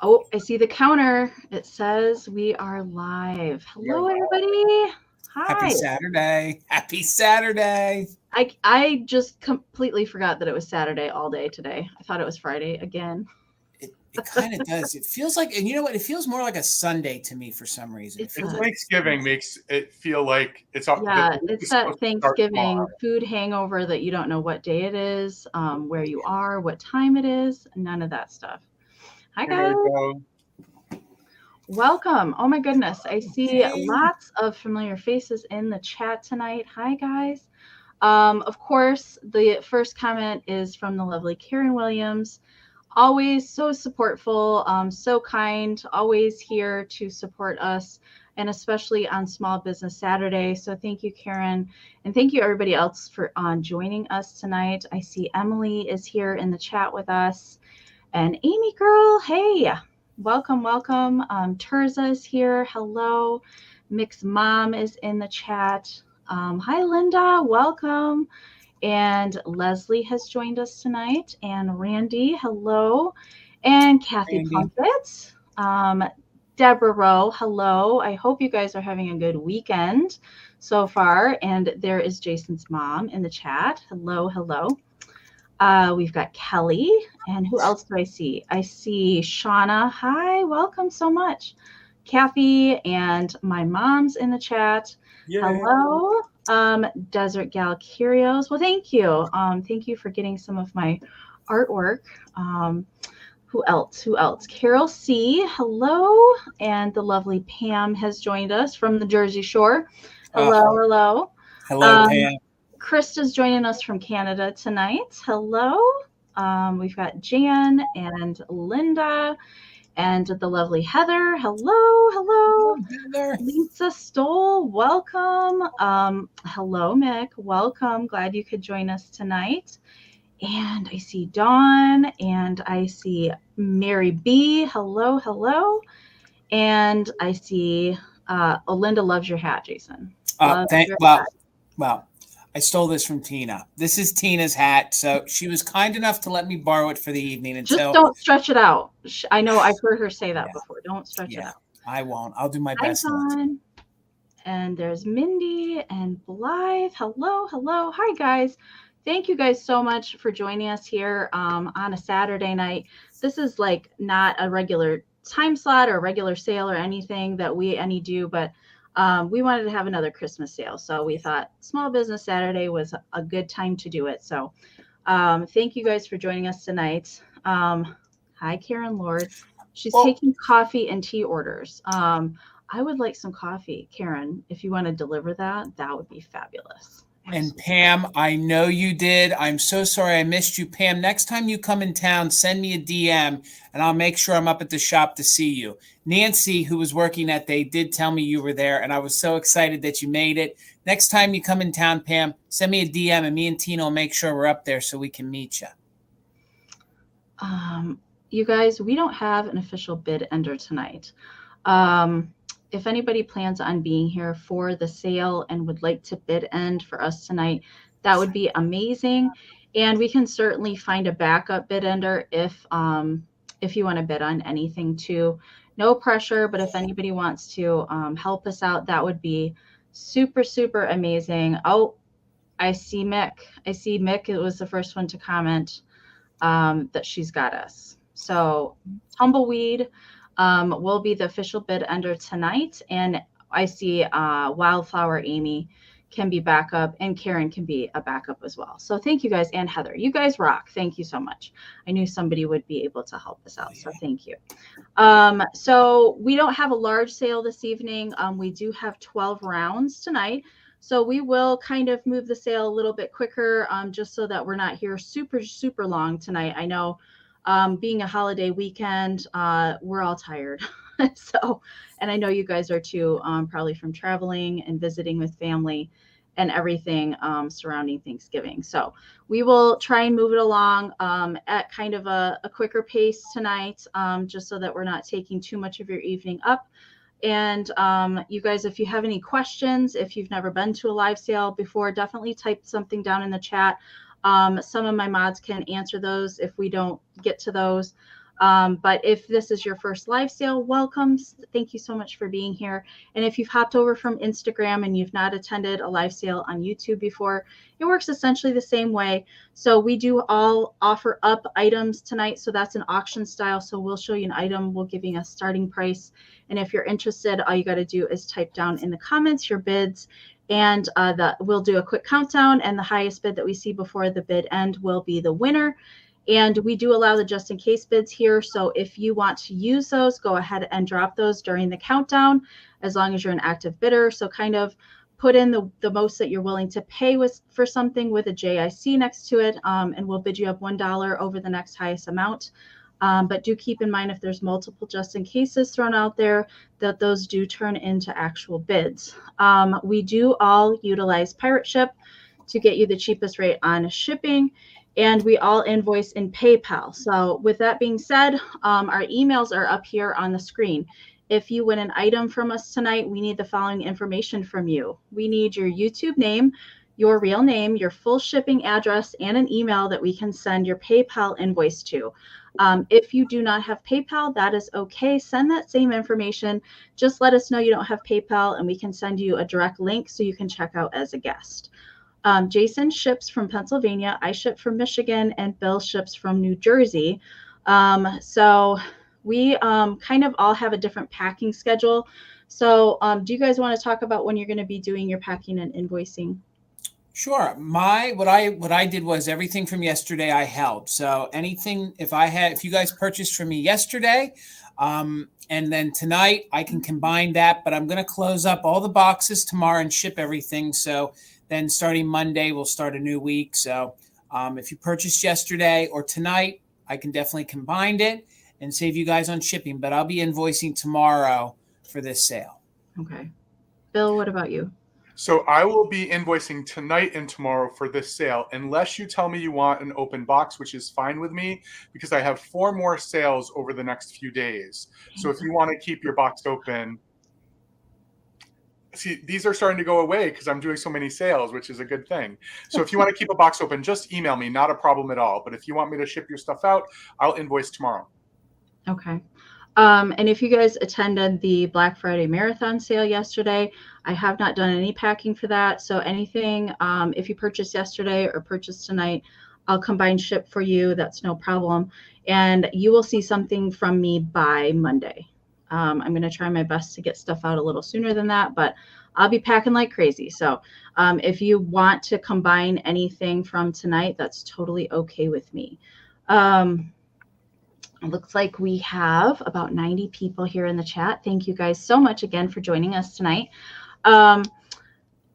Oh, I see the counter. It says we are live. We are Hello, live. everybody. Happy Hi. Saturday. Happy Saturday. I just completely forgot that it was Saturday all day today. I thought it was Friday again. It kind of does. It feels like, and you know what? It feels more like a Sunday to me for some reason. It It feels And like, does. Thanksgiving makes it feel like it's up. The Yeah, week it's is that supposed to start Thanksgiving tomorrow. food hangover that you don't know what day it is, where you are, what time it is, none of that stuff. Hi, Here we guys. go. Welcome. Oh my goodness. I see hey, lots of familiar faces in the chat tonight. Hi, guys. Of course, the first comment is from the lovely Karen Williams. Always so supportful, so kind, always here to support us, and especially on Small Business Saturday. So thank you, Karen, and thank you everybody else for joining us tonight. I see Emily is here in the chat with us, and Amy girl, hey, welcome, welcome. Terza is here. Hello. Mix Mom is in the chat. Hi, Linda. Welcome. And Leslie has joined us tonight. And Randy, hello. And Kathy Randy. Plunkett. Deborah Rowe, hello. I hope you guys are having a good weekend so far. And there is Jason's mom in the chat. Hello, hello. We've got Kelly. And who else do I see? I see Shauna. Hi, welcome so much. Kathy and my mom's in the chat. Yay. Hello. Desert Gal Curios. Well, thank you. Thank you for getting some of my artwork. Who else? Who else? Carol C. Hello. And the lovely Pam has joined us from the Jersey Shore. Uh, Hello, hello. hello, Um, Pam. Krista's joining us from Canada tonight. Hello. We've got Jan and Linda and the lovely Heather. Hello, hello. Heather. Lisa Stoll, welcome. Hello, Mick. Welcome. Glad you could join us tonight. And I see Dawn and I see Mary B. Hello, hello. And I see Olinda loves your hat, Jason. Loves Thank, your well, hat. well, I stole this from Tina. This is Tina's hat. So she was kind enough to let me borrow it for the evening Just until, don't stretch it out. I know I've heard her say that yeah, before. Don't stretch it yeah, out. I won't. I'll do my Hi, best not to. Dawn. And there's Mindy and Blythe. Hello, hello. Hi, guys. Thank you guys so much for joining us here on a Saturday night. This is like not a regular time slot or regular sale or anything that we any do, but we wanted to have another Christmas sale. So we thought Small Business Saturday was a good time to do it. So thank you guys for joining us tonight. Hi, Karen Lord. She's Well, taking coffee and tea orders. I would like some coffee, Karen. If you want to deliver that, that would be fabulous. and Absolutely. Pam, I know you did. I'm so sorry I missed you. Pam, next time you come in town, send me a DM and I'll make sure I'm up at the shop to see you. Nancy, who was working that day, did tell me you were there, and I was so excited that you made it. Next time you come in town, Pam, send me a DM and me and Tina will make sure we're up there so we can meet you. You guys, we don't have an official bid ender tonight. If anybody plans on being here for the sale and would like to bid end for us tonight, that would be amazing. And we can certainly find a backup bid ender if you want to bid on anything too. No pressure, but if anybody wants to help us out, that would be super, super amazing. Oh, I see Mick. I see Mick. It was the first one to comment that she's got us. So Tumbleweed will be the official bid ender tonight. And I see Wildflower Amy can be backup and Karen can be a backup as well. So thank you guys, and Heather. You guys rock. Thank you so much. I knew somebody would be able to help us out. So thank you. So we don't have a large sale this evening. We do have 12 rounds tonight. So we will kind of move the sale a little bit quicker just so that we're not here super, super long tonight. I know being a holiday weekend, we're all tired. So, and I know you guys are too, probably from traveling and visiting with family and everything surrounding Thanksgiving. So we will try and move it along at kind of a quicker pace tonight, just so that we're not taking too much of your evening up. And you guys, if you have any questions, if you've never been to a live sale before, definitely type something down in the chat. Some of my mods can answer those if we don't get to those. But if this is your first live sale, welcome. Thank you so much for being here. And if you've hopped over from Instagram and you've not attended a live sale on YouTube before, it works essentially the same way. So we do all offer up items tonight. So that's an auction style. So we'll show you an item. We'll give you a starting price. And if you're interested, all you got to do is type down in the comments your bids, and we'll do a quick countdown. And the highest bid that we see before the bid end will be the winner. And we do allow the just in case bids here. So if you want to use those, go ahead and drop those during the countdown, as long as you're an active bidder. So kind of put in the most that you're willing to pay for something with a JIC next to it. And we'll bid you up $1 over the next highest amount. But do keep in mind, if there's multiple just in cases thrown out there, that those do turn into actual bids. We do all utilize Pirate Ship to get you the cheapest rate on shipping. And we all invoice in PayPal. So with that being said, our emails are up here on the screen. If you win an item from us tonight, we need the following information from you. We need your YouTube name, your real name, your full shipping address, and an email that we can send your PayPal invoice to. If you do not have PayPal, that is okay. Send that same information. Just let us know you don't have PayPal, and we can send you a direct link so you can check out as a guest. Jason ships from Pennsylvania, I ship from Michigan, and Bill ships from New Jersey. So we kind of all have a different packing schedule. So do you guys want to talk about when you're going to be doing your packing and invoicing? Sure. What I did was everything from yesterday I held. So anything, if you guys purchased from me yesterday, and then tonight I can combine that, but I'm going to close up all the boxes tomorrow and ship everything. So then starting Monday, we'll start a new week. So if you purchased yesterday or tonight, I can definitely combine it and save you guys on shipping, but I'll be invoicing tomorrow for this sale. Okay. Bill, what about you? So I will be invoicing tonight and tomorrow for this sale, unless you tell me you want an open box, which is fine with me, because I have 4 more sales over the next few days. So if you want to keep your box open, see, these are starting to go away because I'm doing so many sales, which is a good thing. So if you want to keep a box open, just email me, not a problem at all. But if you want me to ship your stuff out, I'll invoice tomorrow. Okay. And if you guys attended the Black Friday Marathon sale yesterday, I have not done any packing for that. So anything, if you purchased yesterday or purchased tonight, I'll combine ship for you. That's no problem. And you will see something from me by Monday. I'm going to try my best to get stuff out a little sooner than that, but I'll be packing like crazy. So if you want to combine anything from tonight, that's totally okay with me. It looks like we have about 90 people here in the chat. Thank you guys so much again for joining us tonight.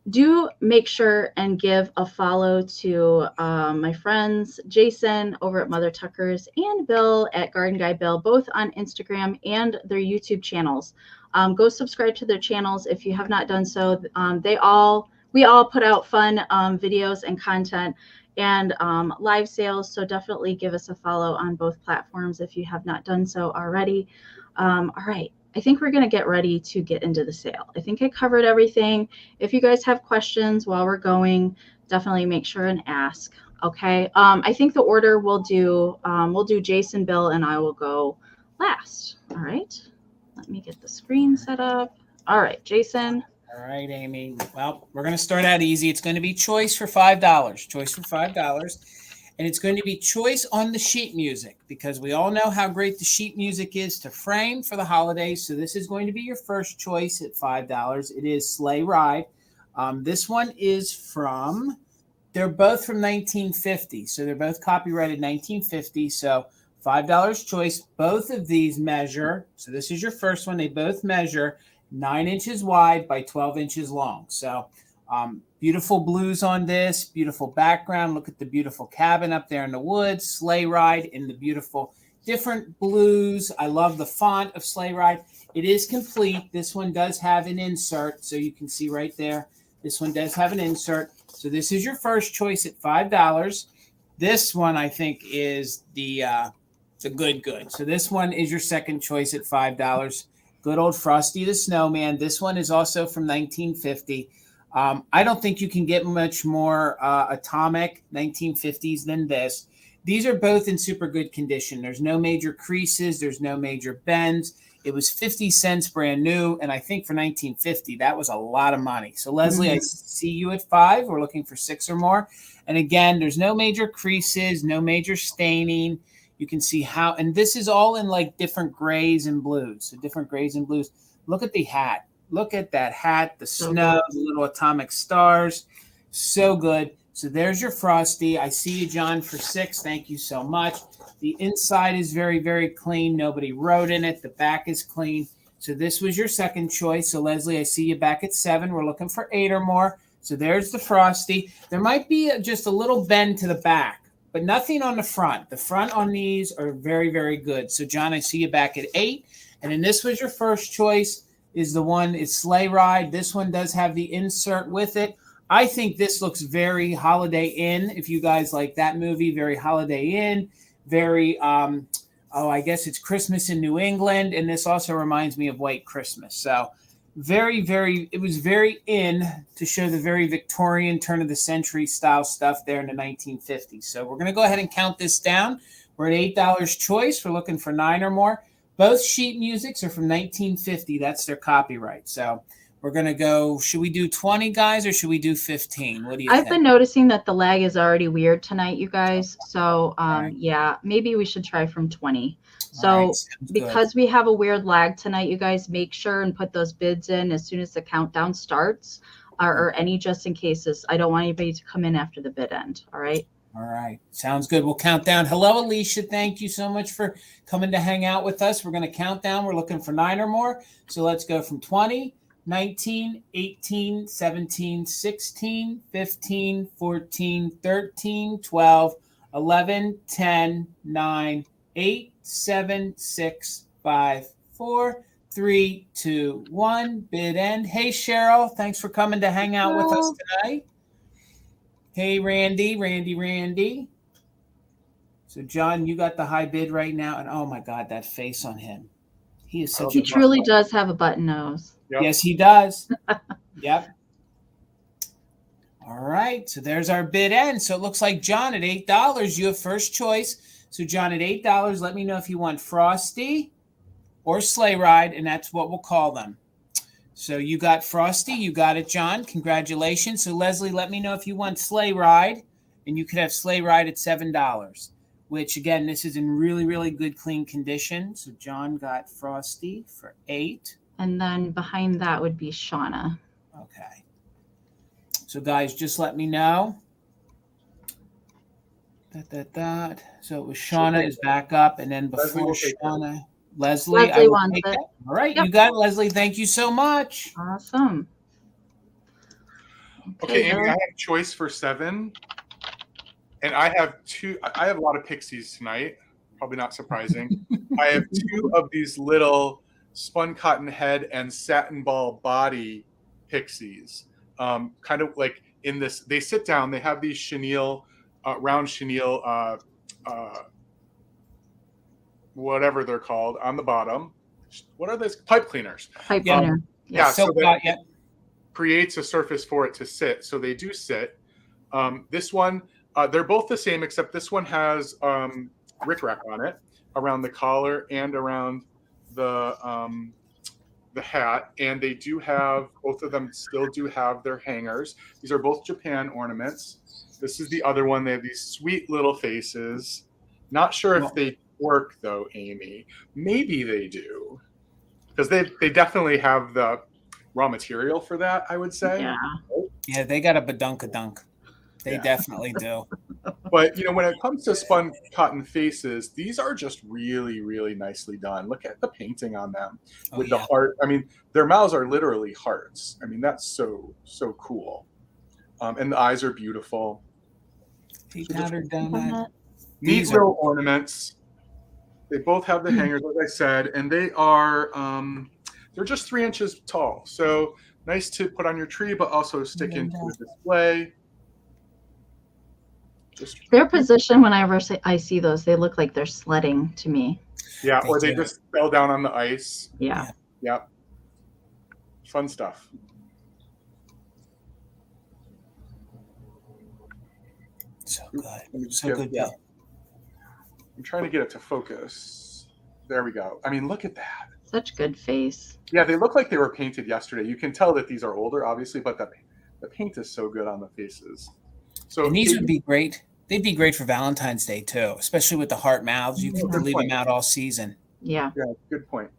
Do make sure and give a follow to my friends Jason over at Mother Tuckers and Bill at GardenGuyBill, both on Instagram and their YouTube channels. Go subscribe to their channels if you have not done so. We all put out fun videos and content and live sales. So definitely give us a follow on both platforms if you have not done so already. All right. I think we're going to get ready to get into the sale. I think I covered everything. If you guys have questions while we're going, definitely make sure and ask. Okay. I think the order we'll do Jason, Bill, and I will go last. All right. Let me get the screen set up. All right, Jason. All right, Amy. Well, we're going to start out easy. It's going to be choice for $5. Choice for $5. And it's going to be choice on the sheet music, because we all know how great the sheet music is to frame for the holidays. So this is going to be your first choice at $5. It is Sleigh Ride. This one is they're both from 1950. So they're both copyrighted 1950. So $5 choice. Both of these measure. So this is your first one. They both measure 9 inches wide by 12 inches long. So beautiful blues on this, beautiful background. Look at the beautiful cabin up there in the woods, Sleigh Ride in the beautiful different blues. I love the font of Sleigh Ride. It is complete. This one does have an insert, so you can see right there. This one does have an insert. So this is your first choice at $5. This one, I think, is the good. So this one is your second choice at $5. Good old Frosty the Snowman. This one is also from 1950. I don't think you can get much more atomic 1950s than this. These are both in super good condition. There's no major creases. There's no major bends. It was 50 cents brand new. And I think for 1950, that was a lot of money. So Leslie, I see you at 5. We're looking for 6 or more. And again, there's no major creases, no major staining. You can see how, and this is all in like different grays and blues. So different grays and blues. Look at the hat. Look at that hat, the snow, the little atomic stars. So good. So there's your Frosty. I see you, John, for 6. Thank you so much. The inside is very, very clean. Nobody wrote in it. The back is clean. So this was your second choice. So Leslie, I see you back at 7. We're looking for 8 or more. So there's the Frosty. There might be just a little bend to the back, but nothing on the front. The front on these are very, very good. So John, I see you back at 8. And then this was your first choice. Is the one, it's Sleigh Ride. This one does have the insert with it. I think this looks very Holiday Inn. If you guys like that movie, very Holiday Inn, very, I guess it's Christmas in New England. And this also reminds me of White Christmas. So very, very, it was very in to show the very Victorian turn of the century style stuff there in the 1950s. So we're going to go ahead and count this down. We're at $8 choice. We're looking for 9 or more. Both sheet musics are from 1950. That's their copyright. So we're going to go, should we do 20, guys, or should we do 15? What do you think? I've been noticing that the lag is already weird tonight, you guys. So, right. Yeah, maybe we should try from 20. So right, because we have a weird lag tonight, you guys make sure and put those bids in as soon as the countdown starts or any just in cases. I don't want anybody to come in after the bid end. All right. All right. Sounds good. We'll count down. Hello, Alicia. Thank you so much for coming to hang out with us. We're going to count down. We're looking for 9 or more. So let's go from 20, 19, 18, 17, 16, 15, 14, 13, 12, 11, 10, 9, 8, 7, 6, 5, 4, 3, 2, 1. Bid end. Hey, Cheryl. Thanks for coming to hang out with us tonight. Hey, Randy. So, John, you got the high bid right now. And, oh, my God, that face on him. He is such He truly does have a button nose. Yep. Yes, he does. Yep. All right. So there's our bid end. So it looks like, John, at $8, you have first choice. So, John, at $8, let me know if you want Frosty or Sleigh Ride, and that's what we'll call them. So you got Frosty. You got it, John. Congratulations. So, Leslie, let me know if you want Sleigh Ride, and you could have Sleigh Ride at $7, which, again, this is in really, really good, clean condition. So John got Frosty for $8. And then behind that would be Shauna. Okay. So, guys, just let me know. So it was Shauna is back up, and then before Shauna, Leslie wants it. All right, yep. You got it, Leslie. Thank you so much. Awesome. Okay, Amy, I have a choice for 7. And I have a lot of pixies tonight. Probably not surprising. I have 2 of these little spun cotton head and satin ball body pixies. Kind of like in this, they sit down, they have these chenille, round chenille, whatever they're called, on the bottom. What are those? Pipe cleaners. Pipe cleaner. Yeah, so that creates a surface for it to sit. So they do sit. This one, they're both the same, except this one has rickrack on it around the collar and around the hat. And they do have, both of them still do have their hangers. These are both Japan ornaments. This is the other one. They have these sweet little faces. Not sure if they work though, Amy. Maybe they do, because they definitely have the raw material for that, I would say. Yeah, they got a badunkadunk. They definitely do. But when it comes to spun cotton faces, these are just really, really nicely done. Look at the painting on them with the heart. I mean, their mouths are literally hearts. I mean, that's so cool. And the eyes are beautiful. Neat little ornaments. They both have the hangers, like I said, and they are they're just 3 inches tall. So nice to put on your tree, but also stick into the display. Their position, whenever I see those, they look like they're sledding to me. Yeah, or they just fell down on the ice. Yeah. Yep. Fun stuff. So good. So good. Yeah. I'm trying to get it to focus. There we go. I mean, look at that. Such good face. Yeah, they look like they were painted yesterday. You can tell that these are older, obviously, but the paint is so good on the faces. So And these would be great. They'd be great for Valentine's Day too, especially with the heart mouths. You can leave them out all season. Yeah. Yeah, good point.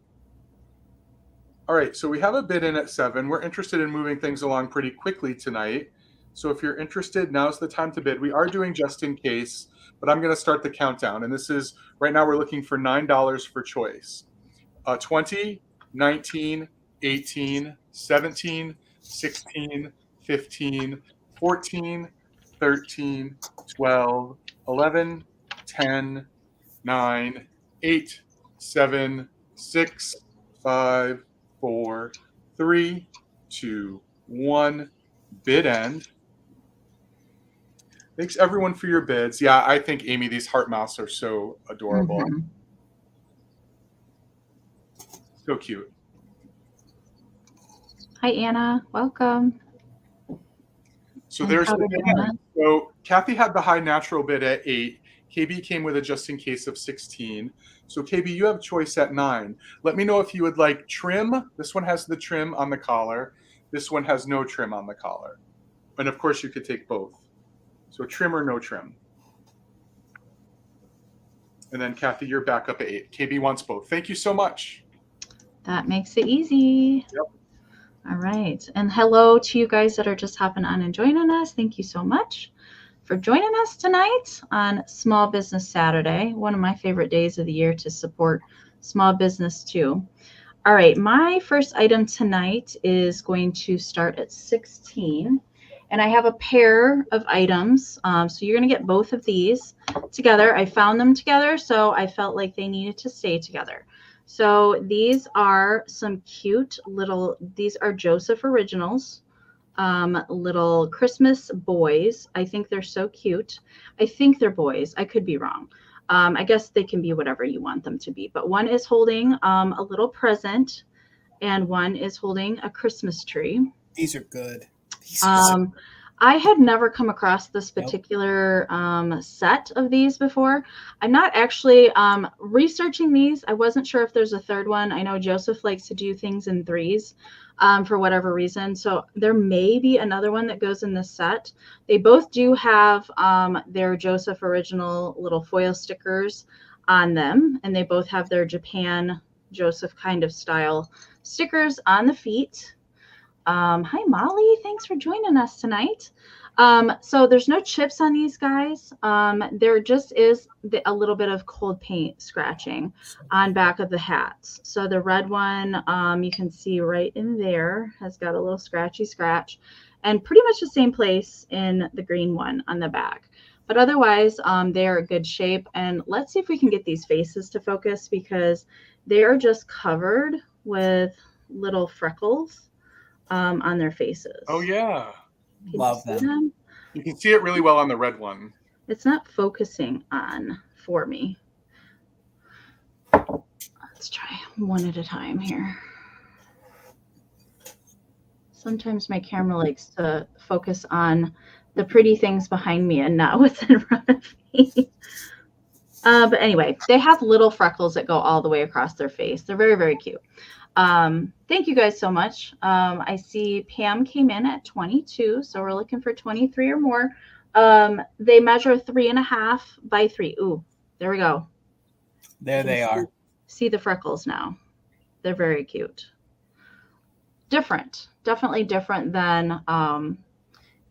All right, so we have a bid in at 7. We're interested in moving things along pretty quickly tonight. So if you're interested, now's the time to bid. We are doing just in case, but I'm going to start the countdown. And this is, right now we're looking for $9 for choice. 20, 19, 18, 17, 16, 15, 14, 13, 12, 11, 10, 9, 8, 7, 6, 5, 4, 3, 2, 1. Bid end. Thanks everyone for your bids. Yeah, I think, Amy, these heart mouths are so adorable. Mm-hmm. So cute. Hi, Anna. Welcome. So there's the bid end. So Kathy had the high natural bid at 8. KB came with a just in case of 16. So KB, you have choice at 9. Let me know if you would like trim. This one has the trim on the collar. This one has no trim on the collar. And of course you could take both. So trim or no trim. And then Kathy, you're back up at 8. KB wants both. Thank you so much. That makes it easy. Yep. All right. And hello to you guys that are just hopping on and joining us. Thank you so much for joining us tonight on Small Business Saturday, one of my favorite days of the year to support small business too. All right, my first item tonight is going to start at 16, and I have a pair of items. So you're going to get both of these together. I found them together, so I felt like they needed to stay together. So these are some cute little, these are Joseph Originals. Little Christmas boys. I think they're so cute. I think they're boys. I could be wrong. I guess they can be whatever you want them to be. But one is holding a little present, and one is holding a Christmas tree. These are good. These are I had never come across this particular set of these before. I'm not actually researching these. I wasn't sure if there's a third one. I know Joseph likes to do things in threes for whatever reason. So there may be another one that goes in this set. They both do have their Joseph original little foil stickers on them. And they both have their Japan Joseph kind of style stickers on the feet. Hi, Molly. Thanks for joining us tonight. So there's no chips on these guys. There just is a little bit of cold paint scratching on back of the hats. So the red one, you can see right in there, has got a little scratchy scratch, and pretty much the same place in the green one on the back. But otherwise, they are in good shape. And let's see if we can get these faces to focus, because they are just covered with little freckles on their faces. Oh yeah. Love them. You can see it really well on the red one. It's not focusing on for me. Let's try one at a time here. Sometimes my camera likes to focus on the pretty things behind me and not what's in front of me. But anyway, they have little freckles that go all the way across their face. They're very, very cute. Thank you guys so much. I see Pam came in at 22, so we're looking for 23 or more. They measure 3.5 by 3. Ooh, there we go. There they are. See the freckles now. They're very cute. Different, definitely different than,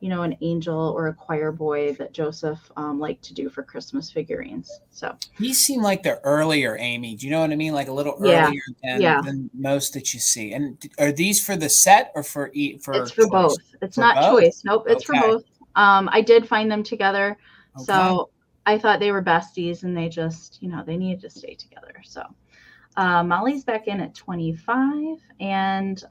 an angel or a choir boy that Joseph liked to do for Christmas figurines. So these seem like they're earlier, Amy. Do you know what I mean? Like a little earlier than most that you see. And are these for the set or for it's for choice? Both. It's not both? Choice. Nope, it's for both. I did find them together. Okay. So I thought they were besties, and they just, they needed to stay together. So Molly's back in at 25, and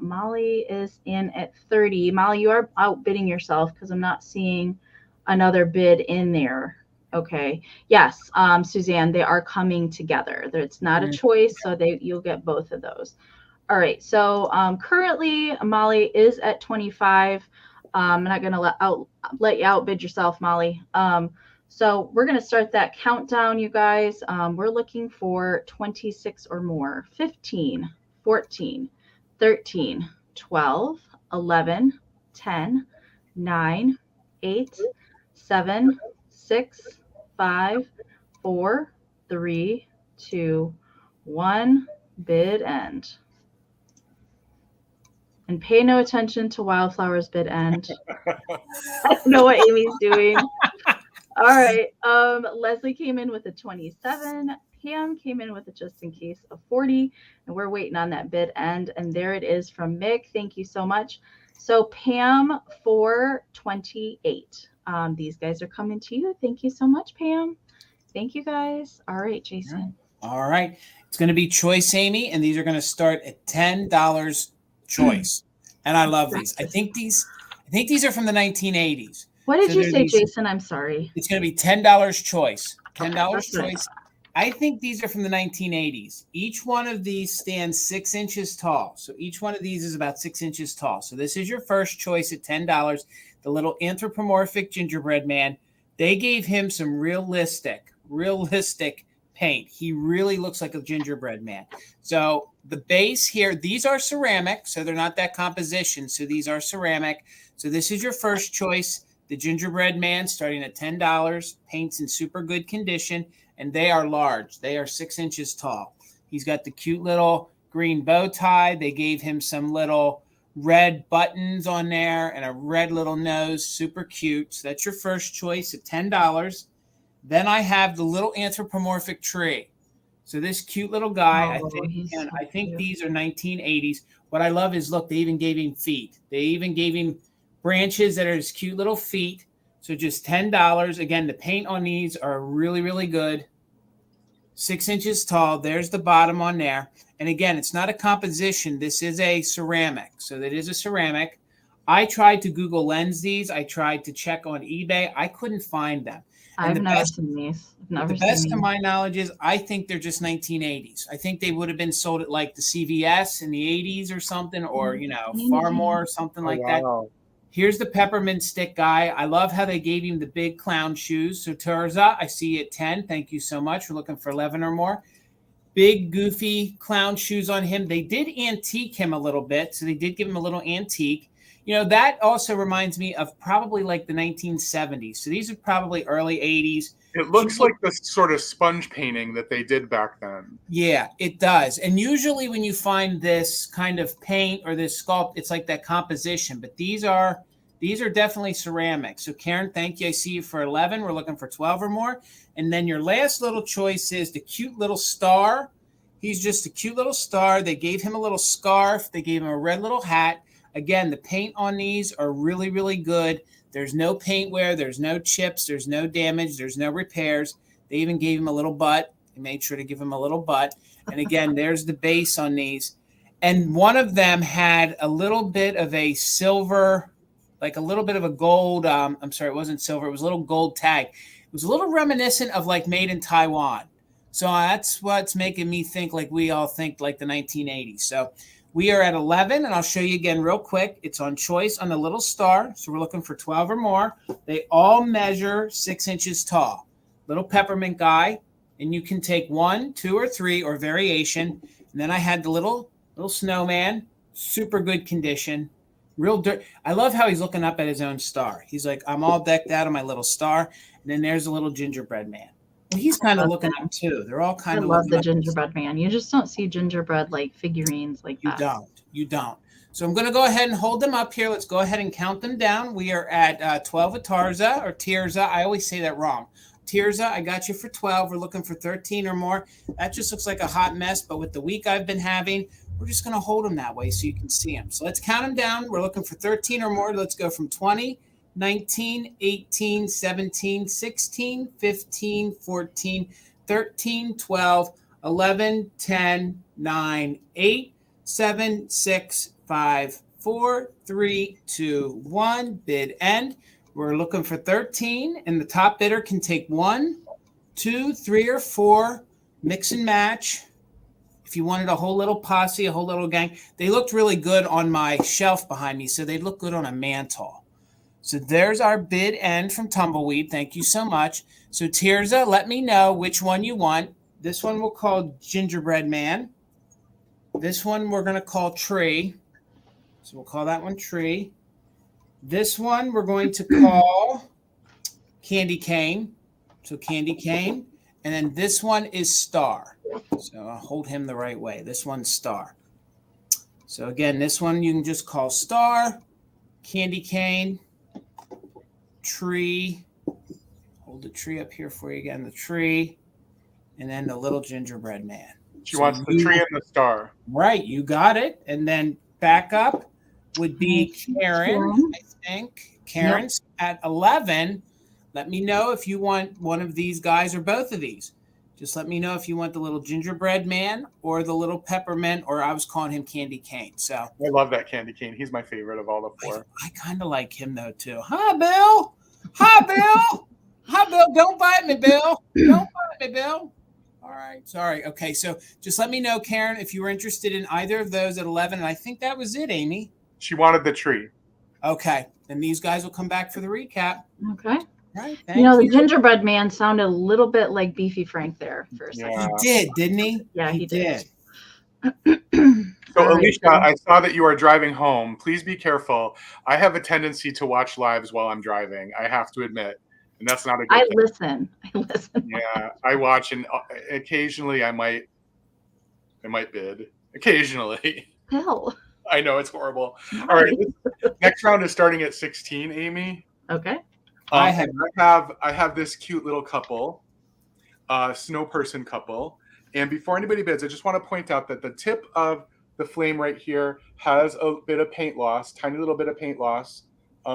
Molly is in at 30. Molly, you are outbidding yourself because I'm not seeing another bid in there. Okay. Yes, Suzanne, they are coming together. It's not a choice, so you'll get both of those. All right. So currently, Molly is at 25. I'm not going to let you outbid yourself, Molly. So we're going to start that countdown, you guys. We're looking for 26 or more. 15, 14, 13, 12, 11, 10, 9, 8, 7, 6, 5, 4, 3, 2, 1. Bid end. And pay no attention to Wildflower's bid end. I don't know what Amy's doing. All right. Leslie came in with a 27. Pam came in with a just in case of 40. And we're waiting on that bid end. And there it is from Mick. Thank you so much. So Pam for 28. These guys are coming to you. Thank you so much, Pam. Thank you guys. All right, Jason. All right. It's going to be choice, Amy, and these are going to start at $10 choice. And I love these. I think these are from the 1980s. What did you say, Jason? I'm sorry. It's going to be $10 choice. $10 Okay, choice. I think these are from the 1980s. Each one of these stands 6 inches tall. So each one of these is about 6 inches tall. So this is your first choice at $10. The little anthropomorphic gingerbread man. They gave him some realistic paint. He really looks like a gingerbread man. So the base here, these are ceramic, so they're not that composition. So these are ceramic. So this is your first choice. The gingerbread man starting at $10, paints in super good condition, and they are large. They are 6 inches tall. He's got the cute little green bow tie. They gave him some little red buttons on there and a red little nose, super cute. So that's your first choice at $10. Then I have the little anthropomorphic tree. So this cute little guy, I think these are 1980s. What I love is, look, they even gave him feet. They even gave him branches that are his cute little feet. So just $10. Again, the paint on these are really, really good. 6 inches tall. There's the bottom on there. And again, it's not a composition. This is a ceramic. So that is a ceramic. I tried to Google Lens these. I tried to check on eBay. I couldn't find them. I've never seen these. The best to my knowledge is I think they're just 1980s. I think they would have been sold at like the CVS in the 80s or something, or, Farmore or something like that. Here's the peppermint stick guy. I love how they gave him the big clown shoes. So Terza, I see you at 10. Thank you so much. We're looking for 11 or more. Big, goofy clown shoes on him. They did antique him a little bit. So they did give him a little antique. That also reminds me of probably like the 1970s. So these are probably early 80s. It looks like this sort of sponge painting that they did back then. Yeah, it does. And usually when you find this kind of paint or this sculpt, it's like that composition. But these are definitely ceramic. So Karen, thank you. I see you for 11. We're looking for 12 or more. And then your last little choice is the cute little star. He's just a cute little star. They gave him a little scarf. They gave him a red little hat. Again, the paint on these are really, really good. There's no paint wear. There's no chips. There's no damage. There's no repairs. They even gave him a little butt. They made sure to give him a little butt. And again, there's the base on these. And one of them had a little bit of a silver, like a little bit of a gold. I'm sorry, it wasn't silver. It was a little gold tag. It was a little reminiscent of like made in Taiwan. So that's what's making me think like we all think like the 1980s. So we are at 11, and I'll show you again real quick. It's on choice on the little star, so we're looking for 12 or more. They all measure 6 inches tall. Little peppermint guy, and you can take 1, 2, or 3 or variation. And then I had the little snowman, super good condition, real dirt. I love how he's looking up at his own star. He's like, I'm all decked out on my little star. And then there's a little gingerbread man. Well, he's kind of looking up too. They're all kind of. I love the gingerbread man. You just don't see gingerbread like figurines like that. You don't. So I'm going to go ahead and hold them up here. Let's go ahead and count them down. We are at 12 at Tarza or Tirza. I always say that wrong. Tirza, I got you for 12. We're looking for 13 or more. That just looks like a hot mess. But with the week I've been having, we're just going to hold them that way so you can see them. So let's count them down. We're looking for 13 or more. Let's go from 20. 19, 18, 17, 16, 15, 14, 13, 12, 11, 10, 9, 8, 7, 6, 5, 4, 3, 2, 1. Bid end. We're looking for 13, and the top bidder can take 1, 2, 3, or 4. Mix and match. If you wanted a whole little posse, a whole little gang. They looked really good on my shelf behind me, so they look good on a mantle. So there's our bid end from Tumbleweed. Thank you so much. So Tirza, let me know which one you want. This one we'll call Gingerbread Man. This one we're going to call Tree. So we'll call that one Tree. This one we're going to call Candy Cane. So Candy Cane. And then this one is Star. So I'll hold him the right way. This one's Star. So again, this one you can just call Star, Candy Cane, Tree. Hold the tree up here for you again, the tree, and then the little gingerbread man. She wants the tree and the star. Right, you got it. And then back up would be Karen, I think. Karen's at 11. Let me know if you want one of these guys or both of these. Just let me know if you want the little gingerbread man or the little peppermint, or I was calling him Candy Cane. So I love that Candy Cane. He's my favorite of all the four. I kind of like him though too. Hi, Bill. Hi, Bill. Hi, Bill. Don't bite me, Bill. Don't bite me, Bill. All right. Sorry. Okay. So just let me know, Karen, if you were interested in either of those at 11. And I think that was it, Amy. She wanted the tree. Okay. Then these guys will come back for the recap. Okay. Right. The gingerbread man sounded a little bit like Beefy Frank there for a second. He did, didn't he? Yeah, he did. So, Alicia, I saw that you are driving home. Please be careful. I have a tendency to watch lives while I'm driving. I have to admit, and that's not a good thing. I listen. Yeah, I watch, and occasionally I might bid. Occasionally. Bill. I know it's horrible. All right, next round is starting at 16. Amy. Okay. I have this cute little couple, snow person couple. And before anybody bids, I just want to point out that the tip of the flame right here has a bit of paint loss, tiny little bit of paint loss.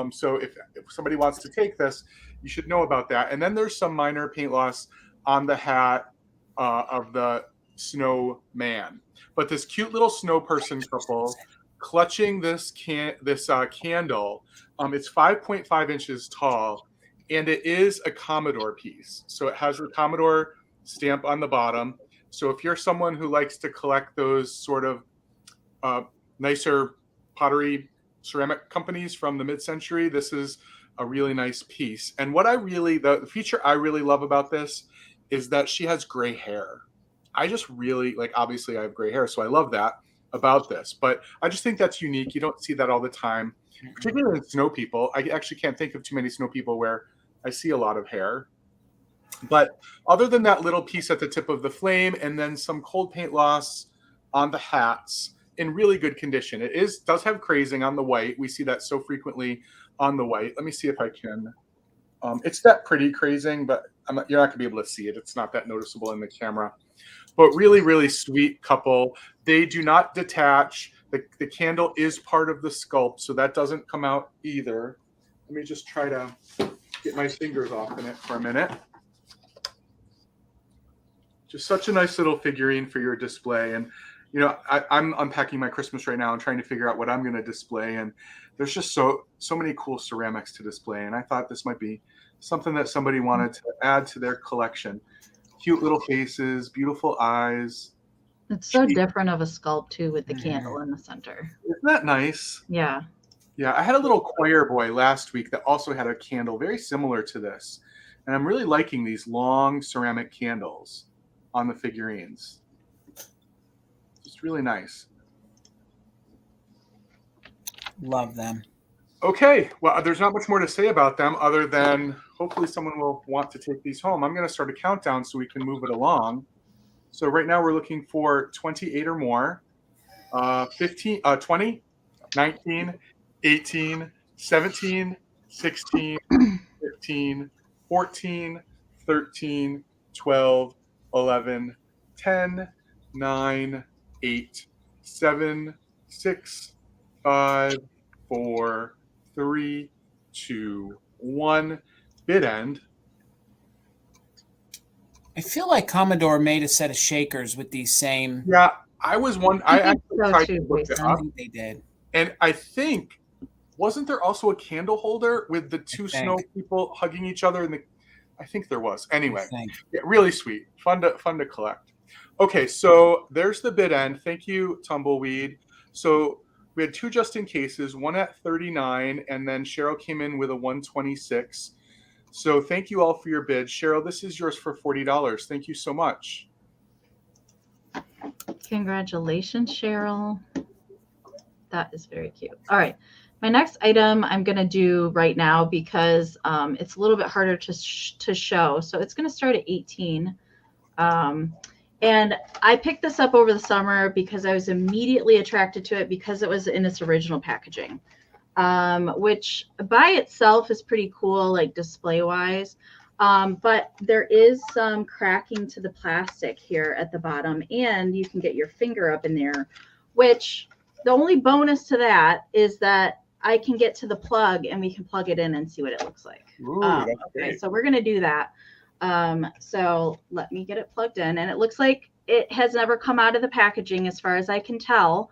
So if somebody wants to take this, you should know about that. And then there's some minor paint loss on the hat of the snowman. But this cute little snow person couple clutching this candle, it's 5.5 inches tall, and it is a Commodore piece. So it has the Commodore stamp on the bottom. So if you're someone who likes to collect those sort of nicer pottery ceramic companies from the mid-century, this is a really nice piece. And what the feature I really love about this is that she has gray hair. I just really obviously I have gray hair, so I love that about this. But I just think that's unique. You don't see that all the time, particularly in snow people. I actually can't think of too many snow people where I see a lot of hair. But other than that little piece at the tip of the flame and then some cold paint loss on the hats in really good condition. It does have crazing on the white. We see that so frequently on the white. Let me see if I can. It's that pretty crazing, but you're not going to be able to see it. It's not that noticeable in the camera. But really, really sweet couple. They do not detach. The candle is part of the sculpt, so that doesn't come out either. Let me just try to get my fingers off in it for a minute. Just such a nice little figurine for your display. And, I'm unpacking my Christmas right now and trying to figure out what I'm going to display. And there's just so many cool ceramics to display. And I thought this might be something that somebody wanted to add to their collection. Cute little faces, beautiful eyes. It's so different of a sculpt, too, with the candle in the center. Isn't that nice? Yeah. Yeah, I had a little choir boy last week that also had a candle very similar to this. And I'm really liking these long ceramic candles on the figurines. Just really nice. Love them. Okay, well, there's not much more to say about them other than hopefully someone will want to take these home. I'm going to start a countdown so we can move it along. So right now we're looking for 28 or more. 20, 19, 18, 17, 16, 15, 14, 13, 12, 11, 10, 9, 8, 7, 6, 5, 4, 3, 2, 1. Bid end. I feel like Commodore made a set of shakers with these same. Yeah, I was one. I actually tried to look it I up, think they did. and I think wasn't there also a candle holder with the two snow people hugging each other? I think there was. Anyway, yeah, really sweet, fun to collect. Okay, so there's the bid end. Thank you, Tumbleweed. So We had 2 just in cases, one at 39, and then Cheryl came in with a 126. So thank you all for your bids. Cheryl, this is yours for $40. Thank you so much. Congratulations, Cheryl. That is very cute. All right. My next item I'm going to do right now because it's a little bit harder to show. So it's going to start at 18. And I picked this up over the summer because I was immediately attracted to it because it was in its original packaging, which by itself is pretty cool, like display wise. But there is some cracking to the plastic here at the bottom, and you can get your finger up in there, which the only bonus to that is that I can get to the plug and we can plug it in and see what it looks like. Ooh, Okay, great. so we're going to do that. So let me get it plugged in, and it looks like it has never come out of the packaging as far as I can tell.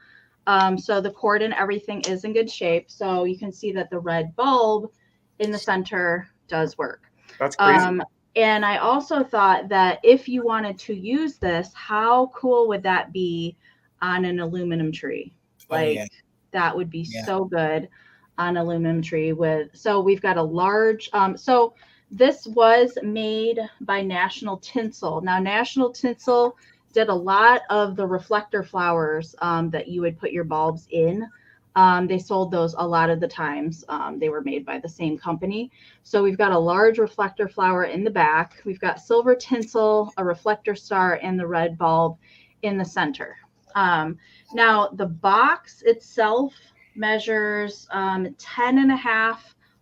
So the cord and everything is in good shape. So you can see that the red bulb in the center does work. That's crazy. And I also thought that if you wanted to use this, how cool would that be on an aluminum tree? Like, that would be so good on aluminum tree with, so we've got a large, so this was made by National Tinsel. Now, National Tinsel did a lot of the reflector flowers that you would put your bulbs in. They sold those a lot of the times. They were made by the same company. So we've got a large reflector flower in the back. We've got silver tinsel, a reflector star, and the red bulb in the center. Now, the box itself measures 10.5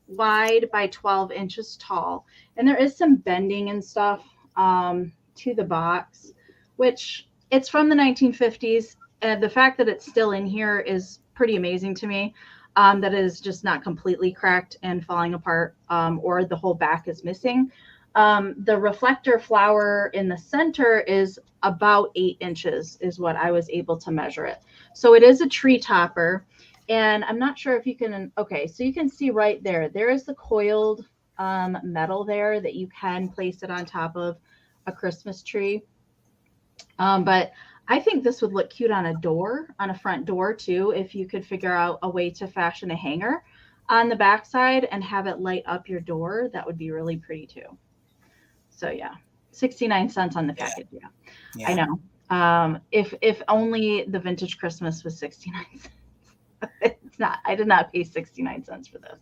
wide by 12 inches tall. And there is some bending and stuff to the box, which it's from the 1950s. And the fact that it's still in here is pretty amazing to me. That is just not completely cracked and falling apart, or the whole back is missing. The reflector flower in the center is about 8 inches is what I was able to measure it. So it is a tree topper. And I'm not sure if you can, okay, so you can see right there, there is the coiled metal there that you can place it on top of a Christmas tree. But I think this would look cute on a door, on a front door too, if you could figure out a way to fashion a hanger on the backside and have it light up your door. That would be really pretty too. So yeah, 69 cents on the package. Yeah. I know. If only the vintage Christmas was 69 cents. It's not. I did not pay 69 cents for this.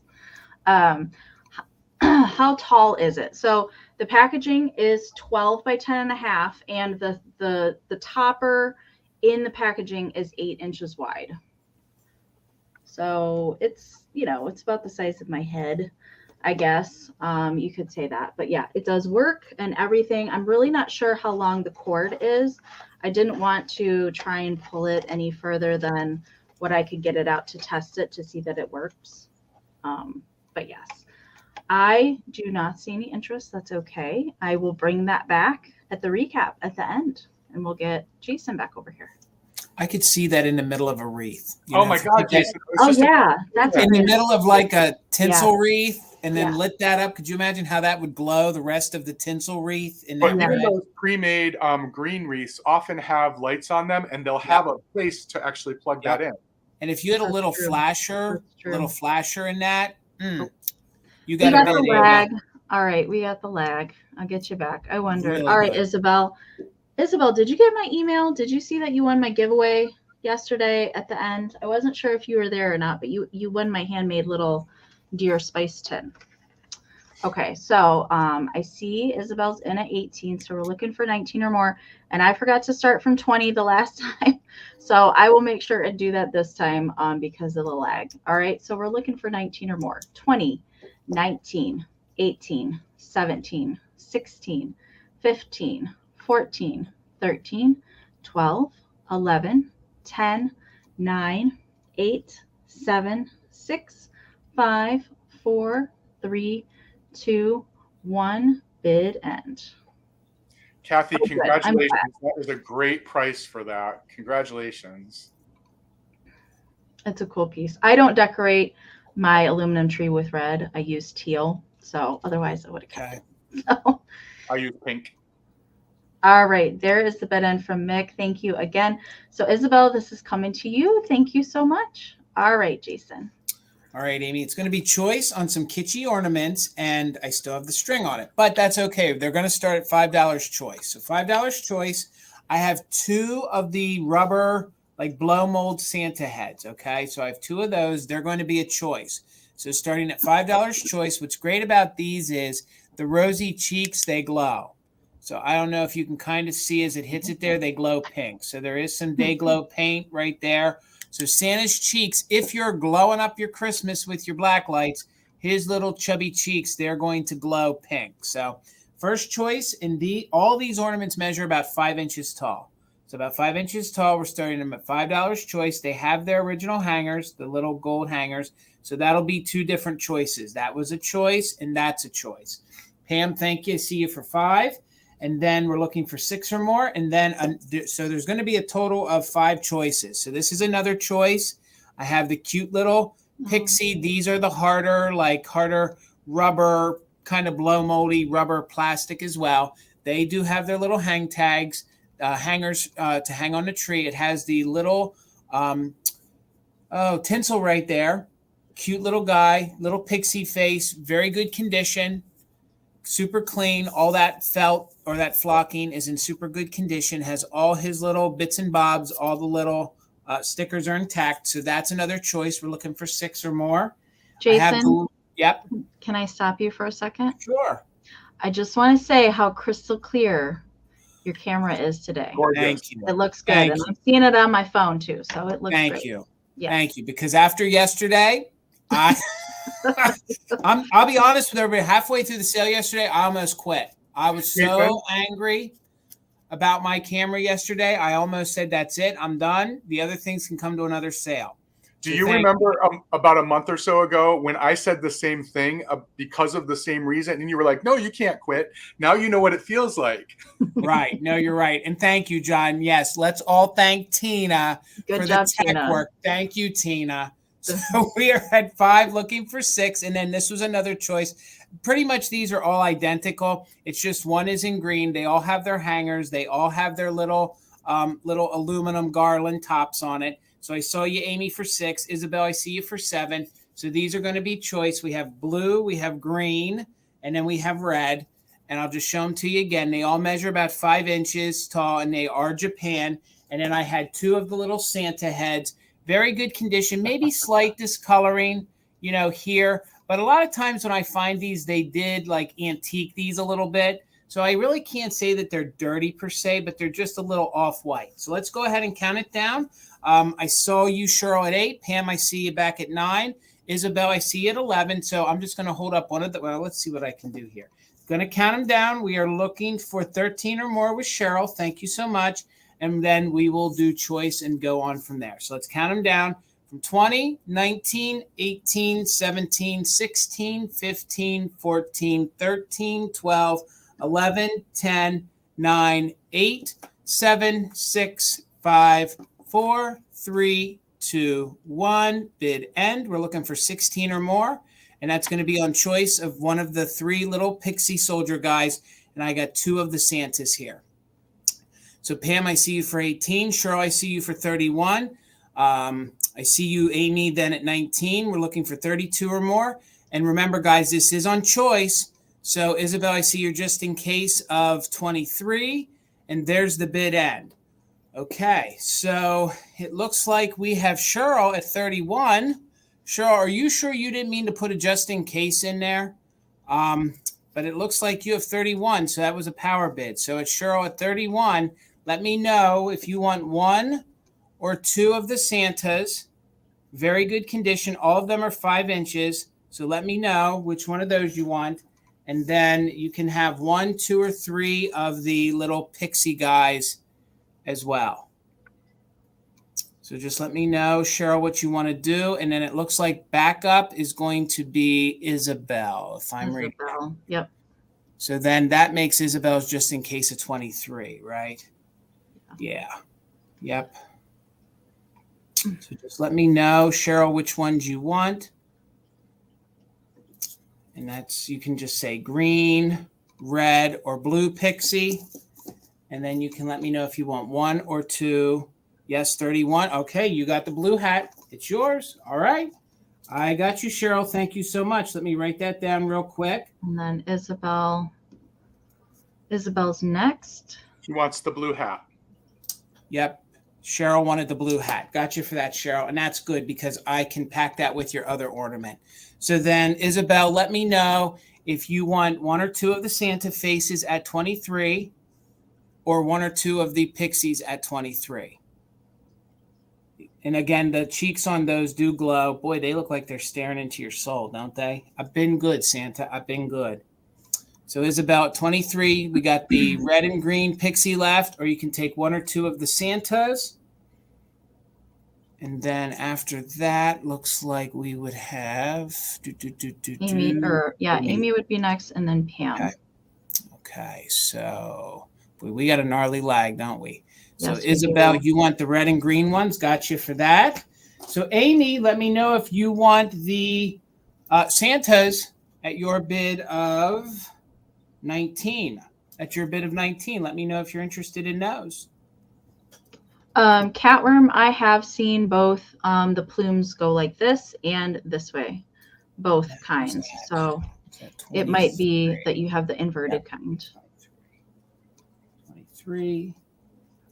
How tall is it? So the packaging is 12 by 10.5, and the topper in the packaging is 8 inches wide. So it's, you know, it's about the size of my head, I guess. You could say that, but yeah, it does work and everything. I'm really not sure how long the cord is. I didn't want to try and pull it any further than what I could get it out to test it to see that it works. But yes, I do not see any interest. That's okay. I will bring that back at the recap at the end, and we'll get Jason back over here. I could see that in the middle of a wreath. Oh my God, Jason. Oh yeah, that's in the middle of like a tinsel wreath, and then Yeah. lit that up. Could you imagine how that would glow? The rest of the tinsel wreath in But that even red? those pre-made green wreaths often have lights on them, and they'll have a place to actually plug that in. And if you had a That's little true. flasher, That's true. little flasher in that, you We got got a the video. lag. All right, we got the lag. I'll get you back. I wondered. Really All right, good. Isabel. Isabel, did you get my email? Did you see that you won my giveaway yesterday at the end? I wasn't sure if you were there or not, but you won my handmade little deer spice tin. Okay, so I see Isabel's in at 18, so we're looking for 19 or more. And I forgot to start from 20 the last time. So I will make sure and do that this time because of the lag. All right, so we're looking for 19 or more. 20, 19, 18, 17, 16, 15, 14, 13, 12, 11, 10, 9, 8, 7, 6, 5, 4, 3, 2, 1, bid end. Kathy, Oh, good. congratulations. That was a great price for that. Congratulations. It's a cool piece. I don't decorate my aluminum tree with red. I use teal. So otherwise I would have kept it. So, I use pink. all right. There is the bid end from Mick. Thank you again. So Isabel, this is coming to you. Thank you so much. All right, Jason. All right, Amy, it's going to be choice on some kitschy ornaments, and I still have the string on it, but that's okay. They're going to start at $5 choice. So $5 choice. I have 2 of the rubber, like blow mold Santa heads. Okay, so I have 2 of those. They're going to be a choice. So starting at $5 choice, what's great about these is the rosy cheeks, they glow. So I don't know if you can kind of see as it hits it there, they glow pink. So there is some day glow paint right there. So Santa's cheeks, if you're glowing up your Christmas with your black lights, his little chubby cheeks, they're going to glow pink. So first choice, all these ornaments measure about 5 inches tall. So about 5 inches tall, we're starting them at $5 choice. They have their original hangers, the little gold hangers. So that'll be 2 different choices. That was a choice, and that's a choice. Pam, thank you. See you for 5. And then we're looking for 6 or more. And then, so there's going to be a total of 5 choices. So this is another choice. I have the cute little Pixie. These are the harder rubber, kind of blow moldy rubber plastic as well. They do have their little hang tags, hangers to hang on the tree. It has the little tinsel right there. Cute little guy, little pixie face, very good condition. Super clean. All that felt or that flocking is in super good condition. Has all his little bits and bobs. All the little stickers are intact. So that's another choice. We're looking for 6 or more. Jason, yep. Can I stop you for a second? Sure. I just want to say how crystal clear your camera is today. Gorgeous. Thank you. It looks good. And I'm seeing it on my phone too. So it looks Thank great. you. Yes. Thank you. Because after yesterday, I'll be honest with everybody. Halfway through the sale yesterday, I almost quit. I was so angry about my camera yesterday. I almost said, that's it. I'm done. The other things can come to another sale. Do you remember about a month or so ago when I said the same thing because of the same reason? And you were like, no, you can't quit. Now you know what it feels like. Right. No, you're right. And thank you, John. Yes, let's all thank Tina for the tech work. Thank you, Tina. So we are at 5 looking for 6. And then this was another choice. Pretty much these are all identical. It's just one is in green. They all have their hangers. They all have their little aluminum garland tops on it. So I saw you, Amy, for 6. Isabel, I see you for 7. So these are going to be choice. We have blue, we have green, and then we have red. And I'll just show them to you again. They all measure about 5 inches tall, and they are Japan. And then I had 2 of the little Santa heads. Very good condition, maybe slight discoloring, here. But a lot of times when I find these, they did like antique these a little bit. So I really can't say that they're dirty per se, but they're just a little off-white. So let's go ahead and count it down. I saw you, Cheryl, at 8. Pam, I see you back at 9. Isabel, I see you at 11. So I'm just going to hold up one of the, well, let's see what I can do here. Going to count them down. We are looking for 13 or more with Cheryl. Thank you so much. And then we will do choice and go on from there. So let's count them down from 20, 19, 18, 17, 16, 15, 14, 13, 12, 11, 10, 9, 8, 7, 6, 5, 4, 3, 2, 1. Bid end. We're looking for 16 or more. And that's going to be on choice of one of the 3 little pixie soldier guys. And I got 2 of the Santas here. So Pam, I see you for 18. Cheryl, I see you for 31. I see you, Amy, then at 19. We're looking for 32 or more. And remember, guys, this is on choice. So Isabel, I see you're just in case of 23. And there's the bid end. Okay, so it looks like we have Cheryl at 31. Cheryl, are you sure you didn't mean to put a just in case in there? But it looks like you have 31, so that was a power bid. So it's Cheryl at 31. Let me know if you want 1 or 2 of the Santas. Very good condition. All of them are 5 inches. So let me know which one of those you want. And then you can have 1, 2, or 3 of the little pixie guys as well. So just let me know, Cheryl, what you want to do. And then it looks like backup is going to be Isabel, if I'm reading. Yep. So then that makes Isabel's just in case of 23, right? Yeah. Yep. So just let me know, Cheryl, which ones you want. And that's, you can just say green, red, or blue pixie. And then you can let me know if you want 1 or 2. Yes, 31. Okay, you got the blue hat. It's yours. All right. I got you, Cheryl. Thank you so much. Let me write that down real quick. And then Isabel's next. She wants the blue hat. Yep. Cheryl wanted the blue hat. Got you for that, Cheryl. And that's good because I can pack that with your other ornament. So then, Isabel, let me know if you want one or two of the Santa faces at 23 or one or two of the pixies at 23. And again, the cheeks on those do glow. Boy, they look like they're staring into your soul, don't they? I've been good, Santa. I've been good. So Isabel, at 23, we got the red and green pixie left, or you can take one or two of the Santas. And then after that, looks like we would have Amy would be next, and then Pam. Okay. So we got a gnarly lag, don't we? So Yes, Isabel, you want the red and green ones? Got you for that. So Amy, let me know if you want the Santas at your bid of 19. At your bid of 19. Let me know if you're interested in those. Catworm, I have seen both the plumes go like this and this way, both kinds. So it might be that you have the inverted kind. 23.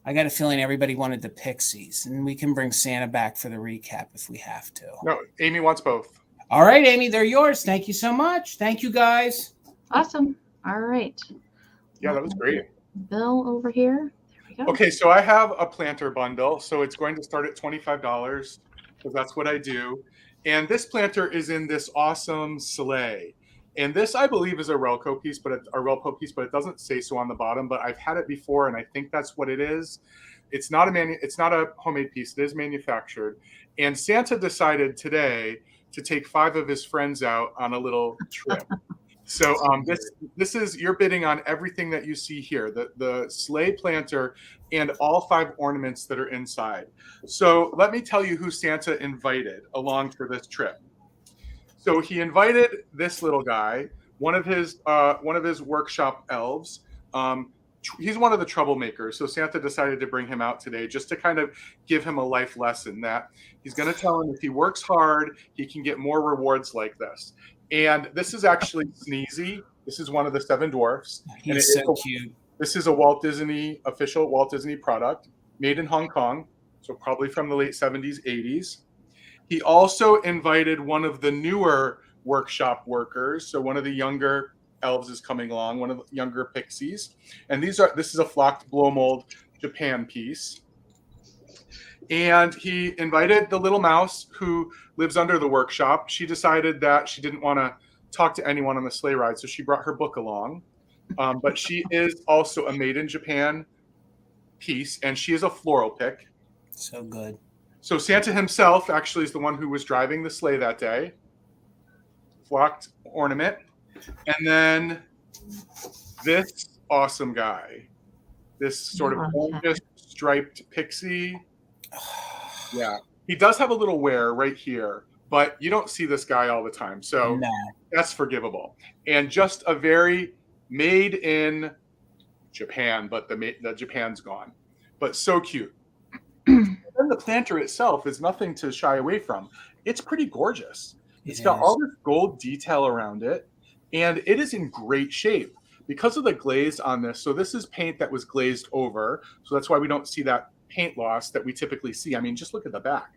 I got a feeling everybody wanted the pixies, and we can bring Santa back for the recap if we have to. No, Amy wants both. All right, Amy, they're yours. Thank you so much. Thank you, guys. Awesome. All right. Yeah, that was great. Bill over here. There we go. Okay, so I have a planter bundle. So it's going to start at $25 because that's what I do. And this planter is in this awesome Sleigh. And this, I believe, is a Relco piece, but it doesn't say so on the bottom. But I've had it before, and I think that's what it is. It's not a homemade piece. It is manufactured. And Santa decided today to take 5 of his friends out on a little trip. So this is, you're bidding on everything that you see here, the sleigh planter and all 5 ornaments that are inside. So let me tell you who Santa invited along for this trip. So he invited this little guy, one of his workshop elves. He's one of the troublemakers. So Santa decided to bring him out today just to kind of give him a life lesson that he's going to tell him if he works hard, he can get more rewards like this. And this is actually Sneezy. This is one of the 7 dwarfs. He's so cute. This is a official Walt Disney product made in Hong Kong. So probably from the late 70s, 80s. He also invited one of the newer workshop workers. So one of the younger elves is coming along, one of the younger pixies. And this is a flocked blow mold Japan piece. And he invited the little mouse who lives under the workshop. She decided that she didn't want to talk to anyone on the sleigh ride, so she brought her book along. But she is also a made in Japan piece, and she is a floral pick. So good. So Santa himself actually is the one who was driving the sleigh that day. Flocked ornament. And then this awesome guy, this sort of orange striped pixie. Yeah, he does have a little wear right here, but you don't see this guy all the time, so that's forgivable. And just a very made in Japan, but the Japan's gone, but so cute. And the planter itself is nothing to shy away from. It's pretty gorgeous. It's got all this gold detail around it, and it is in great shape because of the glaze on this. So this is paint that was glazed over, so that's why we don't see that paint loss that we typically see. I mean, just look at the back.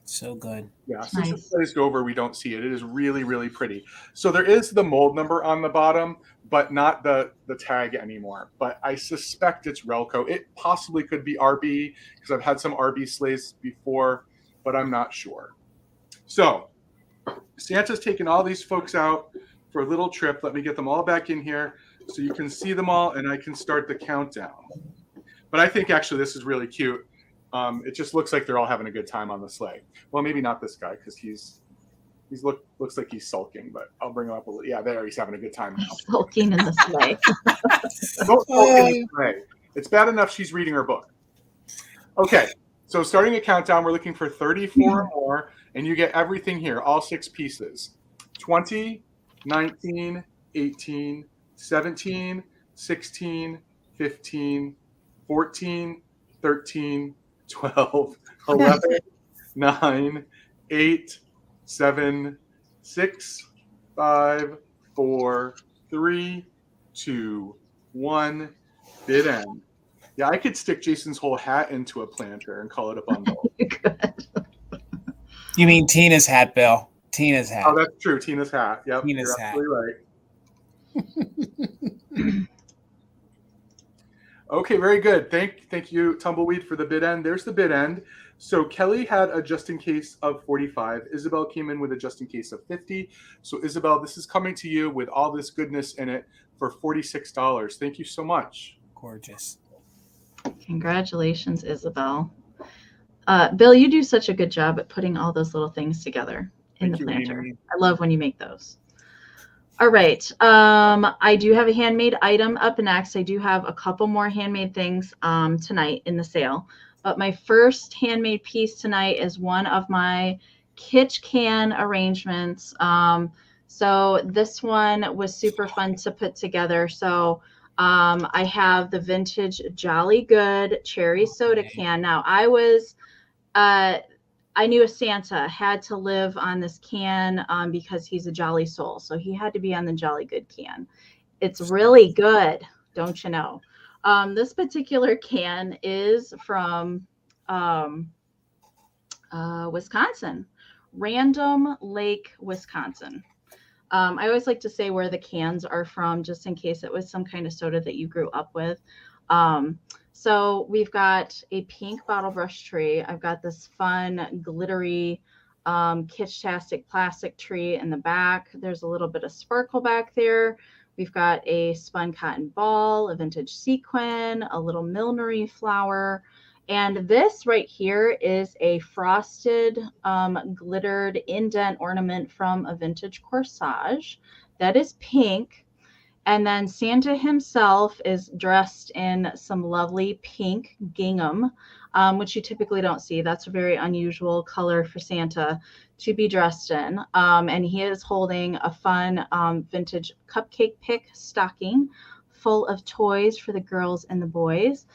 So good. Yeah, since it's glazed over, we don't see it. It is really, really pretty. So there is the mold number on the bottom, but not the tag anymore. But I suspect it's Relco. It possibly could be RB because I've had some RB sleighs before, but I'm not sure. So Santa's taking all these folks out for a little trip. Let me get them all back in here so you can see them all and I can start the countdown. But I think actually this is really cute. It just looks like they're all having a good time on the sleigh. Well, maybe not this guy because looks like he's sulking, but I'll bring him up a little. Yeah, there, he's having a good time now. Sulking in the sleigh. Don't sulk in the sleigh. It's bad enough she's reading her book. Okay, so starting a countdown, we're looking for 34 more, and you get everything here, all 6 pieces. 20, 19, 18, 17, 16, 15, 14, 13, 12, 11, 9, 8, 7, 6, 5, 4, 3, 2, 1. Bid end. Yeah, I could stick Jason's whole hat into a planter and call it a bundle. You mean Tina's hat, Bill? Tina's hat. Oh, that's true. Tina's hat. Yep, Tina's you're hat. absolutely right. Okay, very good. Thank you, Tumbleweed, for the bid end. There's the bid end. So Kelly had a just in case of 45. Isabel came in with a just in case of 50. So Isabel, this is coming to you with all this goodness in it for $46. Thank you so much. Gorgeous. Congratulations, Isabel. Bill, you do such a good job at putting all those little things together in the planter. Amy. I love when you make those. All right. I do have a handmade item up next. I do have a couple more handmade things tonight in the sale. But my first handmade piece tonight is one of my Kitsch can arrangements. So this one was super fun to put together. So I have the vintage Jolly Good cherry soda can. Now I knew a Santa had to live on this can because he's a jolly soul. So he had to be on the Jolly Good can. It's really good, don't you know? This particular can is from Wisconsin, Random Lake, Wisconsin. I always like to say where the cans are from, just in case it was some kind of soda that you grew up with. So we've got a pink bottle brush tree. I've got this fun, glittery, kitsch-tastic plastic tree in the back. There's a little bit of sparkle back there. We've got a spun cotton ball, a vintage sequin, a little millinery flower. And this right here is a frosted, glittered indent ornament from a vintage corsage. That is pink. And then Santa himself is dressed in some lovely pink gingham, which you typically don't see. That's a very unusual color for Santa to be dressed in. And he is holding a fun vintage cupcake pick stocking full of toys for the girls and the boys.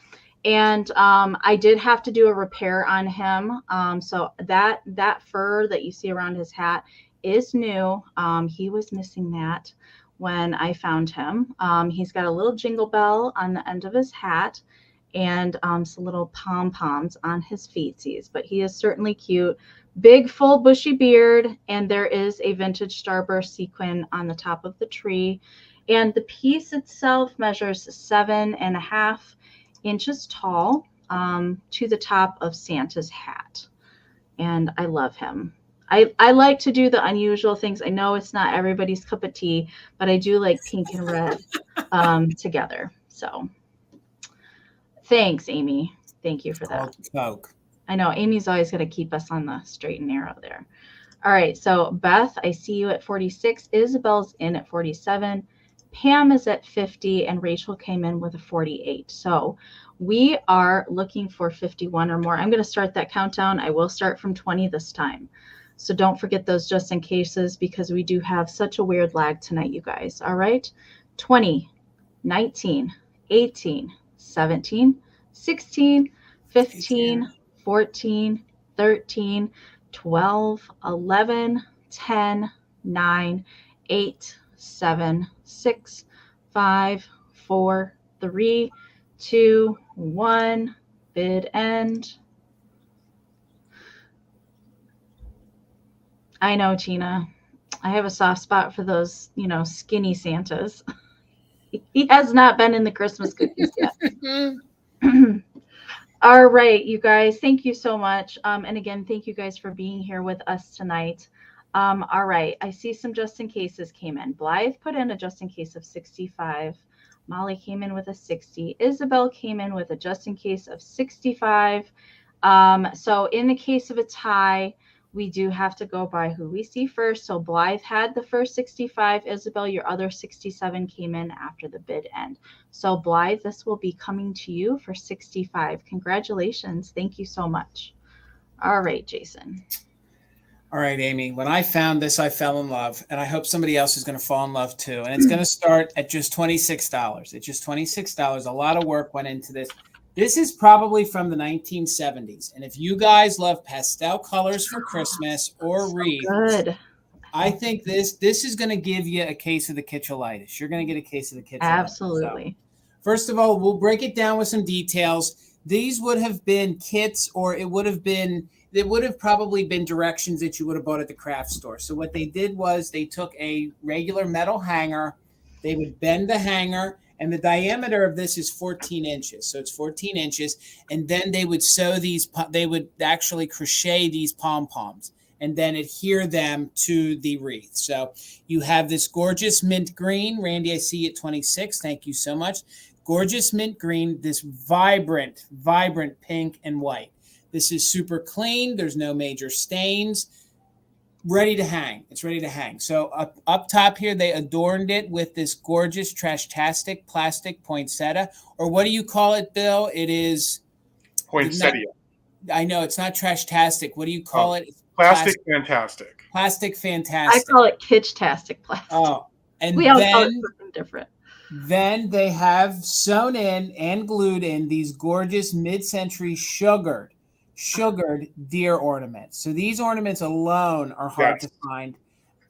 And I did have to do a repair on him. So that fur that you see around his hat is new. He was missing that when I found him. He's got a little jingle bell on the end of his hat and some little pom-poms on his feetsies, but he is certainly cute. Big, full, bushy beard, and there is a vintage starburst sequin on the top of the tree. And the piece itself measures 7.5 inches tall to the top of Santa's hat. And I love him. I like to do the unusual things. I know it's not everybody's cup of tea, but I do like pink and red together. So thanks, Amy. Thank you for that. Coke. I know Amy's always going to keep us on the straight and narrow there. All right. So Beth, I see you at 46. Isabel's in at 47. Pam is at 50, and Rachel came in with a 48. So we are looking for 51 or more. I'm going to start that countdown. I will start from 20 this time. So don't forget those just in cases, because we do have such a weird lag tonight, you guys. All right. 20, 19, 18, 17, 16, 15, 14, 13, 12, 11, 10, 9, 8, 7, 6, 5, 4, 3, 2, 1. Bid end. I know, Tina. I have a soft spot for those, skinny Santas. He has not been in the Christmas cookies yet. All right, you guys, thank you so much. And again, thank you guys for being here with us tonight. All right, I see some just in cases came in. Blythe put in a just in case of 65. Molly came in with a 60. Isabel came in with a just in case of 65. So in the case of a tie, we do have to go by who we see first. So Blythe had the first 65. Isabel, your other 67 came in after the bid end. So Blythe, this will be coming to you for 65. Congratulations. Thank you so much. All right, Jason. All right, Amy. When I found this, I fell in love, and I hope somebody else is going to fall in love too. And it's going to start at just $26. It's just $26. A lot of work went into this. This is probably from the 1970s. And if you guys love pastel colors for Christmas or wreaths, Good. I think this is going to give you a case of the kitchulitis. You're going to get a case of the kitchulitis. Absolutely. So, first of all, we'll break it down with some details. These would have been kits, or it would have probably been directions that you would have bought at the craft store. So what they did was they took a regular metal hanger, they would bend the hanger, and the diameter of this is 14 inches. So it's 14 inches. And then they would they would actually crochet these pom-poms and then adhere them to the wreath. So you have this gorgeous mint green. Randy, I see you at 26. Thank you so much. Gorgeous mint green, this vibrant pink and white. This is super clean. There's no major stains. Ready to hang. It's ready to hang. So up top here, they adorned it with this gorgeous Trashtastic plastic poinsettia. Or what do you call it, Bill? It is Poinsettia. I know it's not Trashtastic. What do you call it? It's Plastic Fantastic. Plastic Fantastic. I call it Kitschtastic plastic. Oh, and we all call it something different. Then they have sewn in and glued in these gorgeous mid-century sugared deer ornaments. So these ornaments alone are hard to find.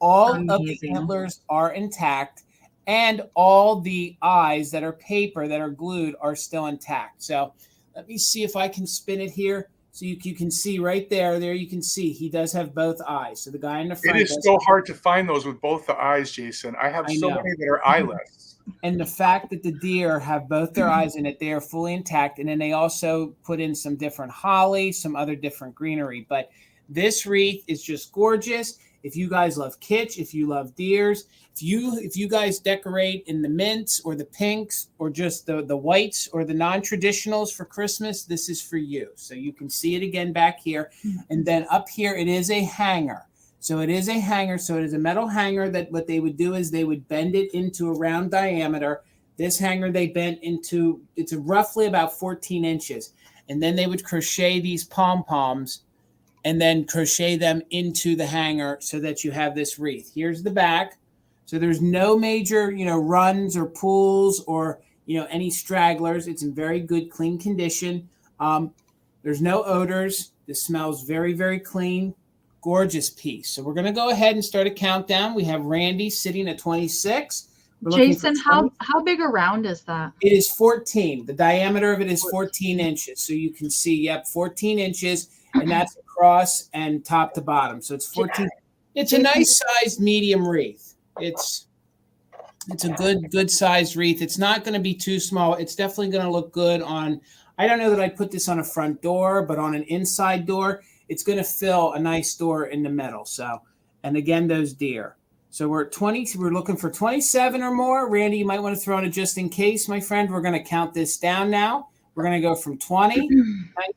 All of the antlers are intact, and all the eyes that are paper that are glued are still intact. So let me see if I can spin it here. So you can see right there you can see he does have both eyes. So the guy in the front. It is so hard to find those with both the eyes, Jason. I have so many that are eyeless. And the fact that the deer have both their eyes in it, they are fully intact. And then they also put in some different holly, some other different greenery. But this wreath is just gorgeous. If you guys love kitsch, if you love deers, if you guys decorate in the mints or the pinks or just the whites or the non-traditionals for Christmas, this is for you. So you can see it again back here. And then up here, it is a hanger. So it is a hanger. So it is a metal hanger that what they would do is they would bend it into a round diameter. This hanger they bent into, it's roughly about 14 inches. And then they would crochet these pom-poms and then crochet them into the hanger so that you have this wreath. Here's the back. So there's no major, runs or pulls or, any stragglers. It's in very good, clean condition. There's no odors. This smells very, very clean. Gorgeous piece. So we're going to go ahead and start a countdown. We have Randy sitting at 26. Jason, how big a round is that? It is 14. The diameter of it is 14 inches. So you can see, 14 inches, and that's across and top to bottom. So it's 14. It's a nice sized medium wreath. It's a good sized wreath. It's not going to be too small. It's definitely going to look good on, I don't know that I'd put this on a front door, but on an inside door, it's going to fill a nice door in the middle. So, and again, those deer. So we're at 20. We're looking for 27 or more. Randy, you might want to throw in a just in case, my friend. We're going to count this down now. We're going to go from 20,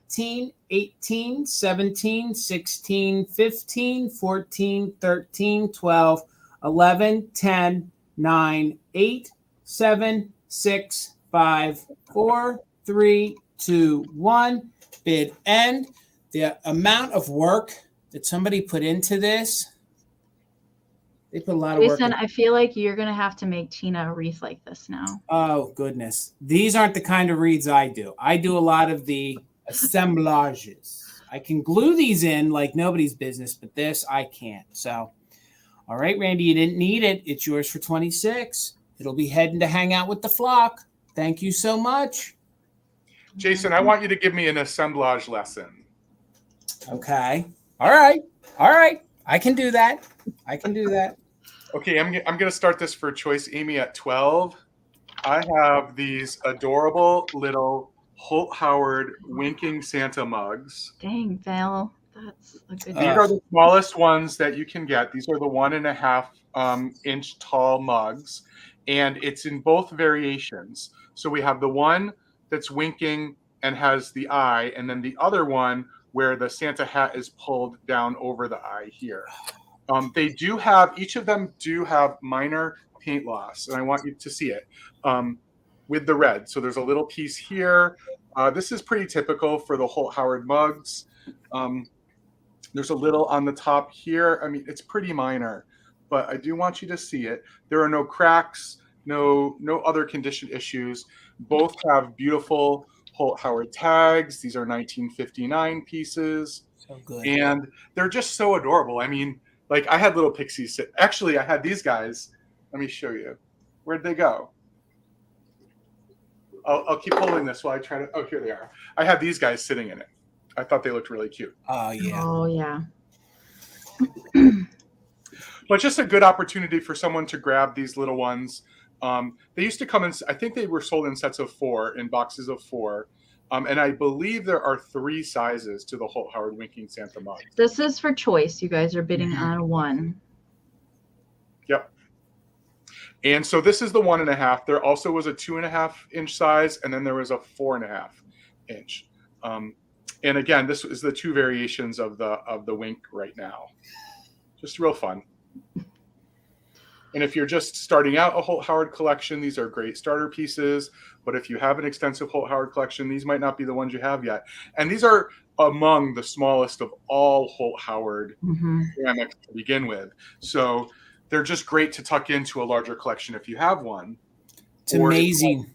19, 18, 17, 16, 15, 14, 13, 12, 11, 10, 9, 8, 7, 6, 5, 4, 3, 2, 1. Bid end. The amount of work that somebody put into this, they put a lot of work. Jason, I feel like you're going to have to make Tina a wreath like this now. Oh, goodness. These aren't the kind of wreaths I do. I do a lot of the assemblages. I can glue these in like nobody's business, but this I can't. So, all right, Randy, you didn't need it. It's yours for 26. It'll be heading to hang out with the flock. Thank you so much. Jason, I want you to give me an assemblage lesson. Okay. All right. I can do that. Okay, I'm going to start this for choice Amie at 12. I have these adorable little Holt Howard winking Santa mugs. Dang, Val. That's a good These are the smallest ones that you can get. These are the 1.5 inch tall mugs, and it's in both variations. So we have the one that's winking and has the eye, and then the other one where the Santa hat is pulled down over the eye here. They do have, each of them do have minor paint loss, and I want you to see it with the red. So there's a little piece here. This is pretty typical for the Holt Howard mugs. There's a little on the top here. I mean, it's pretty minor, but I do want you to see it. There are no cracks, no other condition issues. Both have beautiful Holt Howard tags. These are 1959 pieces. So good. And they're just so adorable. I mean, like I had little pixies. Actually, I had these guys. Let me show you. Where'd they go? I'll keep holding this while I try to. Oh, here they are. I had these guys sitting in it. I thought they looked really cute. Oh, yeah. Oh, yeah. But just a good opportunity for someone to grab these little ones. They used to come in, I think they were sold in sets of 4, in boxes of 4. And I believe there are 3 sizes to the Holt Howard Winking Santa mug. This is for choice. You guys are bidding on one. Yep. And so this is the 1.5. There also was a 2.5 inch size, and then there was a 4.5 inch. And again, this is the 2 variations of the wink right now. Just real fun. And if you're just starting out a Holt Howard collection, these are great starter pieces. But if you have an extensive Holt Howard collection, these might not be the ones you have yet. And these are among the smallest of all Holt Howard ceramics to begin with. So they're just great to tuck into a larger collection if you have one. It's amazing.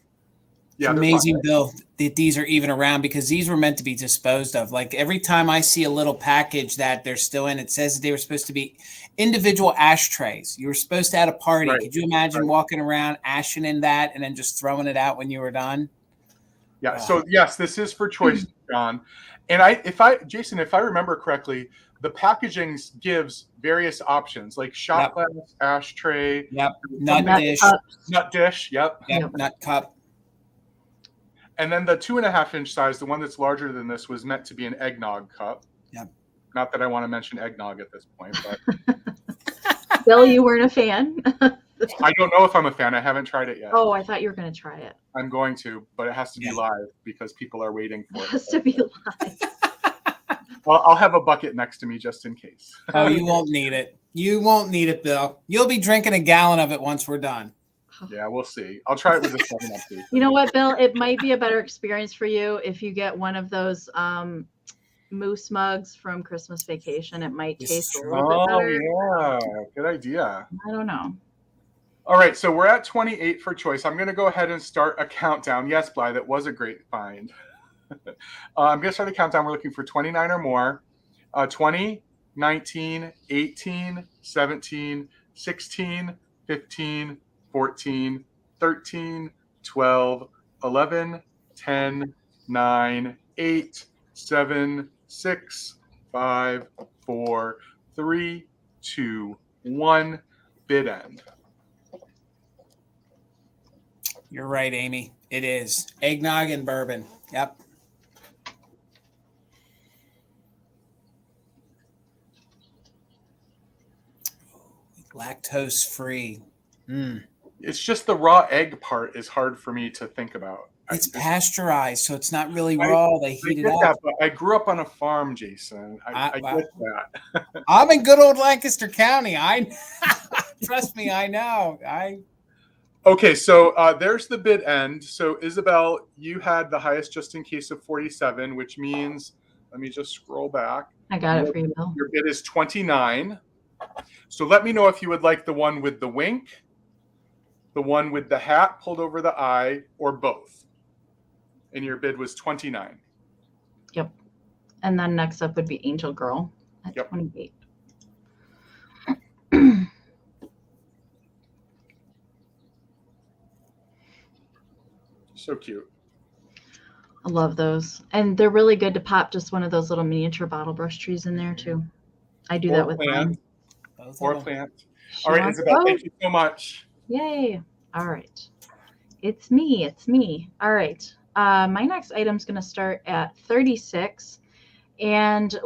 Yeah, it's amazing, Bill, that these are even around, because these were meant to be disposed of. Like every time I see a little package that they're still in, it says that they were supposed to be individual ashtrays. You were supposed to have a party. Right. Could you imagine walking around ashing in that and then just throwing it out when you were done? Yeah. So yes, this is for choice, John. And Jason, if I remember correctly, the packaging gives various options like shot glass, ashtray, nut dish, nut dish, nut cup. And then the 2.5 inch size, the one that's larger than this, was meant to be an eggnog cup. Yep. Not that I want to mention eggnog at this point, but Bill, you weren't a fan? I don't know if I'm a fan. I haven't tried it yet. Oh, I thought you were going to try it. I'm going to, but it has to be live because people are waiting for it. It has to be live. Well, I'll have a bucket next to me just in case. Oh, you won't need it. You won't need it, Bill. You'll be drinking a gallon of it once we're done. Yeah, we'll see. I'll try it with the 7-Up. You know what, Bill? It might be a better experience for you if you get one of those moose mugs from Christmas Vacation. It might taste a little bit better. Oh, yeah. Good idea. I don't know. All right, so we're at 28 for choice. I'm going to go ahead and start a countdown. Yes, Bly, that was a great find. I'm going to start a countdown. We're looking for 29 or more. 20, 19, 18, 17, 16, 15, 14, 13, 12, 11, 10, 9, 8, 7, 6, 5, 4, 3, 2, 1. Bid end. You're right, Amy. It is. Eggnog and bourbon. Yep. Lactose free. It's just the raw egg part is hard for me to think about. It's pasteurized, so it's not really raw. They heat it up. That, but I grew up on a farm, Jason. I get that. I'm in good old Lancaster County. Trust me, I know. Okay, so there's the bid end. So Isabel, you had the highest just in case of 47, which means, let me just scroll back. I got it for you, Bill. Your bid is 29. So let me know if you would like the one with the wink, the one with the hat pulled over the eye, or both. And your bid was 29. Yep. And then next up would be Angel Girl at 28. So cute. I love those. And they're really good to pop just one of those little miniature bottle brush trees in there too. I do that with mine. Or plant. All right, Isabel, thank you so much. Yay. All right. It's me. It's me. All right. My next item is going to start at 36. And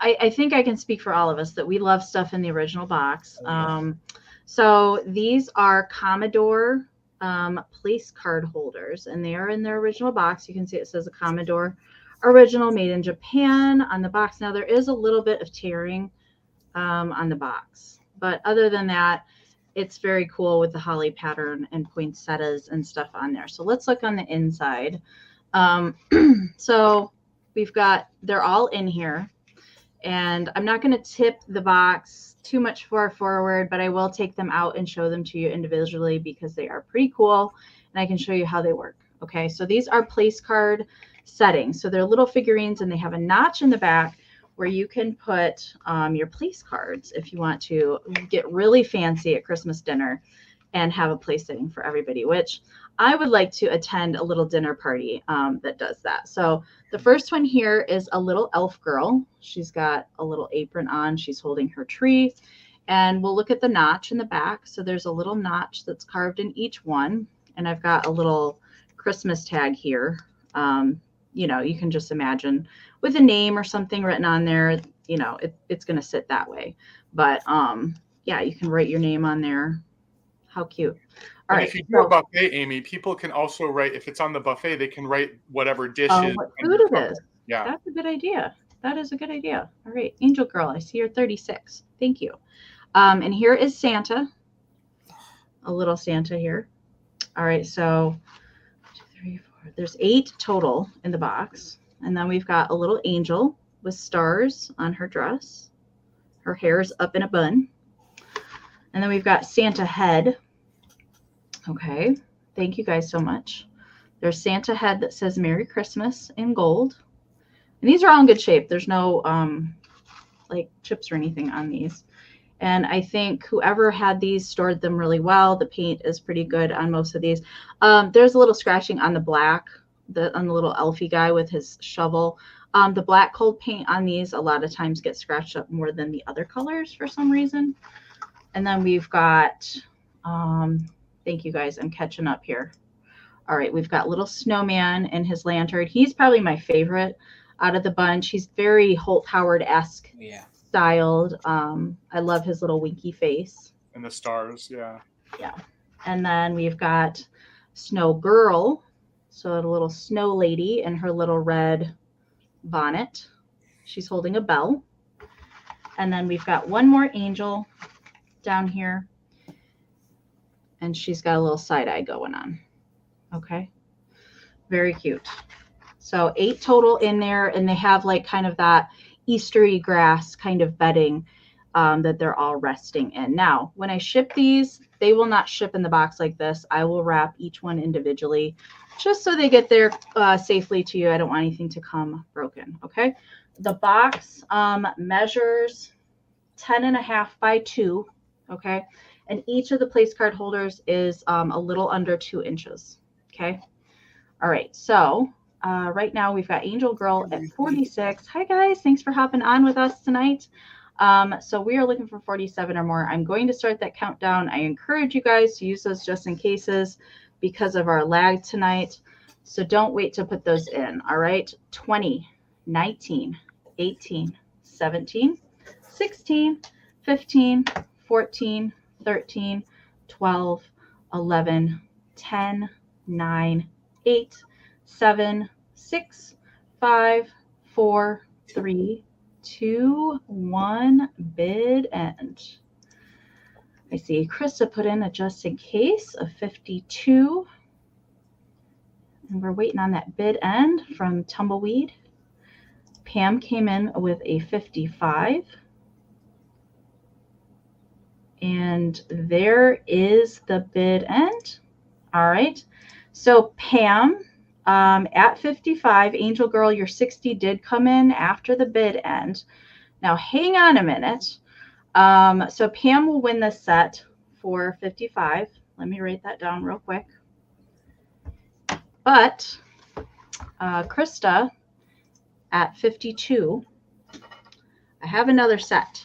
I think I can speak for all of us that we love stuff in the original box. So these are Commodore place card holders, and they are in their original box. You can see it says a Commodore original made in Japan on the box. Now there is a little bit of tearing on the box, but other than that, it's very cool with the holly pattern and poinsettias and stuff on there. So let's look on the inside. So we've got, they're all in here, and I'm not going to tip the box too much far forward, but I will take them out and show them to you individually because they are pretty cool, and I can show you how they work. Okay, so these are place card settings. So they're little figurines and they have a notch in the back where you can put your place cards if you want to get really fancy at Christmas dinner and have a place setting for everybody, which I would like to attend a little dinner party that does that. So the first one here is a little elf girl. She's got a little apron on. She's holding her tree. And we'll look at the notch in the back. So there's a little notch that's carved in each one. And I've got a little Christmas tag here. You know, you can just imagine with a name or something written on there, you know, it's going to sit that way. But yeah, you can write your name on there. How cute. All right. If you do a buffet, Amy, people can also write, if it's on the buffet, they can write whatever dishes. What food it is. Yeah. That's a good idea. That is a good idea. All right. Angel Girl, I see you're 36. Thank you. And here is Santa. A little Santa here. All right. So 2, 3, 4. There's 8 total in the box. And then we've got a little angel with stars on her dress. Her hair is up in a bun. And then we've got Santa head. Okay. Thank you guys so much. There's Santa head that says Merry Christmas in gold. And these are all in good shape. There's no like chips or anything on these. And I think whoever had these stored them really well. The paint is pretty good on most of these. There's a little scratching on the black, on the little elfie guy with his shovel. The black cold paint on these a lot of times gets scratched up more than the other colors for some reason. And then we've got, thank you guys, I'm catching up here. All right, we've got little snowman and his lantern. He's probably my favorite out of the bunch. He's very Holt Howard-esque styled. I love his little winky face. And the stars, yeah. Yeah. And then we've got Snow Girl. So the little snow lady in her little red bonnet. She's holding a bell. And then we've got one more angel down here. And she's got a little side eye going on. Okay. Very cute. So 8 total in there, and they have like kind of that Eastery grass kind of bedding that they're all resting in. Now, when I ship these, they will not ship in the box like this. I will wrap each one individually just so they get there safely to you. I don't want anything to come broken. Okay. The box measures 10.5 by 2. Okay. And each of the place card holders is a little under 2 inches. Okay. All right. So right now we've got Angel Girl at 46. Hi guys. Thanks for hopping on with us tonight. So we are looking for 47 or more. I'm going to start that countdown. I encourage you guys to use those just in cases because of our lag tonight. So don't wait to put those in. All right. 20, 19, 18, 17, 16, 15, 14, 13, 12, 11, 10, 9, 8, 7, 6, 5, 4, 3, 2, 1, bid end. I see Krista put in a just in case of 52. And we're waiting on that bid end from Tumbleweed. Pam came in with a 55. And there is the bid end. All right. So Pam, at 55, Angel Girl, your 60 did come in after the bid end. Now hang on a minute. So Pam will win this set for 55. Let me write that down real quick. But Krista at 52, I have another set.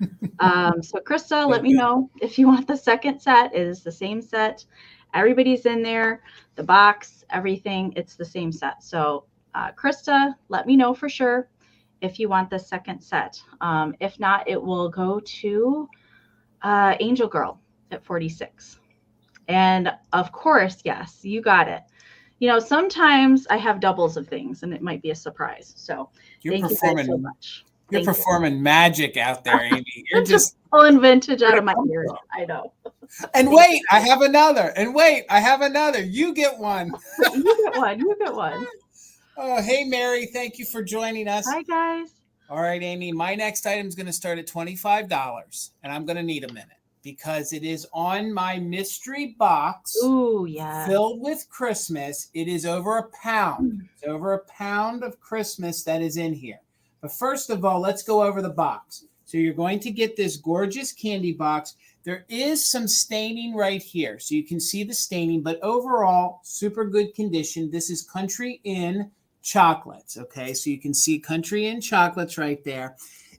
So Krista, let me know if you want the second set. It is the same set. Everybody's in there, the box, everything. It's the same set. So Krista, let me know for sure if you want the second set. If not, it will go to Angel Girl at 46. And of course, yes, you got it. You know, sometimes I have doubles of things and it might be a surprise. So thank you guys so much. You're performing magic out there, Amy. You're just pulling vintage out of my ears. I know. And wait, I have another. And wait, I have another. You get one. You get one. You get one. Oh, hey, Mary. Thank you for joining us. Hi, guys. All right, Amy. My next item is going to start at $25, and I'm going to need a minute because it is on my mystery box. Ooh, yeah. Filled with Christmas. It is over a pound. It's over a pound of Christmas that is in here. But first of all, let's go over the box. So you're going to get this gorgeous candy box. There is some staining right here, so you can see the staining, but overall, super good condition. This is Country Inn chocolates, okay? So you can see Country Inn chocolates right there.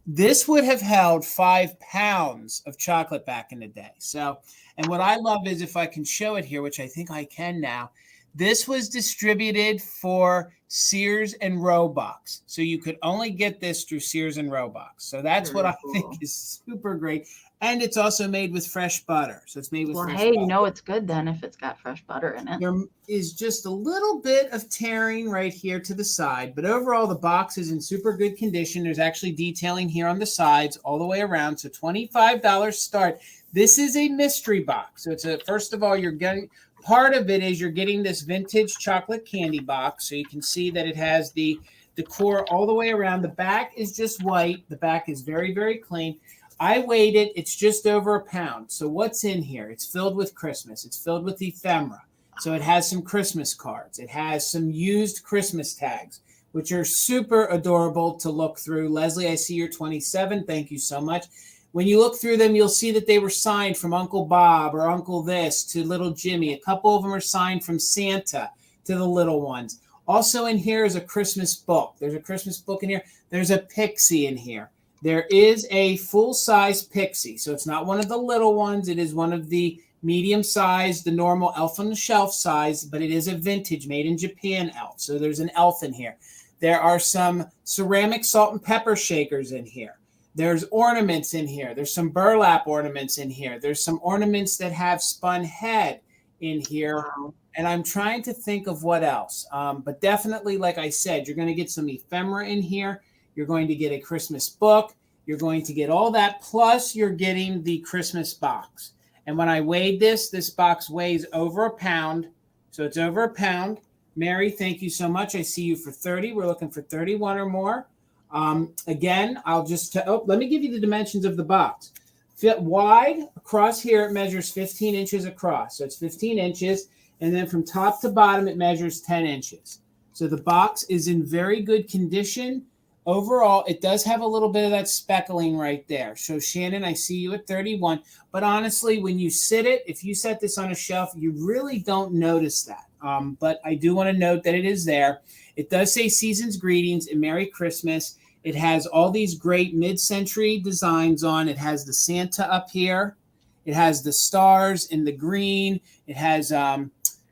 This would have held 5 pounds of chocolate back in the day. So, and what I love is if I can show it here, which I think I can now, this was distributed for Sears and Roebuck. So you could only get this through Sears and Roebuck. So that's what I think is super great. And it's also made with fresh butter. So it's made with fresh butter. You know it's good then if it's got fresh butter in it. There is just a little bit of tearing right here to the side, but overall the box is in super good condition. There's actually detailing here on the sides all the way around. So $25 start. This is a mystery box. So it's a, first of all, you're getting, part of it is you're getting this vintage chocolate candy box. So you can see that it has the decor all the way around. The back is just white. The back is very, very clean. I weighed it. It's just over a pound. So what's in here? It's filled with Christmas. It's filled with ephemera. So it has some Christmas cards. It has some used Christmas tags, which are super adorable to look through. Leslie, I see you're 27. Thank you so much. When you look through them, you'll see that they were signed from Uncle Bob or Uncle this to little Jimmy. A couple of them are signed from Santa to the little ones. Also in here is a Christmas book. There's a Christmas book in here. There's a Pixie in here. There is a full-size Pixie. So it's not one of the little ones. It is one of the medium-sized, the normal elf on the shelf size, but it is a vintage made in Japan elf. So there's an elf in here. There are some ceramic salt and pepper shakers in here. There's ornaments in here. There's some burlap ornaments in here. There's some ornaments that have spun head in here. Wow. And I'm trying to think of what else. But definitely, like I said, you're going to get some ephemera in here. You're going to get a Christmas book. You're going to get all that. Plus, you're getting the Christmas box. And when I weighed this box weighs over a pound. So it's over a pound. Mary, thank you so much. I see you for 30. We're looking for 31 or more. Again, I'll just, let me give you the dimensions of the box. Fit wide across here, it measures 15 inches across. So it's 15 inches. And then from top to bottom, it measures 10 inches. So the box is in very good condition. Overall, it does have a little bit of that speckling right there. So Shannon, I see you at 31. But honestly, when you sit it, if you set this on a shelf, you really don't notice that. But I do want to note that it is there. It does say Season's Greetings and Merry Christmas. It has all these great mid-century designs on. It has the Santa up here. It has the stars in the green. It has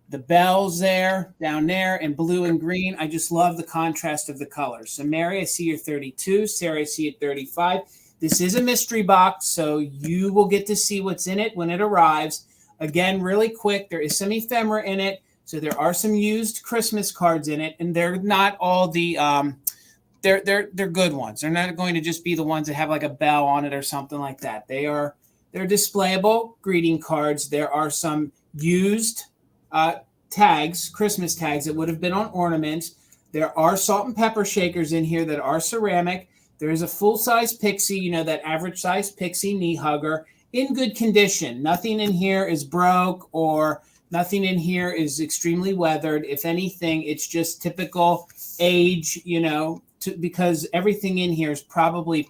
the bells there, down there, in blue and green. I just love the contrast of the colors. So Mary, I see you're 32. Sarah, I see you at 35. This is a mystery box, so you will get to see what's in it when it arrives. Again, really quick, there is some ephemera in it. So there are some used Christmas cards in it, and they're not all the they're good ones. They're not going to just be the ones that have like a bell on it or something like that. They're displayable greeting cards. There are some used tags, Christmas tags that would have been on ornaments. There are salt and pepper shakers in here that are ceramic. There is a full-size Pixie, you know, that average-size Pixie knee hugger in good condition. Nothing in here is broke or nothing in here is extremely weathered. If anything, it's just typical age, you know, because everything in here is probably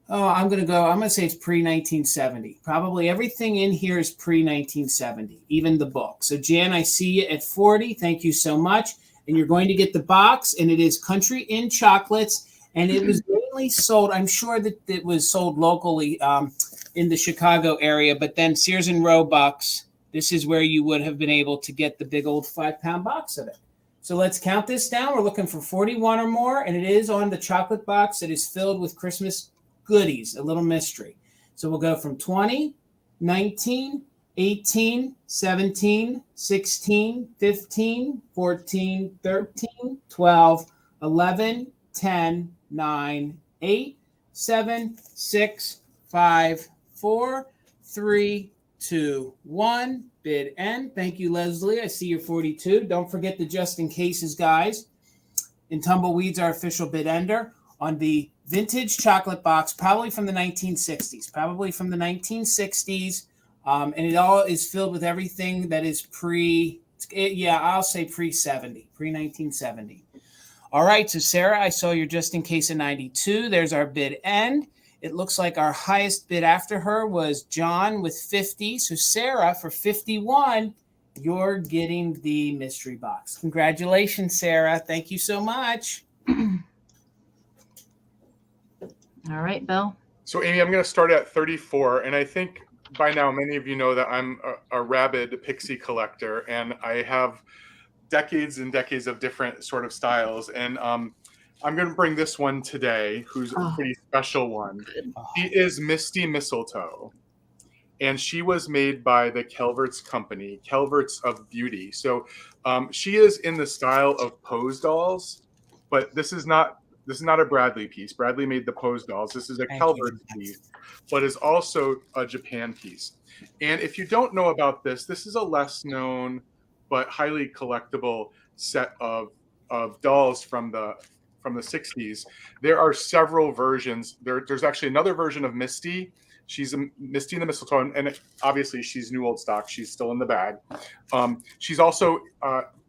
I'm going to say it's pre-1970. Probably everything in here is pre-1970, even the book. So Jan, I see you at 40. Thank you so much. And you're going to get the box, and it is Country Inn chocolates. And it was mainly sold, I'm sure that it was sold locally in the Chicago area, but then Sears and Roebuck, this is where you would have been able to get the big old 5-pound box of it. So let's count this down. We're looking for 41 or more, and it is on the chocolate box that is filled with Christmas goodies, a little mystery. So we'll go from 20, 19, 18, 17, 16, 15, 14, 13, 12, 11, 10, 9, 8, 7, 6, 5, 4, 3, 2, 1. Bid end. Thank you, Leslie. I see you're 42. Don't forget the just in cases, guys. And Tumbleweed's our official bid ender. on the vintage chocolate box, probably from the 1960s. And it all is filled with everything that is I'll say pre-70, pre-1970. All right, so Sarah, I saw you're just in case of 92. There's our bid end. It looks like our highest bid after her was John with 50. So Sarah, for 51, you're getting the mystery box. Congratulations, Sarah. Thank you so much. All right, Bill. So, Amy, I'm going to start at 34. And I think by now many of you know that I'm a rabid pixie collector, and I have decades and decades of different sort of styles. And I'm going to bring this one today, who's a pretty special one. She is Misty Mistletoe. And she was made by the Calverts company, Calverts of Beauty. So she is in the style of pose dolls, but this is not a Bradley piece. Bradley made the pose dolls. This is a Calverts piece, but is also a Japan piece. And if you don't know about this, this is a less known but highly collectible set of dolls from the 60s. There are several versions. There's actually another version of Misty. She's a Misty in the Mistletoe, and obviously she's new old stock. She's still in the bag. She's also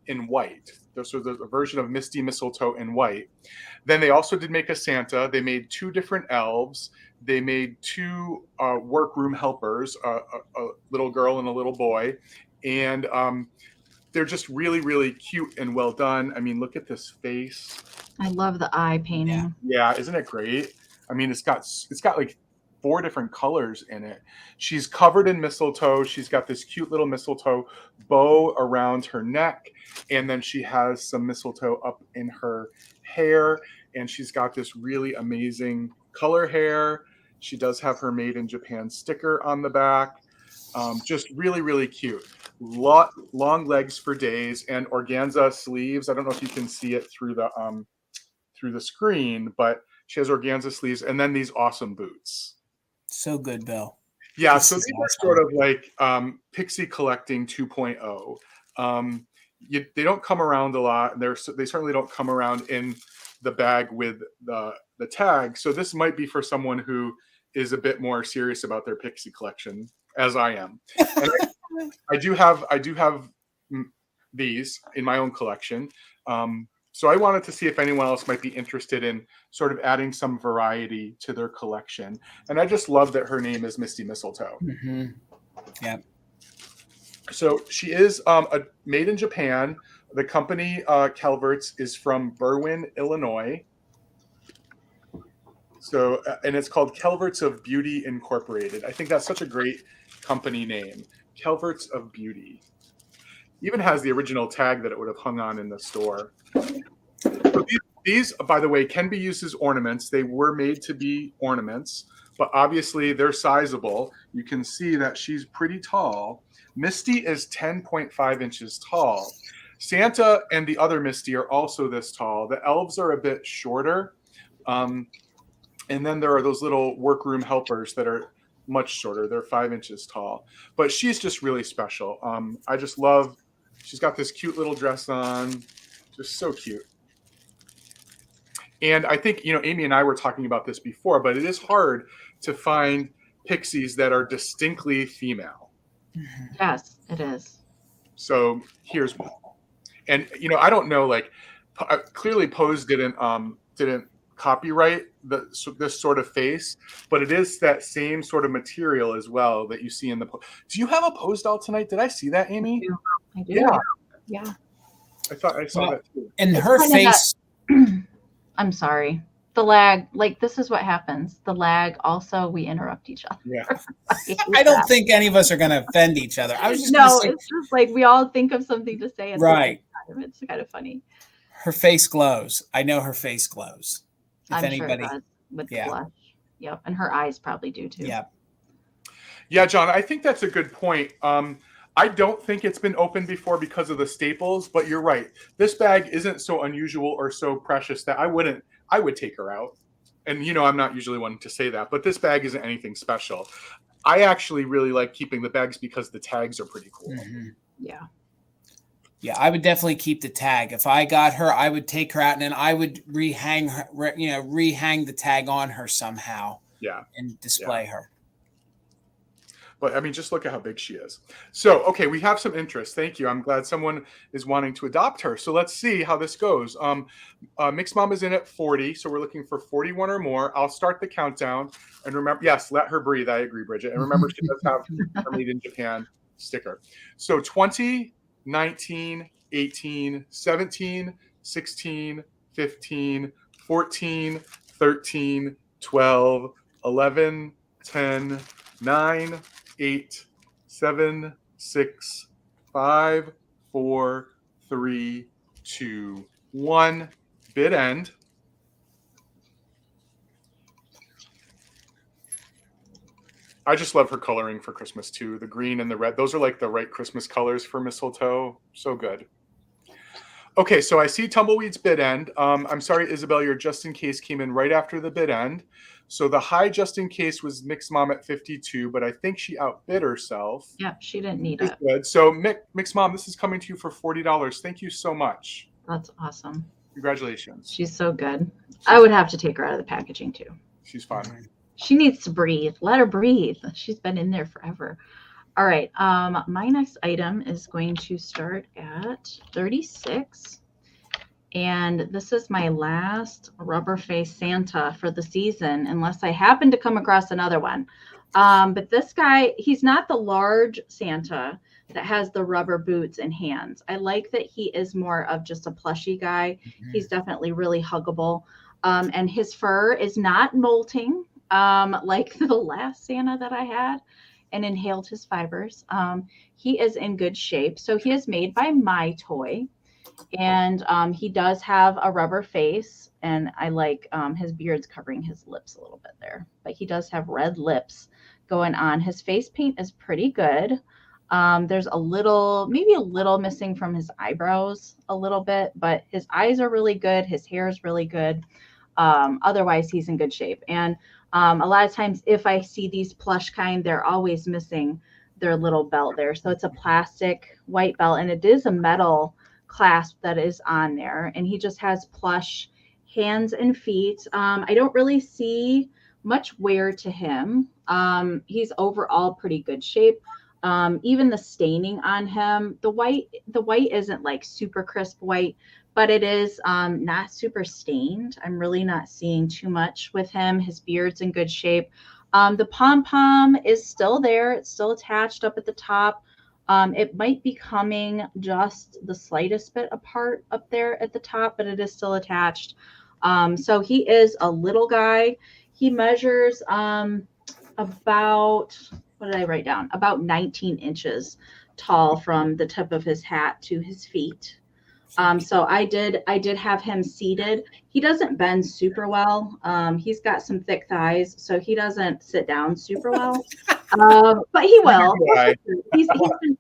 in white. So there's a version of Misty Mistletoe in white. Then they also did make a Santa. They made 2 different elves. They made 2 workroom helpers, a little girl and a little boy. And they're just really, really cute and well done. I mean, look at this face. I love the eye painting. Yeah, isn't it great? I mean, it's got like 4 different colors in it. She's covered in mistletoe. She's got this cute little mistletoe bow around her neck. And then she has some mistletoe up in her hair. And she's got this really amazing color hair. She does have her Made in Japan sticker on the back. Just really, really cute. Long legs for days and organza sleeves. I don't know if you can see it through the screen, but she has organza sleeves and then these awesome boots. So good, Bill. Yeah, so these are sort of like Pixie collecting 2.0. They don't come around a lot. They certainly don't come around in the bag with the tag. So this might be for someone who is a bit more serious about their Pixie collection, as I am. And I do have these in my own collection. So I wanted to see if anyone else might be interested in sort of adding some variety to their collection. And I just love that her name is Misty Mistletoe. Mm-hmm. Yeah. So she is made in Japan. The company Calverts is from Berwyn, Illinois. So, and it's called Calverts of Beauty Incorporated. I think that's such a great company name. Calverts of Beauty. Even has the original tag that it would have hung on in the store. So these, by the way, can be used as ornaments. They were made to be ornaments, but obviously they're sizable. You can see that she's pretty tall. Misty is 10.5 inches tall. Santa and the other Misty are also this tall. The elves are a bit shorter. And then there are those little workroom helpers that are much shorter. They're 5 inches tall. But she's just really special. I just love, she's got this cute little dress on. Just so cute. And I think, Amy and I were talking about this before, but it is hard to find pixies that are distinctly female. Yes, it is. So here's one. And, I don't know, like, clearly Pose didn't copyright this sort of face, but it is that same sort of material as well that you see in the. Do you have a Pose doll tonight? Did I see that, Amy? I do. Yeah. I thought I saw that too. And her face. I'm sorry. The lag, like this is what happens. The lag. Also, we interrupt each other. Yeah. I don't think any of us are going to offend each other. I was just it's just like we all think of something to say. At right. The same time. It's kind of funny. Her face glows. I know her face glows. I'm sure it does with the blush. Yep, and her eyes probably do too. Yeah. Yeah, John, I think that's a good point. I don't think it's been opened before because of the staples, but you're right. This bag isn't so unusual or so precious that I would take her out. And, I'm not usually one to say that, but this bag isn't anything special. I actually really like keeping the bags because the tags are pretty cool. Mm-hmm. Yeah. Yeah, I would definitely keep the tag. If I got her, I would take her out and then I would rehang her, rehang the tag on her somehow. Yeah. And display her. But I mean, just look at how big she is. So, okay, we have some interest. Thank you. I'm glad someone is wanting to adopt her. So let's see how this goes. Mixed Mom is in at 40, so we're looking for 41 or more. I'll start the countdown. And remember, yes, let her breathe. I agree, Bridget. And remember, she does have her Made in Japan sticker. So 20, 19, 18, 17, 16, 15, 14, 13, 12, 11, 10, 9, 8, 7, 6, 5, 4, 3, 2, 1. Bid end. I just love her coloring for Christmas too. The green and the red. Those are like the right Christmas colors for mistletoe. So good. Okay, so I see Tumbleweed's bid end. I'm sorry, Isabel, your just in case came in right after the bid end. So the high just in case was Mixed Mom at 52, but I think she outbid herself. Yeah, she didn't need it. Good. So Mixed Mom, this is coming to you for $40. Thank you so much. That's awesome. Congratulations. She's so good. I would have to take her out of the packaging too. She's fun. She needs to breathe. Let her breathe. She's been in there forever. All right. My next item is going to start at 36. And this is my last rubber face Santa for the season, unless I happen to come across another one. But this guy, he's not the large Santa that has the rubber boots and hands. I like that he is more of just a plushy guy. Mm-hmm. He's definitely really huggable. And his fur is not molting like the last Santa that I had and inhaled his fibers. He is in good shape. So he is made by My Toy. And he does have a rubber face, and I like his beard's covering his lips a little bit there, but he does have red lips going on. His face paint is pretty good. There's maybe a little missing from his eyebrows a little bit, but his eyes are really good. His hair is really good. Otherwise, he's in good shape. And a lot of times if I see these plush kind, they're always missing their little belt there. So it's a plastic white belt, and it is a metal clasp that is on there, and he just has plush hands and feet. I don't really see much wear to him. He's overall pretty good shape. Even the staining on him, the white isn't like super crisp white, but it is not super stained. I'm really not seeing too much with him. His beard's in good shape. The pom-pom is still there. It's still attached up at the top. It might be coming just the slightest bit apart up there at the top, but it is still attached. So he is a little guy. He measures about, what did I write down? About 19 inches tall from the tip of his hat to his feet. So I did have him seated. He doesn't bend super well. He's got some thick thighs, so he doesn't sit down super well. But he will. He's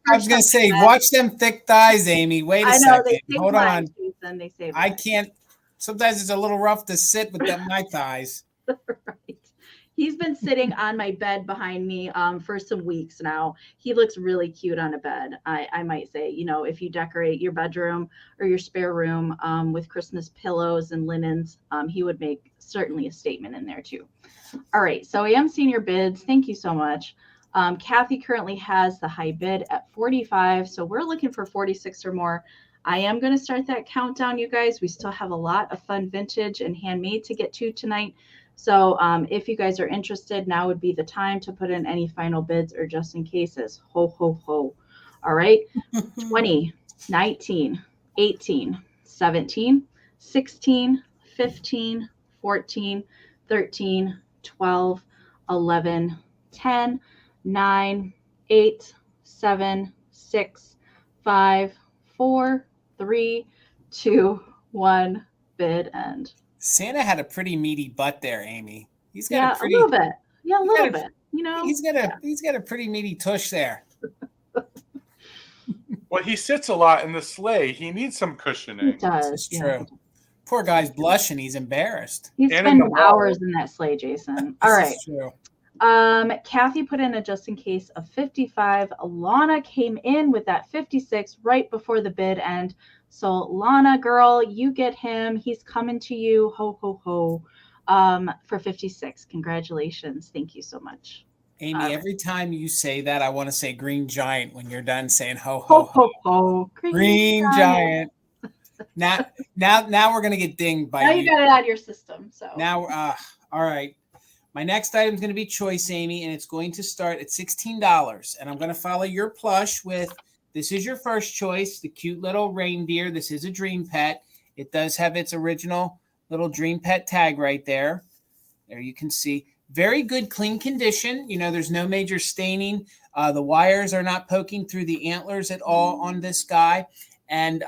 I was going to say, watch them thick thighs, Amy. Wait a second. Hold on. I can't. Sometimes it's a little rough to sit with my thighs. Right. He's been sitting on my bed behind me for some weeks now. He looks really cute on a bed. I might say, if you decorate your bedroom or your spare room with Christmas pillows and linens, he would make certainly a statement in there too. All right, so I am seeing your bids. Thank you so much. Kathy currently has the high bid at 45, so we're looking for 46 or more. I am going to start that countdown, you guys. We still have a lot of fun vintage and handmade to get to tonight. So if you guys are interested, now would be the time to put in any final bids or just in cases. Ho, ho, ho. All right. 20, 19, 18, 17, 16, 15, 14, 13, 12, 11, 10, 9, 8, 7, 6, 5, 4, 3, 2, 1. Bid end. Santa had a pretty meaty butt there, Amy. He's got a little bit. Yeah, a little bit. He's got a pretty meaty tush there. Well, he sits a lot in the sleigh. He needs some cushioning. He does. It's true. Poor guy's blushing. He's embarrassed. He's spending hours in that sleigh, Jason. All right. True. Kathy put in a just in case of 55. Lana came in with that 56 right before the bid end. So Lana, girl, you get him. He's coming to you. Ho, ho, ho. For 56. Congratulations. Thank you so much. Amy, every time you say that, I want to say green giant when you're done saying ho, Ho, ho, ho. ho, ho. Green giant. Now we're going to get dinged by now you got it out of your system. So now, all right. My next item is going to be choice, Amy, and it's going to start at $16. And I'm going to follow your plush with, this is your first choice, the cute little reindeer. This is a dream pet. It does have its original little dream pet tag right there. There you can see. Very good, clean condition. You know, there's no major staining. The wires are not poking through the antlers at all on this guy. And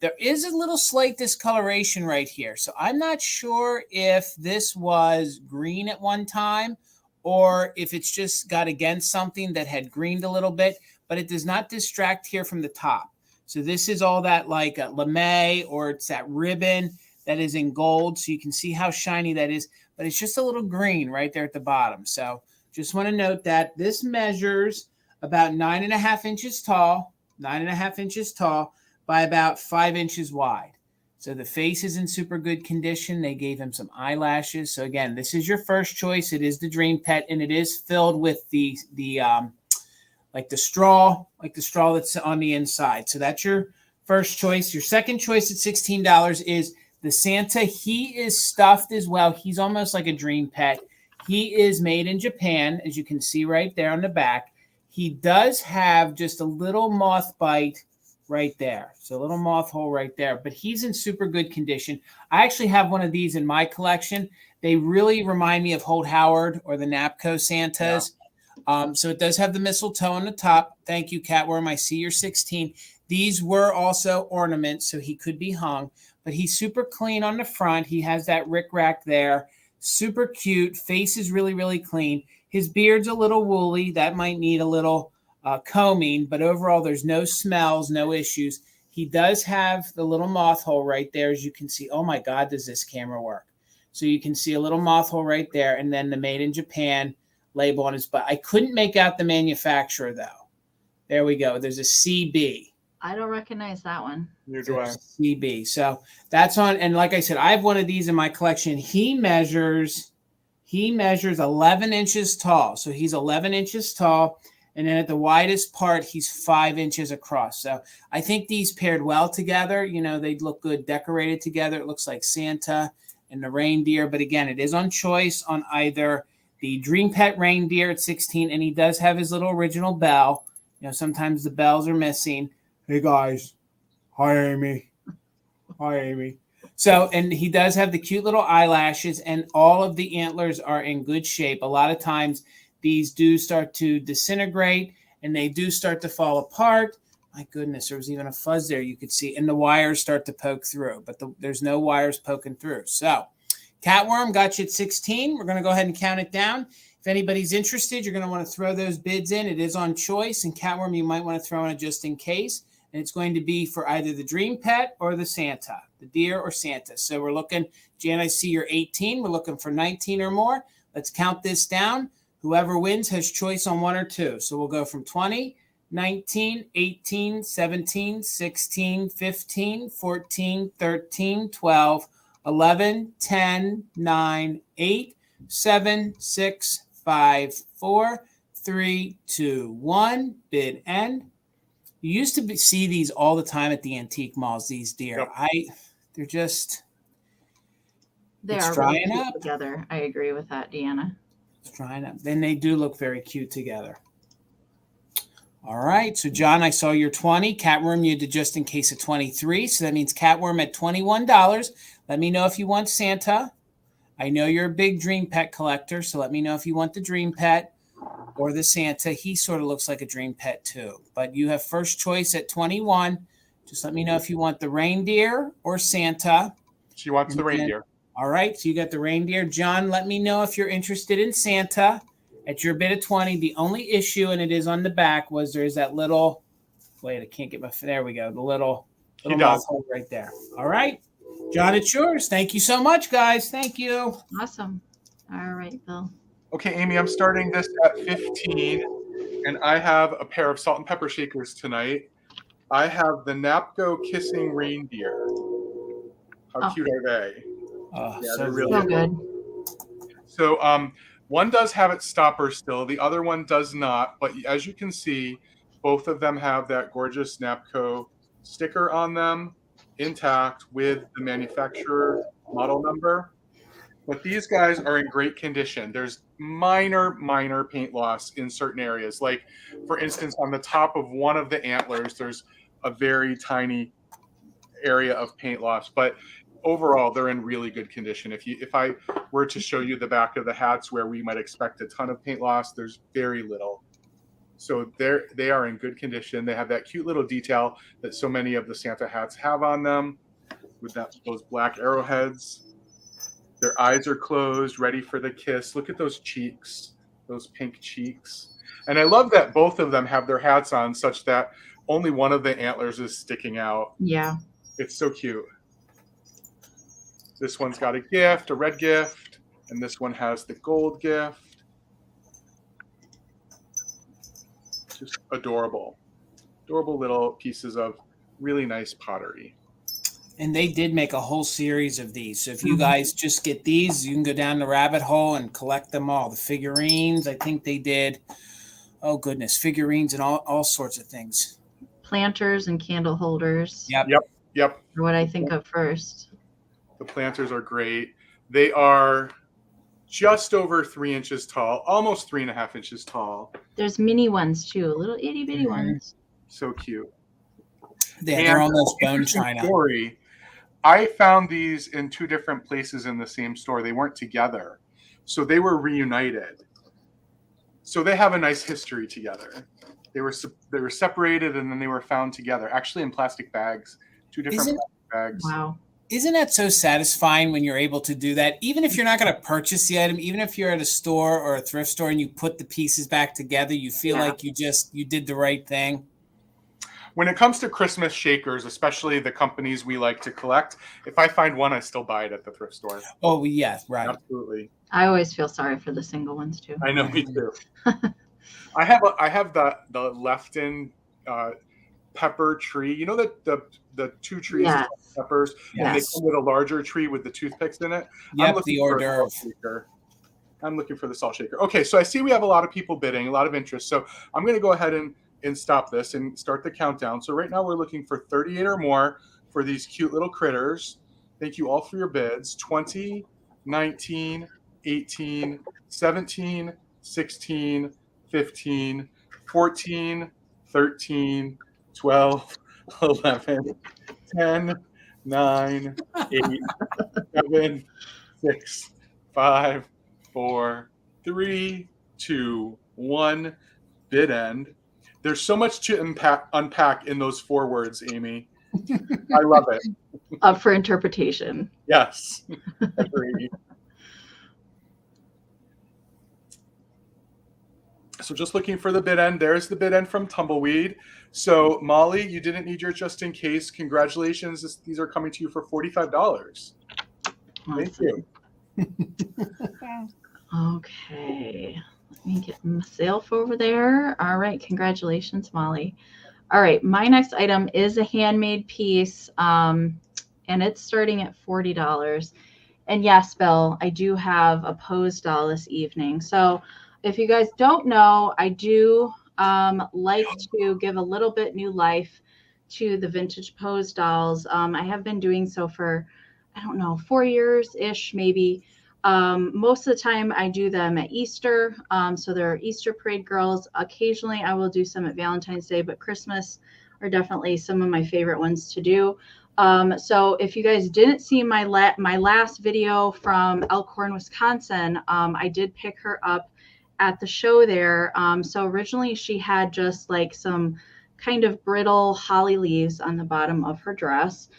there is a little slight discoloration right here. So I'm not sure if this was green at one time or if it's just got against something that had greened a little bit, but it does not distract here from the top. So this is all that like a lame, or it's that ribbon that is in gold. So you can see how shiny that is, but it's just a little green right there at the bottom. So just want to note that this measures about 9.5 inches tall, 9.5 inches tall, by about 5 inches wide. So the face is in super good condition. They gave him some eyelashes. So again, this is your first choice. It is the dream pet, and it is filled with the straw that's on the inside. So that's your first choice. Your second choice at $16 is the Santa. He is stuffed as well. He's almost like a dream pet. He is made in Japan, as you can see right there on the back. He does have just a little moth bite right there. So a little moth hole right there, but he's in super good condition. I actually have one of these in my collection. They really remind me of Holt Howard or the Napco Santas. Yeah. So it does have the mistletoe on the top. Thank you, Catworm. I see you're 16. These were also ornaments, so he could be hung, but he's super clean on the front. He has that rickrack there. Super cute. Face is really, really clean. His beard's a little woolly. That might need a little combing, but overall there's no smells, no issues. He does have the little moth hole right there, as you can see. Oh my God, does this camera work? So you can see a little moth hole right there, and then the made in Japan label on his butt. I couldn't make out the manufacturer though. There we go. There's a CB. I don't recognize that one. Neither do I. CB. So that's on, and like I said, I have one of these in my collection. He measures 11 inches tall. So he's 11 inches tall. And then at the widest part, he's 5 inches across. So I think these paired well together. You know, they look good decorated together. It looks like Santa and the reindeer. But again, it is on choice on either the Dream Pet reindeer at 16, and he does have his little original bell. You know, sometimes the bells are missing. Hey, guys. Hi, Amy. Hi, Amy. So, and he does have the cute little eyelashes, and all of the antlers are in good shape. A lot of times, these do start to disintegrate and they do start to fall apart. My goodness, there was even a fuzz there you could see, and the wires start to poke through, but there's no wires poking through. So Catworm got you at 16. We're going to go ahead and count it down. If anybody's interested, you're going to want to throw those bids in. It is on choice, and Catworm, you might want to throw in a just in case, and it's going to be for either the Dream Pet or the Santa, the deer or Santa. So we're looking, Jan, I see you're 18. We're looking for 19 or more. Let's count this down. Whoever wins has choice on one or two. So we'll go from 20, 19, 18, 17, 16, 15, 14, 13, 12, 11, 10, 9, 8, 7, 6, 5, 4, 3, 2, 1. Bid end. You used to see these all the time at the antique malls, these deer. Yep. They It's are drying really up. together. I agree with that, Deanna. It's drying up. Then they do look very cute together. All right. So, John, I saw your 20. Catworm, you did just in case of 23. So that means Catworm at $21. Let me know if you want Santa. I know you're a big Dream Pet collector, so let me know if you want the Dream Pet or the Santa. He sort of looks like a Dream Pet too. But you have first choice at 21. Just let me know if you want the reindeer or Santa. She wants the reindeer. All right, so you got the reindeer. John, let me know if you're interested in Santa at your bid of 20. The only issue, and it is on the back, was there's that little, wait, I can't get my, there we go, the little mouth hole right there. All right, John, it's yours. Thank you so much, guys. Thank you. Awesome. All right, Bill. Okay, Amy, I'm starting this at 15, and I have a pair of salt and pepper shakers tonight. I have the Napco kissing reindeer. How Oh. cute are they? Oh, Yeah, so they're really So good. good. So one does have its stopper still, the other one does not. But as you can see, both of them have that gorgeous Napco sticker on them, intact with the manufacturer model number. But these guys are in great condition. There's minor paint loss in certain areas. Like, for instance, on the top of one of the antlers, there's a very tiny area of paint loss. But overall, they're in really good condition. If I were to show you the back of the hats where we might expect a ton of paint loss, there's very little. So they are in good condition. They have that cute little detail that so many of the Santa hats have on them, with those black arrowheads. Their eyes are closed, ready for the kiss. Look at those cheeks, those pink cheeks. And I love that both of them have their hats on such that only one of the antlers is sticking out. Yeah. It's so cute. This one's got a gift, a red gift, and this one has the gold gift. Just adorable. Adorable little pieces of really nice pottery. And they did make a whole series of these. So if you guys just get these, you can go down the rabbit hole and collect them all. The figurines, I think they did. Oh, goodness. Figurines and all sorts of things. Planters and candle holders. Yep. Are what I think of first. The planters are great. They are just over 3 inches tall, almost 3.5 inches tall. There's mini ones too, little itty bitty ones. So cute. They're almost bone china. Story, I found these in 2 different places in the same store. They weren't together. So they were reunited. So they have a nice history together. They were separated and then they were found together, actually in plastic bags, 2 different plastic bags. Wow. Isn't that so satisfying when you're able to do that? Even if you're not going to purchase the item, even if you're at a store or a thrift store and you put the pieces back together, you feel like you did the right thing. When it comes to Christmas shakers, especially the companies we like to collect, if I find one, I still buy it at the thrift store. Oh, yeah, right. Absolutely. I always feel sorry for the single ones too. I know, me too. I have the Lefton pepper tree. You know the 2 trees of peppers, and they come with a larger tree with the toothpicks in it. Yep, the hors d'oeuvre. I'm looking for the salt shaker. Okay, so I see we have a lot of people bidding, a lot of interest. So I'm going to go ahead and stop this and start the countdown. So right now we're looking for 38 or more for these cute little critters. Thank you all for your bids. 20, 19, 18, 17, 16, 15, 14, 13, 12, 11, 10, 9, 8, 7, 6, 5, 4, 3, 2, 1. Bid end. There's so much to unpack in those 4 words, Amy. I love it. Up for interpretation. Yes. Agreed. So just looking for the bid end. There's the bid end from Tumbleweed. So Molly, you didn't need your just in case. Congratulations. These are coming to you for $45. Awesome. Thank you. Okay. Let me get myself over there. All right. Congratulations, Molly. All right. My next item is a handmade piece, and it's starting at $40. And yes, Bill, I do have a pose doll this evening. So if you guys don't know, I do like to give a little bit new life to the vintage pose dolls. I have been doing so for, I don't know, 4 years-ish maybe. Most of the time I do them at Easter. So they're Easter parade girls. Occasionally I will do some at Valentine's Day, but Christmas are definitely some of my favorite ones to do. So if you guys didn't see my last video from Elkhorn, Wisconsin, I did pick her up at the show there. So originally she had just like some kind of brittle holly leaves on the bottom of her dress.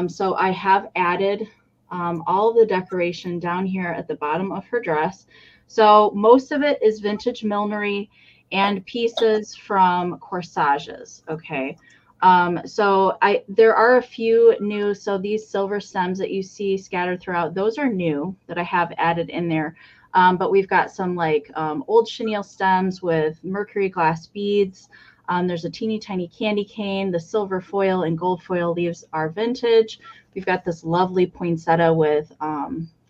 So I have added all of the decoration down here at the bottom of her dress. So most of it is vintage millinery and pieces from corsages. Okay. So there are a few new, so these silver stems that you see scattered throughout, those are new that I have added in there. But we've got some like old chenille stems with mercury glass beads. There's a teeny tiny candy cane. The silver foil and gold foil leaves are vintage. We've got this lovely poinsettia with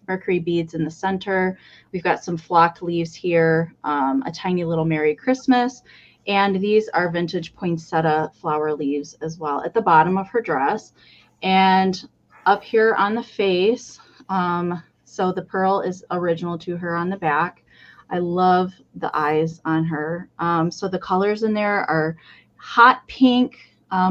mercury beads in the center. We've got some flocked leaves here, a tiny little Merry Christmas. And these are vintage poinsettia flower leaves as well at the bottom of her dress. And up here on the face, so the pearl is original to her on the back. I love the eyes on her. So the colors in there are hot pink,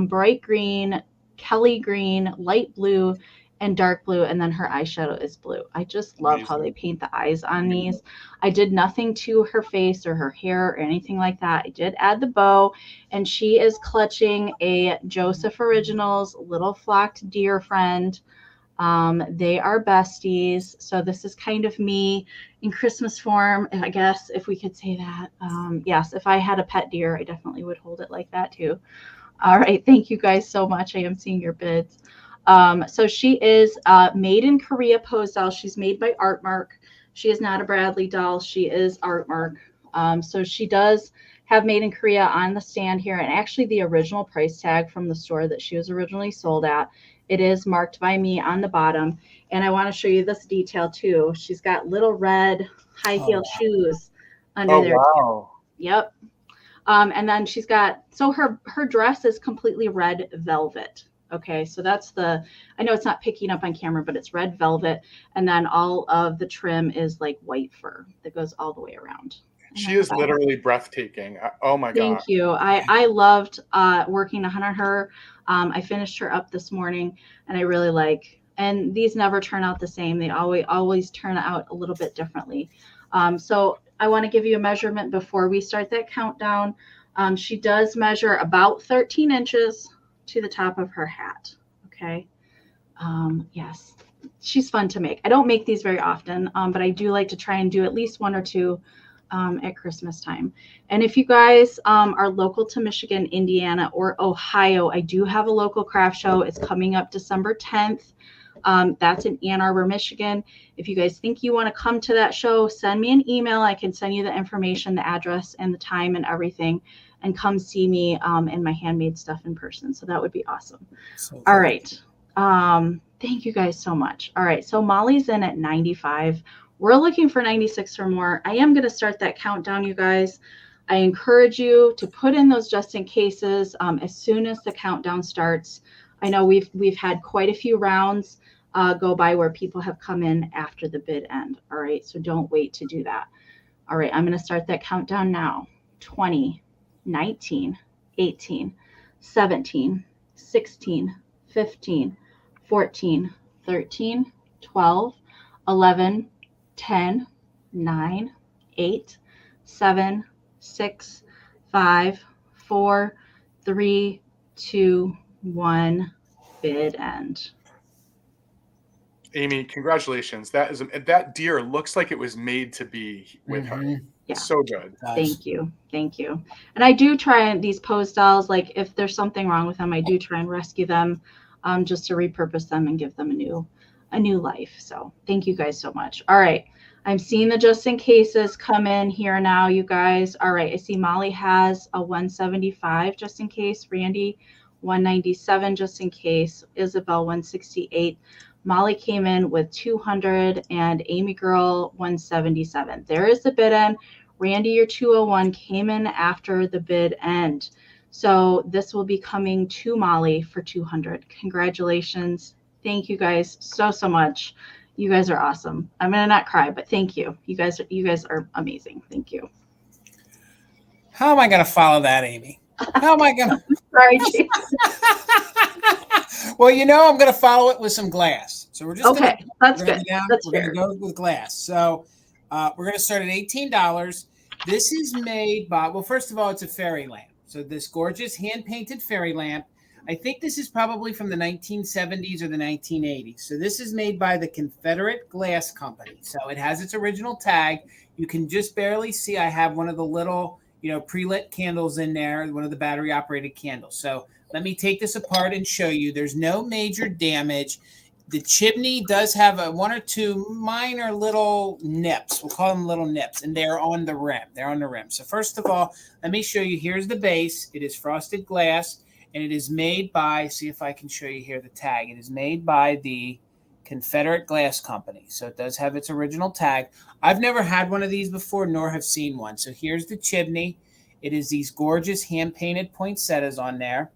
bright green, Kelly green, light blue, and dark blue. And then her eyeshadow is blue. I just love how they paint the eyes on these. I did nothing to her face or her hair or anything like that. I did add the bow, and she is clutching a Joseph Originals Little Flocked Deer Friend. They are besties. So this is kind of me in Christmas form, I guess, if we could say that. Yes, if I had a pet deer, I definitely would hold it like that too. All right. Thank you guys so much. I am seeing your bids. So she is made in Korea pose doll. She's made by Artmark. She is not a Bradley doll. She is Artmark. So she does have made in Korea on the stand here. And actually the original price tag from the store that she was originally sold at, it is marked by me on the bottom. And I want to show you this detail too. She's got little red high heel shoes under there. Wow. Yep. And then she's got, so her dress is completely red velvet. Okay, so that's I know it's not picking up on camera, but it's red velvet. And then all of the trim is like white fur that goes all the way around. She is literally breathtaking. Oh my God. Thank you. I loved working on her. I finished her up this morning, and I really like, and these never turn out the same. They always turn out a little bit differently. So I want to give you a measurement before we start that countdown. She does measure about 13 inches to the top of her hat. Okay. Yes, she's fun to make. I don't make these very often, but I do like to try and do at least one or two at Christmas time. And if you guys are local to Michigan, Indiana, or Ohio, I do have a local craft show. It's coming up December 10th. That's in Ann Arbor, Michigan. If you guys think you want to come to that show, send me an email. I can send you the information, the address, and the time and everything, and come see me and my handmade stuff in person. So that would be awesome. So all right. Thank you guys so much. All right. So Molly's in at 95. We're looking for 96 or more. I am going to start that countdown, you guys. I encourage you to put in those just in cases as soon as the countdown starts. I know we've had quite a few rounds go by where people have come in after the bid end. All right. So don't wait to do that. All right. I'm going to start that countdown now. 20, 19, 18, 17, 16, 15, 14, 13, 12, 11, 10, 9, 8, 7, 6, 5, 4, 3, 2, 1, bid end. Amie, congratulations. That deer looks like it was made to be with her. Yeah. So good. Thank you. Thank you. And I do try these pose dolls, like if there's something wrong with them, I do try and rescue them just to repurpose them and give them a new life. So thank you guys so much. All right. I'm seeing the just in cases come in here now, you guys. All right. I see Molly has a 175 just in case. Randy, 197 just in case. Isabel, 168. Molly came in with 200 and Amy Girl 177. There is the bid end. Randy, your 201 came in after the bid end. So this will be coming to Molly for 200. Congratulations. Thank you guys so much. You guys are awesome. I'm going to not cry, but thank you. You guys are amazing. Thank you. How am I going to follow that, Amy? How am I going to? Sorry, Jason. Well, I'm going to follow it with some glass. So we're just okay. That's good. We're going to go with glass. So we're going to start at $18. This is made by, well, first of all, it's a fairy lamp. So this gorgeous hand-painted fairy lamp. I think this is probably from the 1970s or the 1980s. So this is made by the Confederate Glass Company. So it has its original tag. You can just barely see I have one of the little, pre-lit candles in there, one of the battery-operated candles. So let me take this apart and show you. There's no major damage. The chimney does have a 1 or 2 minor little nips. We'll call them little nips, and they're on the rim. They're on the rim. So first of all, let me show you. Here's the base. It is frosted glass, and it is made by, see if I can show you here the tag. It is made by the Confederate Glass Company. So it does have its original tag. I've never had one of these before, nor have seen one. So here's the chimney. It is these gorgeous hand-painted poinsettias on there.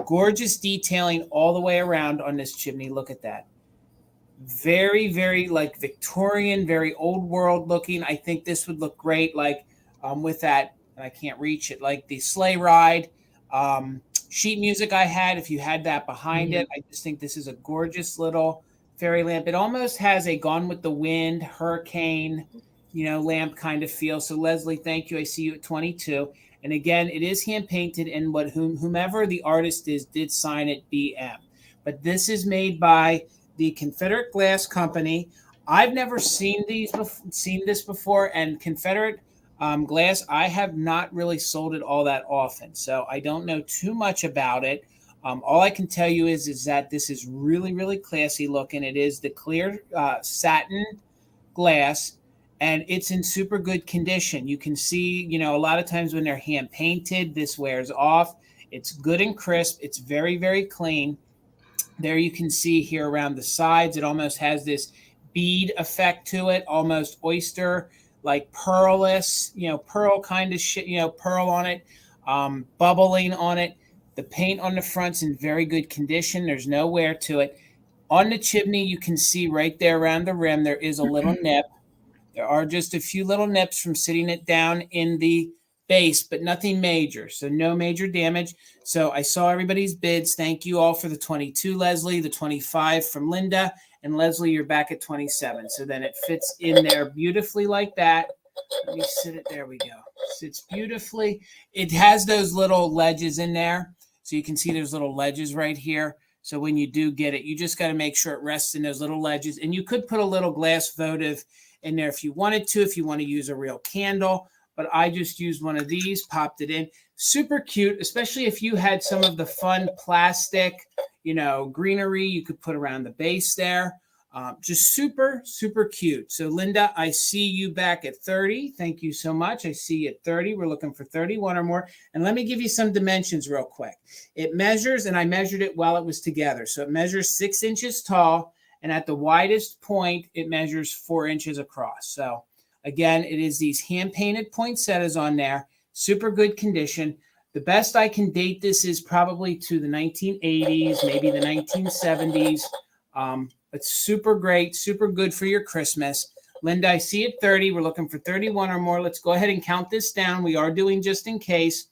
Gorgeous detailing all the way around on this chimney. Look at that. Very, very like Victorian, very old world looking. I think this would look great like with that, I can't reach it, like the sleigh ride sheet music I had. If you had that behind it, I just think this is a gorgeous little fairy lamp. It almost has a Gone with the Wind, hurricane, lamp kind of feel. So Leslie, thank you. I see you at 22. And again, it is hand painted, and whomever the artist is did sign it BM. But this is made by the Confederate Glass Company. I've never seen this before, and Confederate glass, I have not really sold it all that often, so I don't know too much about it. All I can tell you is that this is really, really classy looking. It is the clear satin glass, and it's in super good condition. You can see, a lot of times when they're hand painted, this wears off. It's good and crisp. It's very, very clean. There you can see here around the sides, it almost has this bead effect to it, almost oyster, like pearless, pearl kind of shit, pearl on it, bubbling on it. The paint on the front's in very good condition. There's no wear to it. On the chimney, you can see right there around the rim, there is a little nip. There are just a few little nips from sitting it down in the base, but nothing major. So no major damage. So I saw everybody's bids. Thank you all for the 22, Leslie, the 25 from Linda, and Leslie, you're back at 27. So then it fits in there beautifully like that. Let me sit it. There we go. Sits beautifully. It has those little ledges in there. So you can see there's little ledges right here. So when you do get it, you just got to make sure it rests in those little ledges. And you could put a little glass votive in there if you wanted to, if you want to use a real candle. But I just used one of these, popped it in. Super cute, especially if you had some of the fun plastic, greenery you could put around the base there. Just super, super cute. So Linda, I see you back at 30. Thank you so much. I see you at 30. We're looking for 31 or more. And let me give you some dimensions real quick. It measures, and I measured it while it was together. So it measures 6 inches tall, and at the widest point, it measures 4 inches across. So again, it is these hand-painted poinsettias on there, super good condition. The best I can date this is probably to the 1980s, maybe the 1970s. It's super great, super good for your Christmas. Linda, I see it 30. We're looking for 31 or more. Let's go ahead and count this down. We are doing just in case.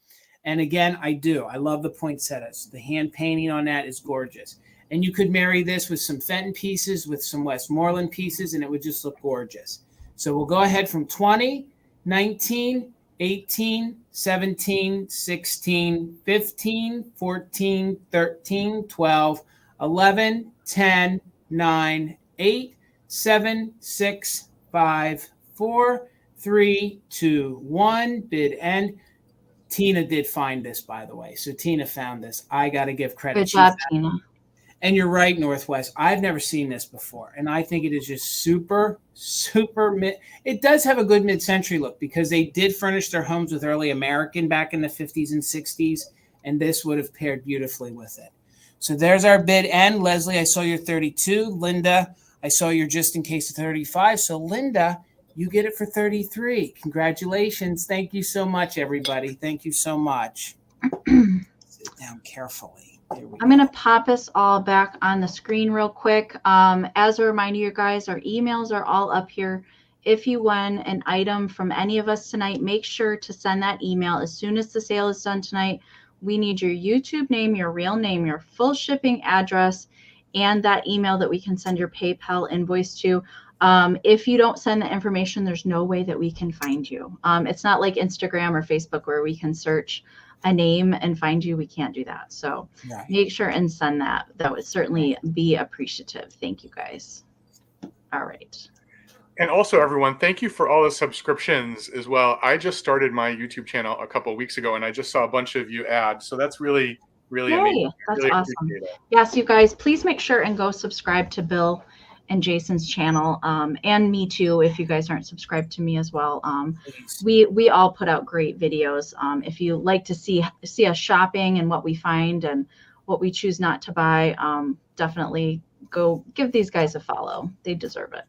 And again, I love the poinsettias. The hand painting on that is gorgeous. And you could marry this with some Fenton pieces, with some Westmoreland pieces, and it would just look gorgeous. So we'll go ahead from 20, 19, 18, 17, 16, 15, 14, 13, 12, 11, 10, 9, 8, 7, 6, 5, 4, 3, 2, 1. Bid end. Tina did find this, by the way. So Tina found this. I got to give credit. Good job, Tina. And you're right, Northwest. I've never seen this before. And I think it is just super, super it does have a good mid-century look because they did furnish their homes with early American back in the 50s and 60s. And this would have paired beautifully with it. So there's our bid end. Leslie, I saw your 32. Linda, I saw your just in case of 35. So Linda, you get it for 33. Congratulations. Thank you so much, everybody. Thank you so much. Sit down carefully. I'm going to pop us all back on the screen real quick. As a reminder, you guys, our emails are all up here. If you won an item from any of us tonight, make sure to send that email as soon as the sale is done tonight. We need your YouTube name, your real name, your full shipping address, and that email that we can send your PayPal invoice to. If you don't send the information, there's no way that we can find you. It's not like Instagram or Facebook where we can search a name and find you. We can't do that. So Make sure and send that. That would certainly be appreciative. Thank you guys. All right. And also, everyone, thank you for all the subscriptions as well. I just started my YouTube channel a couple of weeks ago, and I just saw a bunch of you add. So that's really Really amazing. Yay, that's Really awesome. appreciate it. Yes, you guys, please make sure and go subscribe to Bill and Jason's channel, and me too, if you guys aren't subscribed to me as well. Please. We all put out great videos. If you like to see us shopping and what we find and what we choose not to buy, definitely go give these guys a follow. They deserve it.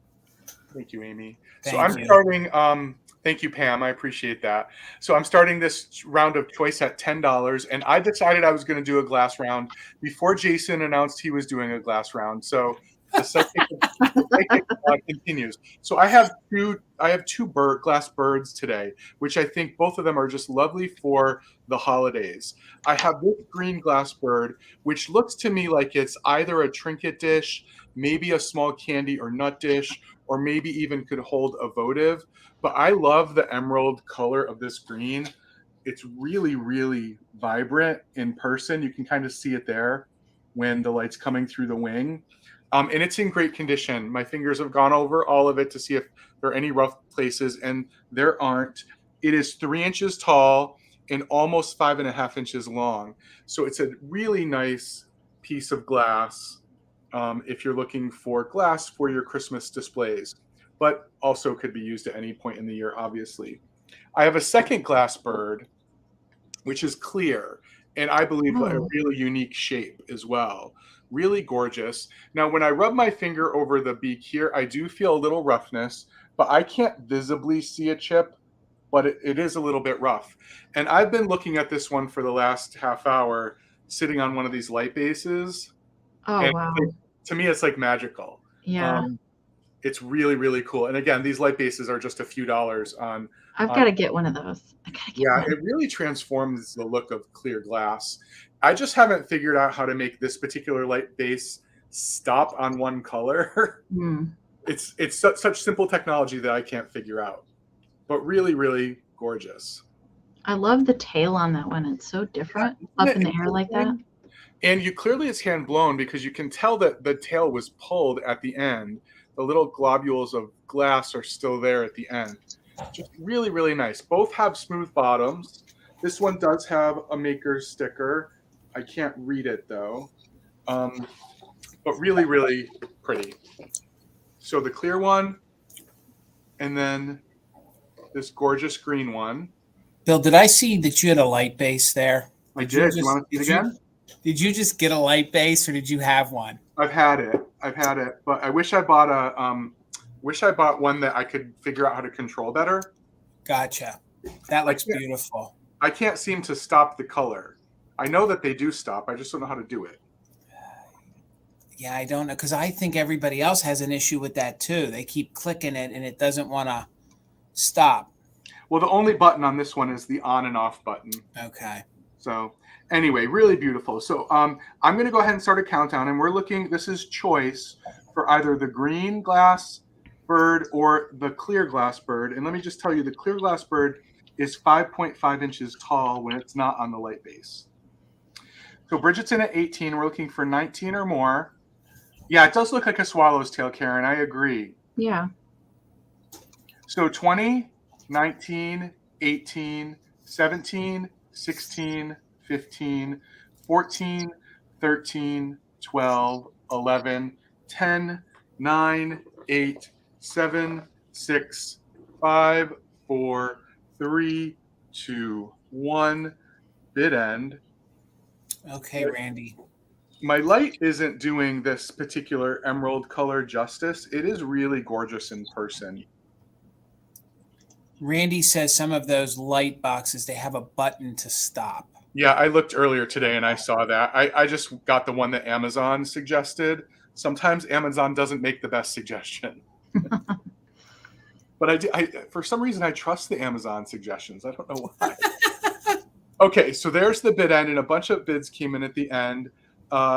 Thank you, Amy. Thank So I'm you. starting. Thank you, Pam. I appreciate that. So I'm starting this round of choice at $10, and I decided I was going to do a glass round before Jason announced he was doing a glass round. So the psychic continues. So I have two glass birds today, which I think both of them are just lovely for the holidays. I have this green glass bird, which looks to me like it's either a trinket dish, maybe a small candy or nut dish, or maybe even could hold a votive. But I love the emerald color of this green. It's really, really vibrant in person. You can kind of see it there when the light's coming through the wing. And it's in great condition. My fingers have gone over all of it to see if there are any rough places, and there aren't. It is 3 inches tall and almost 5.5 inches long. So it's a really nice piece of glass if you're looking for glass for your Christmas displays, but also could be used at any point in the year, obviously. I have a second glass bird, which is clear, and I believe a really unique shape as well. Really gorgeous. Now, when I rub my finger over the beak here, I do feel a little roughness, but I can't visibly see a chip, but it is a little bit rough. And I've been looking at this one for the last half hour, sitting on one of these light bases. Oh, And wow. to me, it's like magical. Yeah. It's really, really cool. And again, these light bases are just a few dollars on. I've got to get one of those. I gotta get one. It really transforms the look of clear glass. I just haven't figured out how to make this particular light base stop on one color. It's such simple technology that I can't figure out. But really, really gorgeous. I love the tail on that one. It's so different up in the air like that. And it's hand blown because you can tell that the tail was pulled at the end. The little globules of glass are still there at the end. Just really, really nice. Both have smooth bottoms. This one does have a maker's sticker. I can't read it though. But really, really pretty. So the clear one, and then this gorgeous green one. Bill, did I see that you had a light base there? I did. You want to see it again? Did you just get a light base, or did you have one? I've had it, but I wish I bought one that I could figure out how to control better. Gotcha. That looks beautiful. I can't seem to stop the color. I know that they do stop. I just don't know how to do it. Yeah, I don't know, because I think everybody else has an issue with that too. They keep clicking it, and it doesn't want to stop. Well, the only button on this one is the on and off button. Okay. So anyway, really beautiful. So I'm going to go ahead and start a countdown, and we're looking, this is choice for either the green glass bird or the clear glass bird. And let me just tell you, the clear glass bird is 5.5 inches tall when it's not on the light base. So Bridget's in at 18. We're looking for 19 or more. Yeah, it does look like a swallow's tail, Karen. I agree. Yeah. So 20, 19, 18, 17, 16, 15, 14, 13, 12, 11, 10, 9, 8, 7, 6, 5, 4, 3, 2, 1. Bid end. Okay, Randy. My light isn't doing this particular emerald color justice. It is really gorgeous in person. Randy says some of those light boxes, they have a button to stop. Yeah, I looked earlier today and I saw that. I just got the one that Amazon suggested. Sometimes Amazon doesn't make the best suggestion. But I for some reason, I trust the Amazon suggestions. I don't know why. Okay, so there's the bid end, and a bunch of bids came in at the end.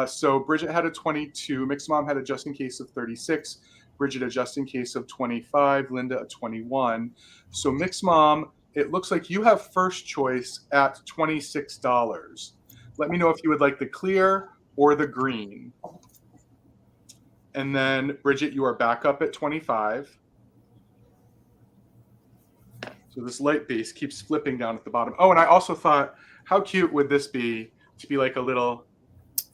So Bridget had a 22. Mixed Mom had a just in case of 36. Bridget a just in case of 25. Linda a 21. So Mixed Mom, it looks like you have first choice at $26. Let me know if you would like the clear or the green. And then Bridget, you are back up at 25. So this light base keeps flipping down at the bottom. Oh, and I also thought, how cute would this be to be like a little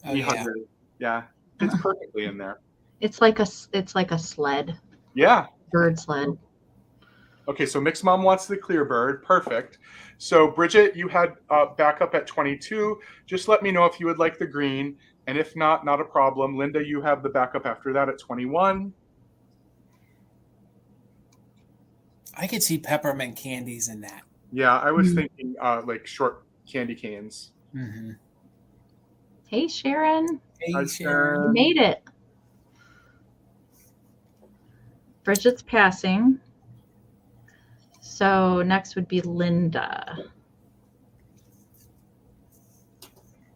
Oh, yeah. 300. Yeah, fits perfectly in there. It's like a sled, Yeah. bird sled. Okay, so Mix Mom wants the clear bird. Perfect. So Bridget, you had backup at 22. Just let me know if you would like the green, and if not, not a problem. Linda, you have the backup after that at 21. I could see peppermint candies in that. Yeah, I was thinking like short candy canes. Mm-hmm. Hey, Sharon. Hey, Hi, Sharon. You made it. Bridget's passing. So next would be Linda.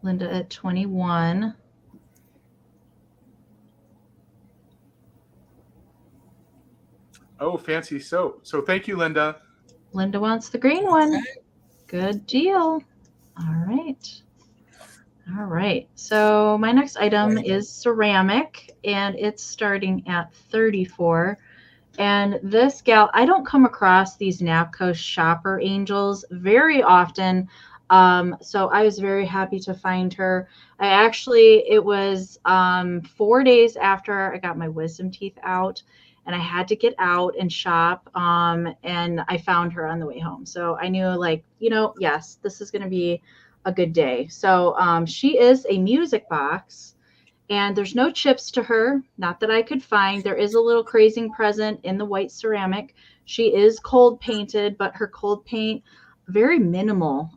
Linda at 21. Oh, fancy soap. So thank you, Linda. Linda wants the green one. Good deal. All right. All right. So my next item is ceramic, and it's starting at 34. And this gal, I don't come across these Napco shopper angels very often. So I was very happy to find her. It was 4 days after I got my wisdom teeth out, and I had to get out and shop. And I found her on the way home. So I knew, like, yes, this is going to be a good day. So she is a music box. And there's no chips to her, not that I could find. There is a little crazing present in the white ceramic. She is cold painted, but her cold paint, very minimal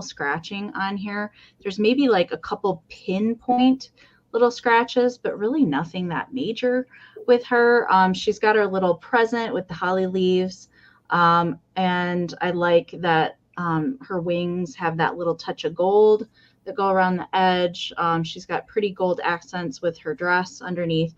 scratching on here. There's maybe like a couple pinpoint little scratches, but really nothing that major with her. She's got her little present with the holly leaves. And I like that her wings have that little touch of gold that go around the edge. She's got pretty gold accents with her dress underneath.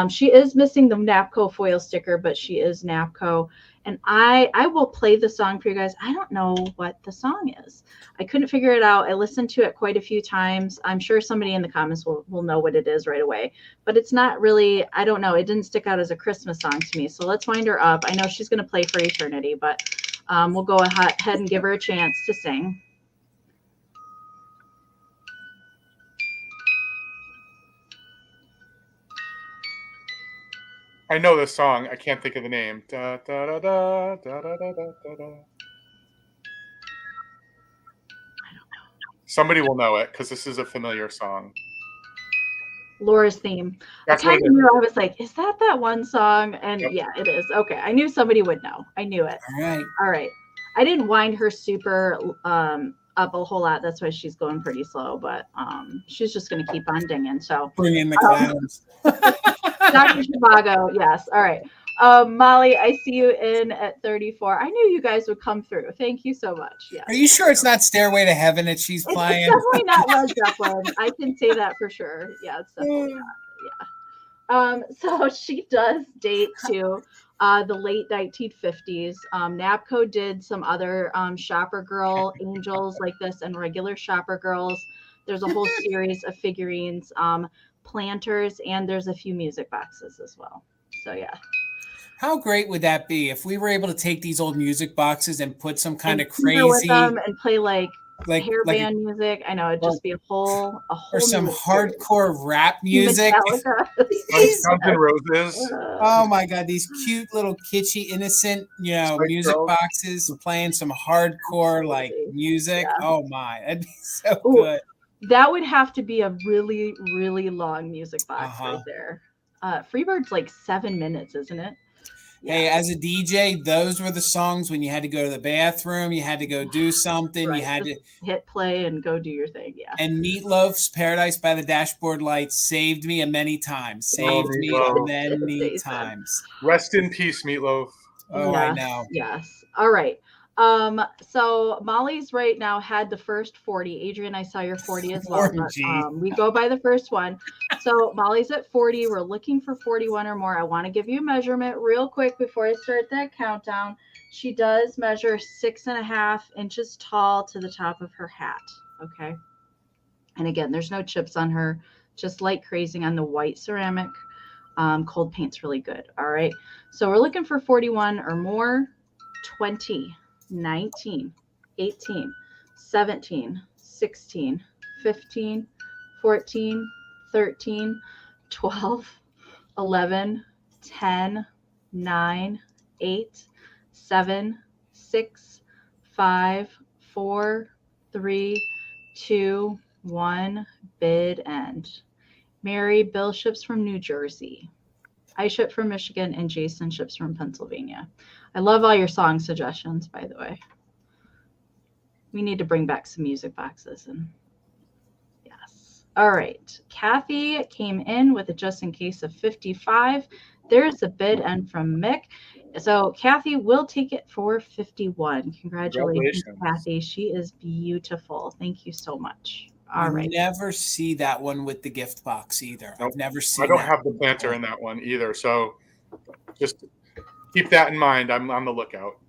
She is missing the Napco foil sticker, but she is Napco. And I will play the song for you guys. I don't know what the song is. I couldn't figure it out. I listened to it quite a few times. I'm sure somebody in the comments will know what it is right away. But it's not really, I don't know. It didn't stick out as a Christmas song to me. So let's wind her up. I know she's going to play for eternity, but we'll go ahead and give her a chance to sing. I know this song. I can't think of the name. Da, da, da, da, da, da, da, da, da. Somebody will know it because this is a familiar song. Laura's theme. That's I what kind it of is. knew. I was like, is that one song? And Yep. yeah, it is. Okay. I knew somebody would know. I knew it. All right. All right. I didn't wind her super up a whole lot. That's why she's going pretty slow, but she's just going to keep on dinging. So Bring in the clowns. Dr. Zhivago, yes. All right. Molly, I see you in at 34. I knew you guys would come through. Thank you so much. Yeah. Are you sure it's not Stairway to Heaven that she's playing? It's definitely not Led Zeppelin. I can say that for sure. Yeah, it's definitely not. Yeah. So she does date to the late 1950s. Napco did some other shopper girl angels like this and regular shopper girls. There's a whole series of figurines, planters, and there's a few music boxes as well. So yeah. How great would that be if we were able to take these old music boxes and put some kind of tinker with crazy, them and play like hair like band music? I know it'd just be a whole or some new series. hardcore rap music. Metallica. Guns N' Roses. Oh my God, these cute little kitschy, innocent, Spice music Girls. boxes playing some hardcore like music. Yeah. Oh my, that'd be so Ooh, good. That would have to be a really, really long music box right there. Freebird's like 7 minutes, isn't it? Yeah. Hey, as a DJ, those were the songs when you had to go to the bathroom, you had to go do something, Right. you had Just to hit play and go do your thing. Yeah. And Meatloaf's Paradise by the Dashboard Lights saved me a many times. Saved me Meatloaf. many times. Rest in peace, Meatloaf. Oh, Yeah. I know. Yes. All right. So Molly's right now had the first 40. Adrian, I saw your 40 as well. But, we go by the first one. So Molly's at 40. We're looking for 41 or more. I want to give you a measurement real quick before I start that countdown. She does measure 6.5 inches tall to the top of her hat. Okay. And again, there's no chips on her, just light crazing on the white ceramic. Cold paint's really good. All right. So we're looking for 41 or more. 20, 19, 18, 17, 16, 15, 14, 13, 12, 11, 10, 9, 8, 7, 6, 5, 4, 3, 2, 1. Bid end. Mary, Bill ships from New Jersey. I ship from Michigan, and Jason ships from Pennsylvania. I love all your song suggestions, by the way. We need to bring back some music boxes. And yes. All right. Kathy came in with a just in case of 55. There's a bid end from Mick. So Kathy will take it for 51. Congratulations, Kathy. She is beautiful. Thank you so much. All right. Never see that one with the gift box either. Nope. I've never seen I don't that. have the planter in that one either. So just keep that in mind. I'm on the lookout.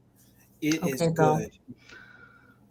It is Okay, Bill. good.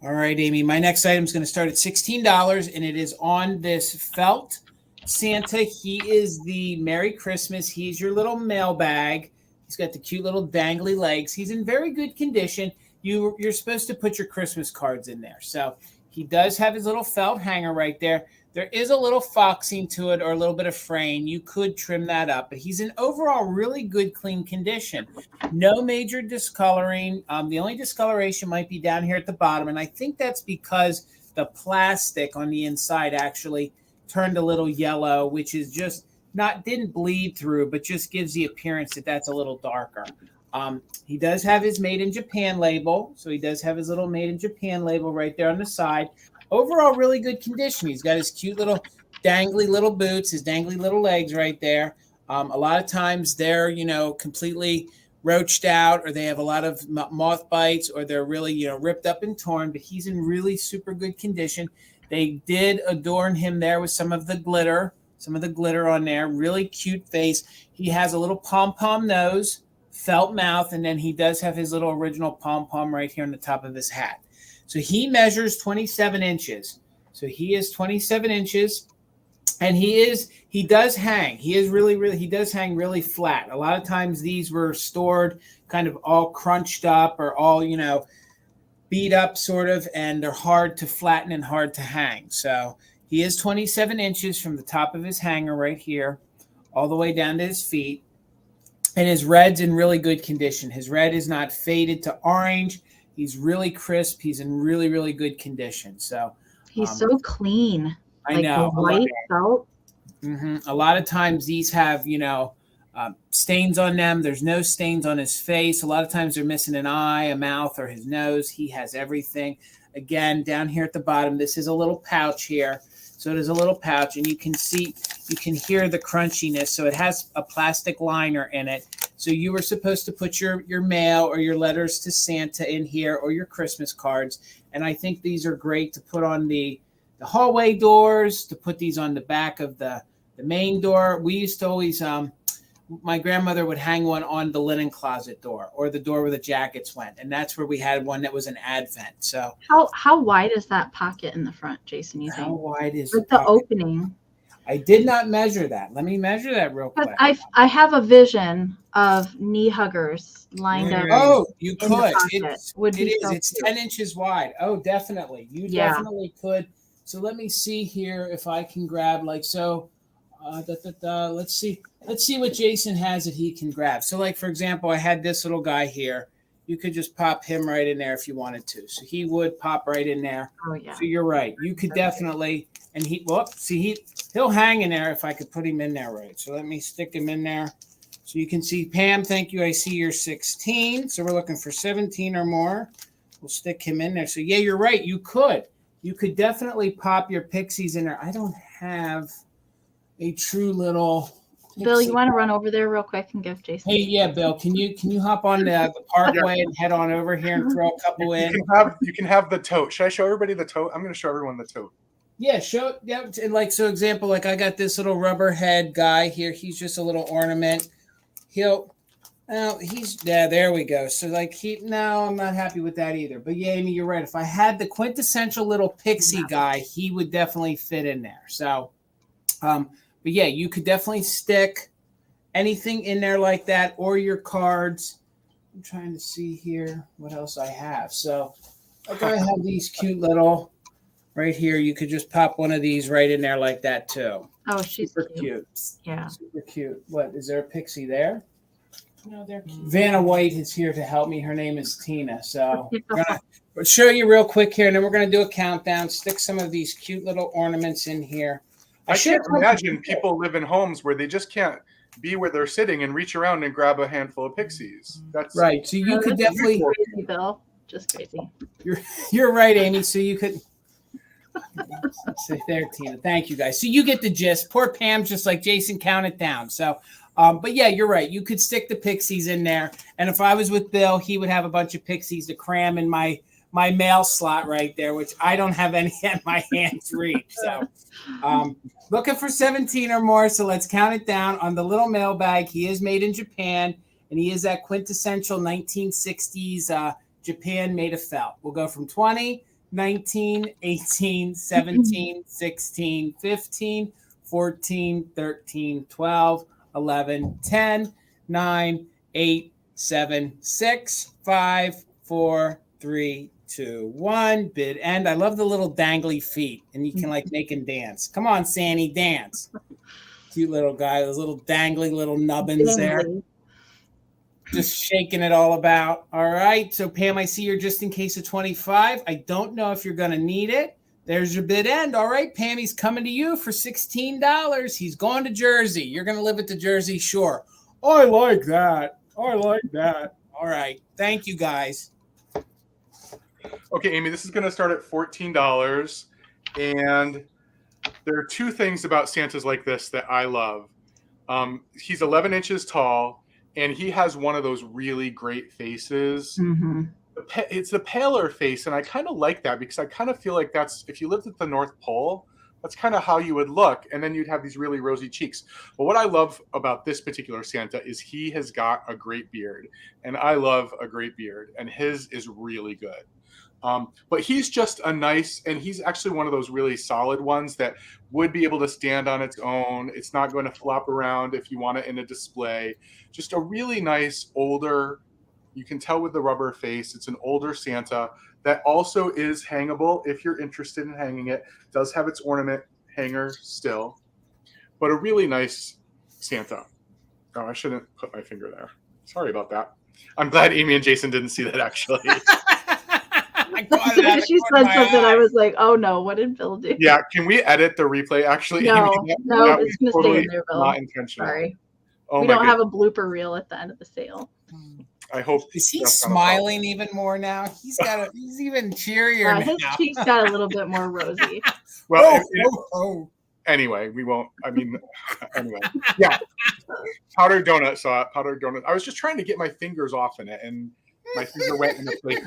All right, Amy. My next item is going to start at $16, and it is on this felt Santa. He is the Merry Christmas. He's your little mailbag. He's got the cute little dangly legs. He's in very good condition. You're supposed to put your Christmas cards in there. So he does have his little felt hanger right there. There is a little foxing to it or a little bit of fraying. You could trim that up, but he's in overall really good, clean condition. No major discoloring. The only discoloration might be down here at the bottom, and I think that's because the plastic on the inside actually turned a little yellow, which is just didn't bleed through, but just gives the appearance that that's a little darker. He does have his Made in Japan label, so he does have his little Made in Japan label right there on the side. Overall, really good condition. He's got his cute little dangly little boots, his dangly little legs right there. A lot of times they're, completely roached out, or they have a lot of moth bites, or they're really, ripped up and torn, but he's in really super good condition. They did adorn him there with some of the glitter on there. Really cute face. He has a little pom-pom nose, felt mouth, and then he does have his little original pom-pom right here on the top of his hat. So he measures 27 inches. So he is 27 inches, and he does hang. He does hang really flat. A lot of times these were stored kind of all crunched up or all, beat up sort of, and they're hard to flatten and hard to hang. So he is 27 inches from the top of his hanger right here all the way down to his feet. And his red's in really good condition. His red is not faded to orange. He's really crisp. He's in really, really good condition. So he's so clean. I know. The white felt. A lot of times these have, stains on them. There's no stains on his face. A lot of times they're missing an eye, a mouth, or his nose. He has everything. Again, down here at the bottom, this is a little pouch here. So it is a little pouch, and you can hear the crunchiness. So it has a plastic liner in it. So you were supposed to put your mail or your letters to Santa in here, or your Christmas cards. And I think these are great to put on the hallway doors, to put these on the back of the main door. We used to always, my grandmother would hang one on the linen closet door, or the door where the jackets went. And that's where we had one that was an advent. So how wide is that pocket in the front, Jason? You think? How wide is the opening? I did not measure that. Let me measure that real quick. I have a vision of knee huggers lined up. Oh, you could. It's 10 inches wide. Oh, definitely. You definitely could. So let me see here if I can grab Let's see what Jason has that he can grab. So like, for example, I had this little guy here. You could just pop him right in there if you wanted to. So he would pop right in there. Oh, yeah. So you're right. You could definitely, and he'll hang in there if I could put him in there right. So let me stick him in there. So you can see, Pam, thank you. I see you're 16. So we're looking for 17 or more. We'll stick him in there. So yeah, you're right. You could definitely pop your pixies in there. I don't have a true little Bill, you want to run over there real quick and give Jason? Hey, yeah, Bill, can you hop on the parkway and head on over here and throw a couple in? You can have the tote. Should I show everybody the tote? I'm going to show everyone the tote. Yeah, and example, like I got this little rubber head guy here. He's just a little ornament. There we go. So I'm not happy with that either. But yeah, Amy, you're right. If I had the quintessential little pixie guy, he would definitely fit in there. So, but yeah, you could definitely stick anything in there like that, or your cards. I'm trying to see here what else I have. So I have these cute little right here. You could just pop one of these right in there like that too. Oh, she's Super cute. cute. Yeah. Super cute. What, is there a pixie there? No, they're cute. Vanna White is here to help me. Her name is Tina. So I'm gonna show you real quick here, and then we're going to do a countdown. Stick some of these cute little ornaments in here. I can't imagine people live in homes where they just can't be where they're sitting and reach around and grab a handful of pixies. That's right. So you could definitely crazy, Bill. Just crazy. You're right, Amy. So you could say there, Tina. Thank you guys. So you get the gist. Poor Pam's just like Jason, count it down. So but yeah, you're right. You could stick the pixies in there. And if I was with Bill, he would have a bunch of pixies to cram in my mail slot right there, which I don't have any at my hands reach. So looking for 17 or more. So let's count it down on the little mailbag. He is made in Japan, and he is that quintessential 1960s Japan made of felt. We'll go from 20, 19, 18, 17, 16, 15, 14, 13, 12, 11, 10, 9, 8, 7, 6, 5, 4, 3, 2, 1. Bid end. I love the little dangly feet, and you can like make him dance. Come on, Sandy, dance. Cute little guy, those little dangly little nubbins there. Just shaking it all about. All right. So Pam, I see you're just in case of 25. I don't know if you're going to need it. There's your bid end. All right, Pam, he's coming to you for $16. He's going to Jersey. You're going to live at the Jersey Shore. I like that. I like that. All right. Thank you, guys. Okay, Amy, this is going to start at $14. And there are two things about Santas like this that I love. He's 11 inches tall, and he has one of those really great faces. Mm-hmm. It's a paler face, and I kind of like that because I kind of feel like that's, if you lived at the North Pole, that's kind of how you would look, and then you'd have these really rosy cheeks. But what I love about this particular Santa is he has got a great beard, and I love a great beard, and his is really good. But he's just a nice, and he's actually one of those really solid ones that would be able to stand on its own. It's not going to flop around if you want it in a display. Just a really nice older, you can tell with the rubber face, it's an older Santa that also is hangable if you're interested in hanging it. It does have its ornament hanger still, but a really nice Santa. Oh, I shouldn't put my finger there. Sorry about that. I'm glad Amy and Jason didn't see that actually. She said something. I was like, "Oh no, what did Bill do?" Yeah, can we edit the replay? Actually, no, Amy, no, it's gonna stay in there, Bill. Not intentional. Sorry, oh we don't have a blooper reel at the end of the sale. I hope. Is he smiling even more now? He's even cheerier now. His cheeks got a little bit more rosy. Well, anyway, we won't. I mean, anyway, yeah. Powdered donut saw it. Powdered donut. I was just trying to get my fingers off in it, and my finger went in the place.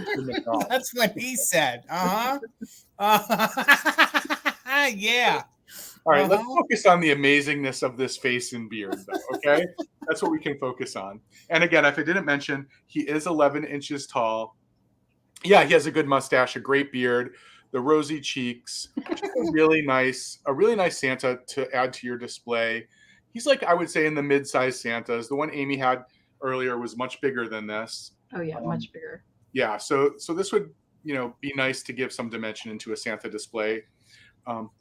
That's what he said. Yeah. All right, let's focus on the amazingness of this face and beard, though, okay? That's what we can focus on. And again, if I didn't mention, he is 11 inches tall. Yeah, he has a good mustache, a great beard, the rosy cheeks, just a really nice Santa to add to your display. He's like, I would say, in the mid-sized Santas. The one Amy had earlier was much bigger than this. Oh yeah, much bigger. Yeah, so this would, be nice to give some dimension into a Santa display.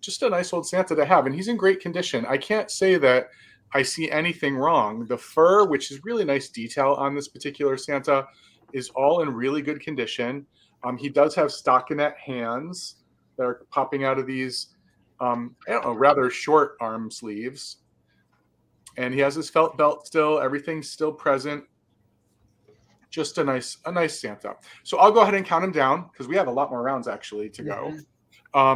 Just a nice old Santa to have, and he's in great condition. I can't say that I see anything wrong. The fur, which is really nice detail on this particular Santa, is all in really good condition. He does have stockinette hands that are popping out of these, rather short arm sleeves. And he has his felt belt still. Everything's still present. Just a nice Santa. So I'll go ahead and count him down because we have a lot more rounds actually to go.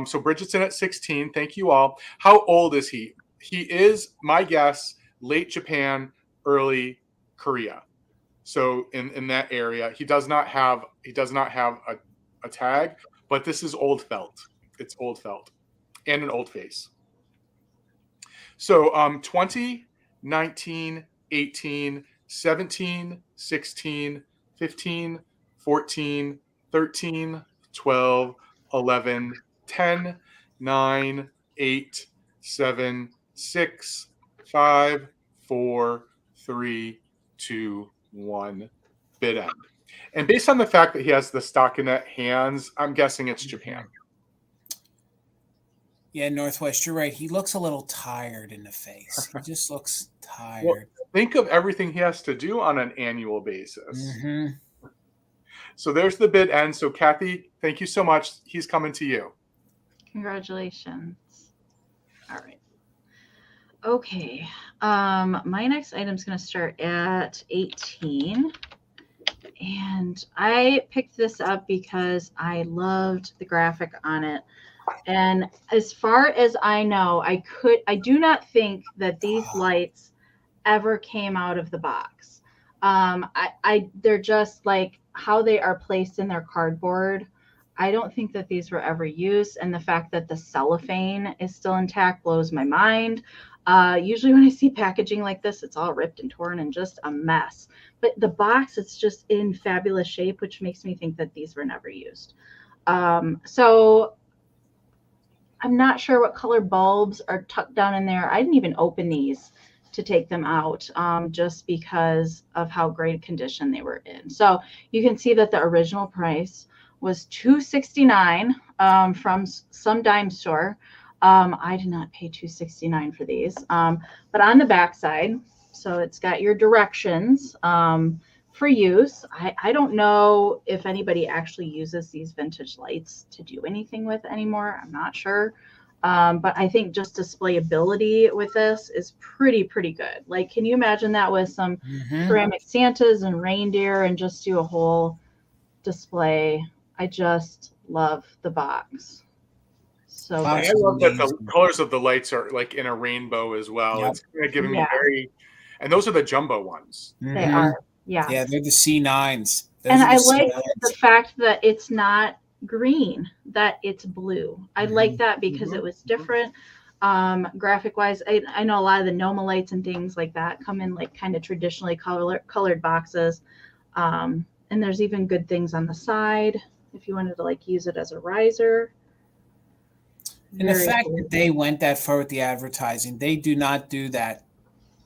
So Bridget's in at 16. Thank you all. How old is he? He is, my guess, late Japan, early Korea. So in that area, he does not have a tag, but this is old felt. It's old felt and an old face. So 20, 19, 18, 17, 16, 15, 14, 13, 12, 11, 10, 9, 8, 7, 6, 5, 4, 3, 2, 1, bid end. And based on the fact that he has the stockinette hands, I'm guessing it's Japan. Yeah, Northwest, you're right. He looks a little tired in the face. He just looks Well, tired. think of everything he has to do on an annual basis. Hmm. So there's the bid end. So Kathy, thank you so much. He's coming to you. Congratulations. All right. Okay. My next item is going to start at 18. And I picked this up because I loved the graphic on it. And as far as I know, I do not think that these lights ever came out of the box. They're just like how they are placed in their cardboard. I don't think that these were ever used. And the fact that the cellophane is still intact blows my mind. Usually when I see packaging like this, it's all ripped and torn and just a mess. But the box, it's just in fabulous shape, which makes me think that these were never used. So I'm not sure what color bulbs are tucked down in there. I didn't even open these to take them out just because of how great condition they were in. So you can see that the original price was $269 from some dime store. I did not pay $269 for these. But on the back side, so it's got your directions for use. I don't know if anybody actually uses these vintage lights to do anything with anymore. I'm not sure. But I think just displayability with this is pretty good. Like, can you imagine that with some ceramic Santas and reindeer and just do a whole display? I just love the box. So I love that the colors of the lights are like in a rainbow as well. Yep. It's kind of giving me and those are the jumbo ones. They are. Yeah. Yeah, they're the C9s. And I like the fact that it's not green, that it's blue. I like that because it was different. Graphic wise, I know a lot of the Noma lights and things like that come in like kind of traditionally colored boxes. And there's even good things on the side if you wanted to like use it as a riser. And the fact that they went that far with the advertising, they do not do that.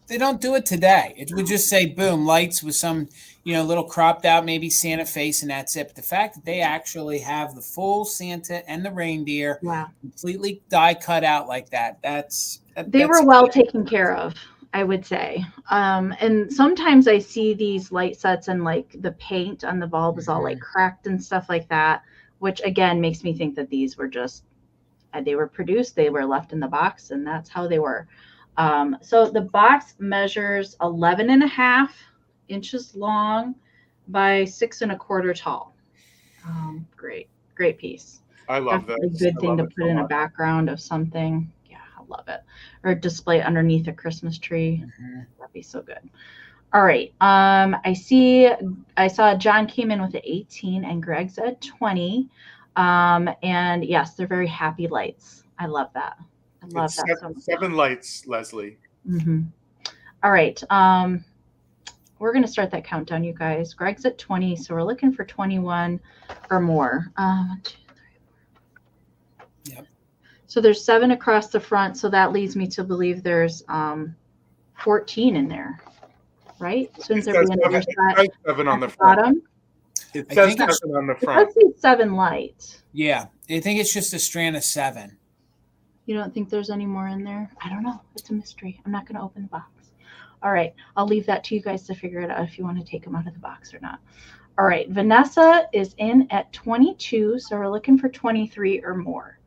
They don't do it today. It would just say, boom, lights with some, little cropped out, maybe Santa face, and that's it. But the fact that they actually have the full Santa and the reindeer completely die cut out like that, they were well taken care of, I would say. And sometimes I see these light sets and like the paint on the bulb is all like cracked and stuff like that, which again makes me think that these were just, they were produced, they were left in the box, and that's how they were. So the box measures 11.5 inches long by 6 1/4 tall. Great piece. I love that. A good thing to put in a background of something. Yeah, I love it. Or display underneath a Christmas tree. That'd be so good. All right. I saw John came in with an 18 and Greg's at 20. And yes, they're very happy lights. I love that. I love that so much. 7 lights, Leslie. All right. We're going to start that countdown, you guys. Greg's at 20, so we're looking for 21 or more. 1, 2, 3, 4. Yep. So there's 7 across the front, so that leads me to believe there's 14 in there, right? Shouldn't there be another set 7 on the bottom? It says 7 on the front. Let's see 7 lights. Yeah, I think it's just a strand of 7. You don't think there's any more in there? I don't know. It's a mystery. I'm not going to open the box. All right. I'll leave that to you guys to figure it out if you want to take them out of the box or not. All right. Vanessa is in at 22. So we're looking for 23 or more.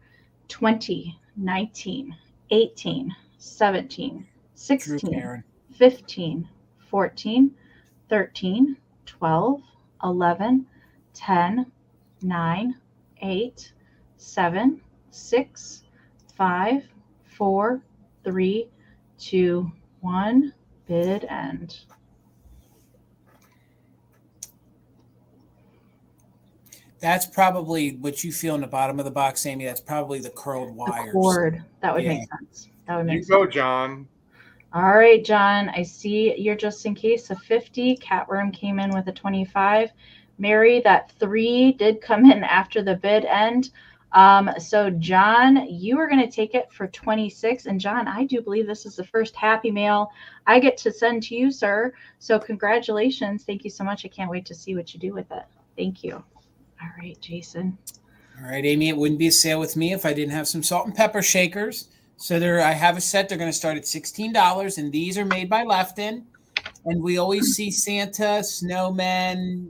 20, 19, 18, 17, 16, 15, 14, 13, 12, 11, 10, 9, 8, 7, 6, 5, 4, 3, 2, 1. Bid end. That's probably what you feel in the bottom of the box, Amy. That's probably the curled wires. The cord. That would make sense. That would make sense. You go, John. All right, John. I see you're just in case a 50. Catworm came in with a 25. Mary, that 3 did come in after the bid end. So John, you are going to take it for 26. And John, I do believe this is the first happy mail I get to send to you, sir. So congratulations. Thank you so much. I can't wait to see what you do with it. Thank you. All right, Jason. All right, Amy, it wouldn't be a sale with me if I didn't have some salt and pepper shakers. So I have a set. They're going to start at $16, and these are made by Lefton. And we always see Santa, snowmen,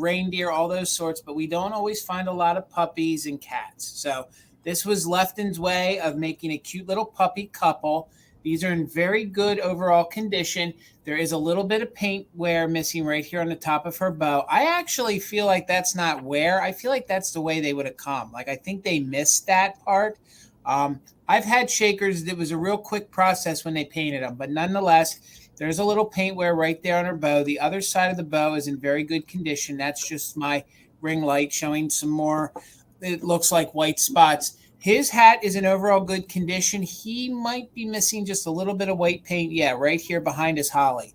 reindeer, all those sorts, but we don't always find a lot of puppies and cats. So this was Lefton's way of making a cute little puppy couple. These are in very good overall condition. There is a little bit of paint wear missing right here on the top of her bow. I actually feel like that's not wear. I feel like that's the way they would have come. Like, I think they missed that part. I've had shakers that was a real quick process when they painted them, but nonetheless, there's a little paint wear right there on her bow. The other side of the bow is in very good condition. That's just my ring light showing some more, it looks like white spots. His hat is in overall good condition. He might be missing just a little bit of white paint. Yeah, right here behind his holly.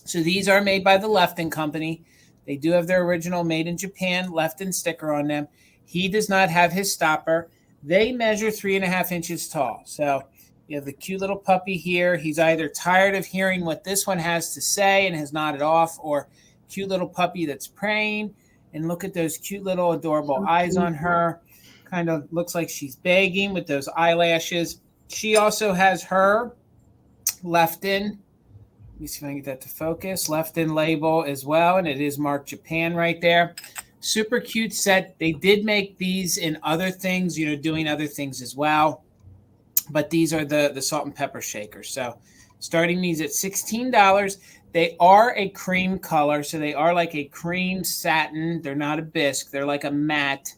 So these are made by the Lefton company. They do have their original made in Japan Lefton sticker on them. He does not have his stopper. They measure 3.5 inches tall. So you have the cute little puppy here. He's either tired of hearing what this one has to say and has nodded off, or cute little puppy that's praying. And look at those cute little adorable eyes on her. Kind of looks like she's begging with those eyelashes. She also has her Lefton. Let me see if I can get that to focus. Lefton label as well, and it is marked Japan right there. Super cute set. They did make these in other things, doing other things as well. But these are the salt and pepper shakers. So starting these at $16. They are a cream color, so they are like a cream satin. They're not a bisque. They're like a matte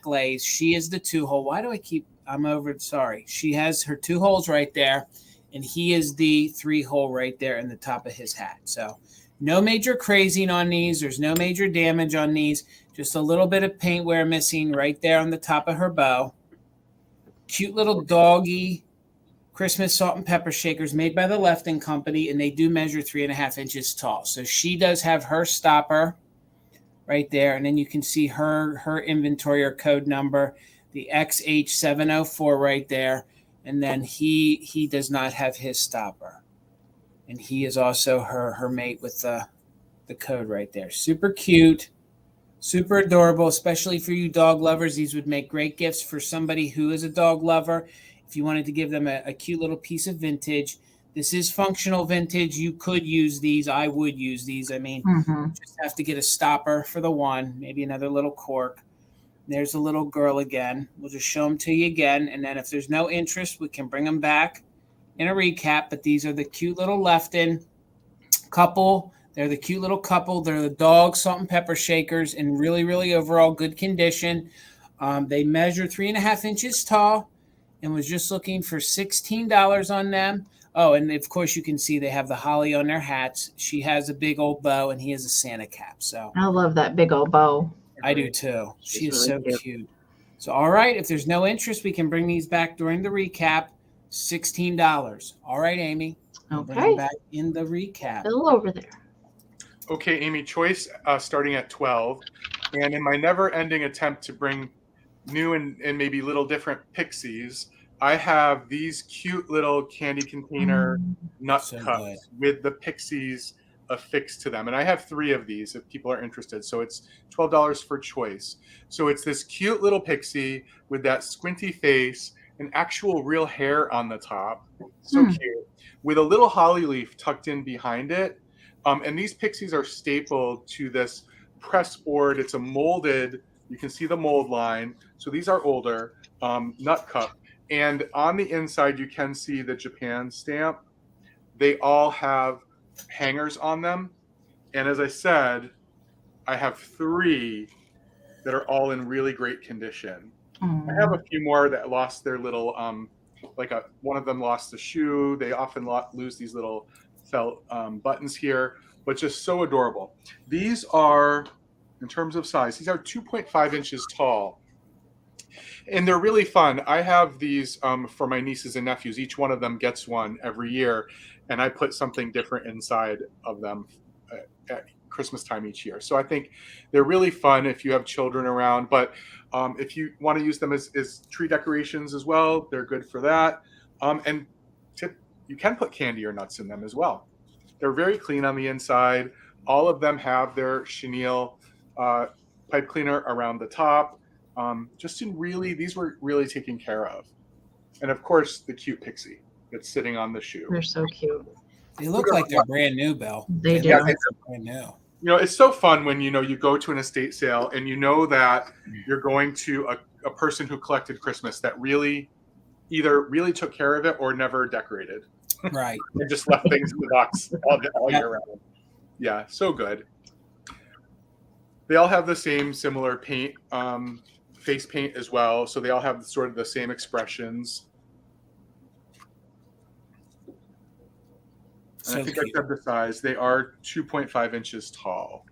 glaze. She is the 2-hole. Why do I keep, I'm over, sorry. She has her 2 holes right there, and he is the 3-hole right there in the top of his hat. So no major crazing on these. There's no major damage on these. Just a little bit of paint wear missing right there on the top of her bow. Cute little doggy Christmas salt and pepper shakers made by the Lefton company, and they do measure 3.5 inches tall. So she does have her stopper right there, and then you can see her inventory or code number, the XH704 right there, and then he does not have his stopper, and he is also her mate with the code right there. Super cute. Super adorable, especially for you dog lovers. These would make great gifts for somebody who is a dog lover. If you wanted to give them a cute little piece of vintage. This is functional vintage. You could use these. I would use these. I mean, just have to get a stopper for the one, maybe another little cork. There's a little girl again. We'll just show them to you again. And then if there's no interest, we can bring them back in a recap. But these are the cute little Lefton couple. They're the cute little couple. They're the dog salt and pepper shakers in really, really overall good condition. They measure 3.5 inches tall, and was just looking for $16 on them. Oh, and of course you can see they have the holly on their hats. She has a big old bow, and he has a Santa cap. So I love that big old bow. I do too. She is really so cute. So all right, if there's no interest, we can bring these back during the recap. $16. All right, Amy. Bring them Okay. back in the recap. Bill over there. Okay, Amy, choice starting at 12. And in my never-ending attempt to bring new and maybe little different pixies, I have these cute little candy container nut So cups good. with the pixies affixed to them. And I have 3 of these if people are interested. So it's $12 for choice. So it's this cute little pixie with that squinty face and actual real hair on the top. So cute. With a little holly leaf tucked in behind it. And these pixies are stapled to this press board. It's a molded, you can see the mold line. So these are older, nut cup. And on the inside, you can see the Japan stamp. They all have hangers on them. And as I said, I have 3 that are all in really great condition. I have a few more that lost their little, one of them lost the shoe. They often lose these little felt buttons here, but just so adorable. These are, in terms of size, these are 2.5 inches tall. And they're really fun. I have these for my nieces and nephews. Each one of them gets one every year, and I put something different inside of them at Christmas time each year. So I think they're really fun if you have children around. But if you want to use them as tree decorations as well, they're good for that. And you can put candy or nuts in them as well. They're very clean on the inside. All of them have their chenille pipe cleaner around the top. Just in really, these were really taken care of. And of course, the cute pixie that's sitting on the shoe. They're so cute. They look like they're brand new, Bill. They do. Look like they're brand new. You know, it's so fun when, you know, you go to an estate sale and you know that you're going to a person who collected Christmas that really either really took care of it or never decorated. Right. And just left things in the box all year round. Yeah, so good. They all have the same similar paint, face paint as well. So they all have sort of the same expressions. So I think cute. I said the size. They are 2.5 inches tall.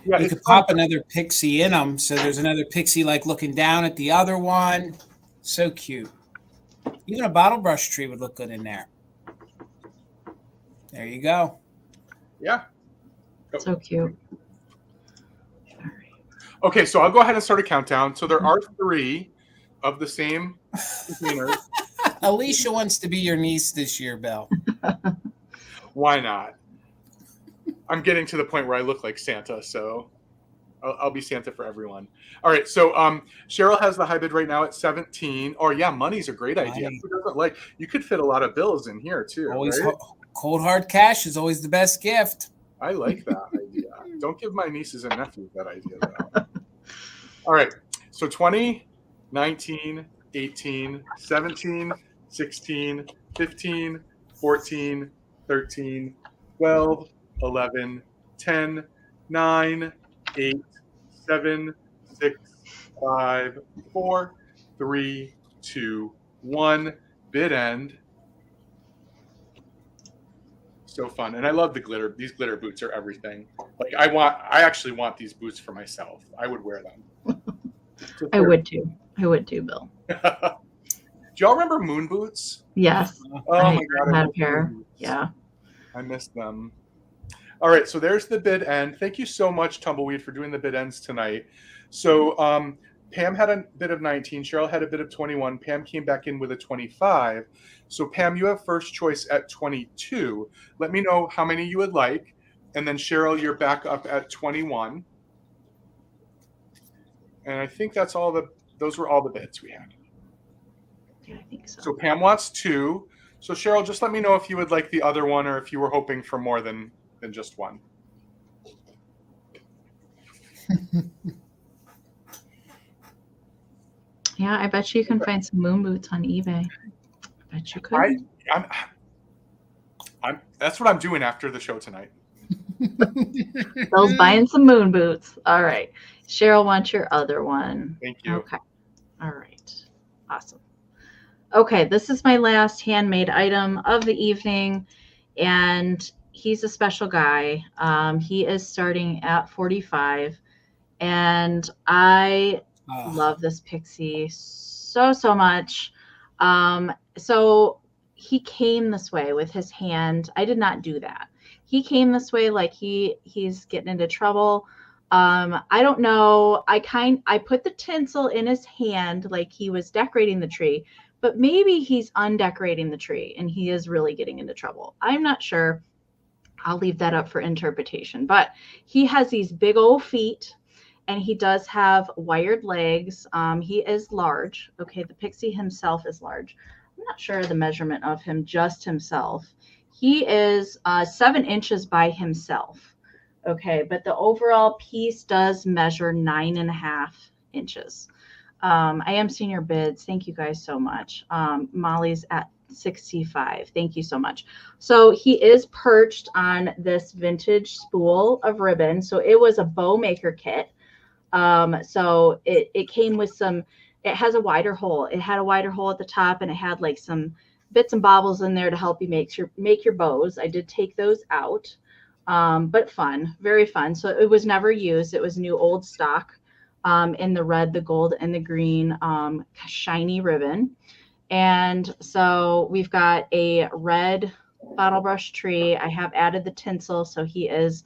Yeah, You could pop another pixie in them. So there's another pixie like looking down at the other one. So cute. Even a bottle brush tree would look good in there. There you go. Yeah. So cute. Okay, so I'll go ahead and start a countdown. So there are 3 of the same containers. Alicia wants to be your niece this year, Bill. Why not? I'm getting to the point where I look like Santa, so I'll be Santa for everyone. All right, so Cheryl has the high bid right now at 17. Oh yeah, money's a great idea. Money. Who doesn't like? You could fit a lot of bills in here too. Always right? cold hard cash is always the best gift. I like that idea. Don't give my nieces and nephews that idea though. All right, so 20, 19, 18, 17, 16, 15, 14, 13, 12, 11, 10, 9, 8, 7, 6, 5, 4, 3, 2, 1. Bid end. So fun. And I love the glitter. These glitter boots are everything. Like I actually want these boots for myself. I would wear them. I would too. I would too, Bill. Do y'all remember moon boots? Yes. Oh I my God. had I a love pair. moon boots. Yeah. I missed them. All right, so there's the bid end. Thank you so much, Tumbleweed, for doing the bid ends tonight. So Pam had a bid of 19. Cheryl had a bid of 21. Pam came back in with a 25. So Pam, you have first choice at 22. Let me know how many you would like. And then Cheryl, you're back up at 21. And I think that's all those were all the bids we had. Yeah, I think so. So Pam wants 2. So Cheryl, just let me know if you would like the other one or if you were hoping for more than just one. Yeah, I bet you can find some moon boots on eBay. I bet you could. I'm that's what I'm doing after the show tonight. Bill's buying some moon boots. All right. Cheryl wants your other one. Thank you. Okay. All right. Awesome. Okay, this is my last handmade item of the evening, and he's a special guy. He is starting at 45, and I love this pixie so much. So he came this way with his hand. I did not do that. He came this way like he's getting into trouble. I don't know. I put the tinsel in his hand like he was decorating the tree, but maybe he's undecorating the tree and he is really getting into trouble. I'm not sure. I'll leave that up for interpretation. But he has these big old feet, and he does have wired legs. He is large. Okay, the pixie himself is large. I'm not sure the measurement of him, just himself. He is 7 inches by himself. Okay, but the overall piece does measure 9.5 inches. I am seeing your bids. Thank you guys so much. Molly's at 65. Thank you so much. So he is perched on this vintage spool of ribbon. So it was a bow maker kit. So it came with some, it has a wider hole. It had a wider hole at the top, and it had like some bits and bobbles in there to help you make your bows. I did take those out, but fun, very fun. So it was never used. It was new old stock, in the red, the gold, and the green, shiny ribbon. And so we've got a red bottle brush tree. I have added the tinsel, so he is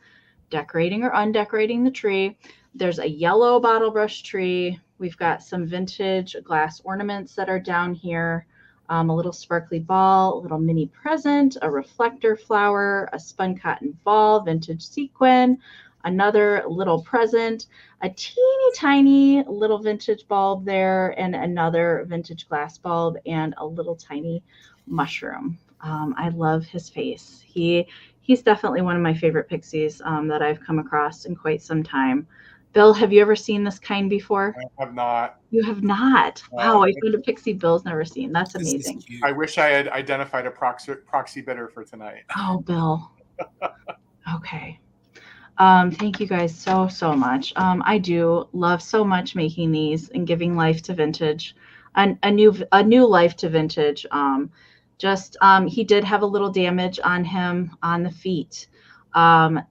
decorating or undecorating the tree. There's a yellow bottle brush tree. We've got some vintage glass ornaments that are down here. A little sparkly ball, a little mini present, a reflector flower, a spun cotton ball, vintage sequin, another little present, a teeny tiny little vintage bulb there, and another vintage glass bulb, and a little tiny mushroom. I love his face. He's definitely one of my favorite pixies that I've come across in quite some time. Bill, have you ever seen this kind before? I have not. You have not. Wow, I found a pixie Bill's never seen. That's amazing. I wish I had identified a proxy bidder for tonight. Oh, Bill. Okay. Thank you guys so much. I do love so much making these and giving life to vintage, a new life to vintage. He did have a little damage on him on the feet.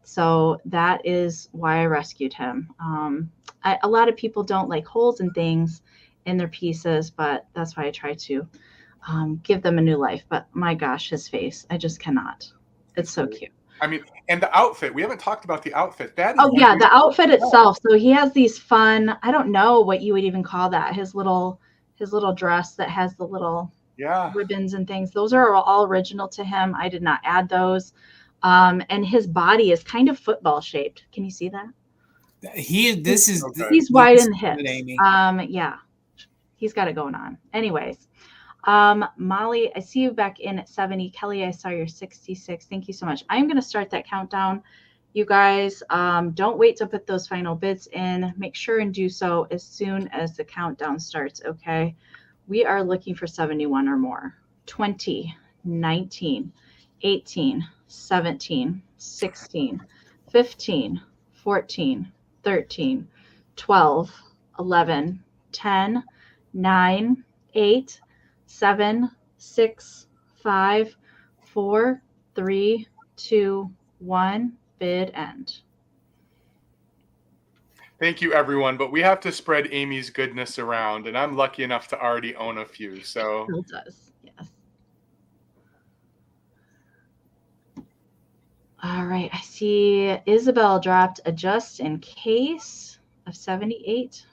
So that is why I rescued him. A lot of people don't like holes and things in their pieces, but that's why I try to give them a new life. But my gosh, his face, I just cannot. It's so cute. I mean, and the outfit, we haven't talked about the outfit. That is the outfit itself. So he has these fun, I don't know what you would even call that, his little dress that has the little ribbons and things. Those are all original to him. I did not add those. And his body is kind of football shaped. Can you see that? He's wide in the hips. Yeah, he's got it going on. Anyways, Molly, I see you back in at 70. Kelly, I saw your 66. Thank you so much. I'm going to start that countdown. You guys, don't wait to put those final bids in. Make sure and do so as soon as the countdown starts, okay? We are looking for 71 or more. 20, 19, 18, 17, 16, 15, 14, 13, 12, 11, 10, 9, 8, 7, 6, 5, 4, 3, 2, 1. Bid end. Thank you, everyone. But we have to spread Amy's goodness around, and I'm lucky enough to already own a few. So It does, yes. All right, I see Isabel dropped a just in case of 78.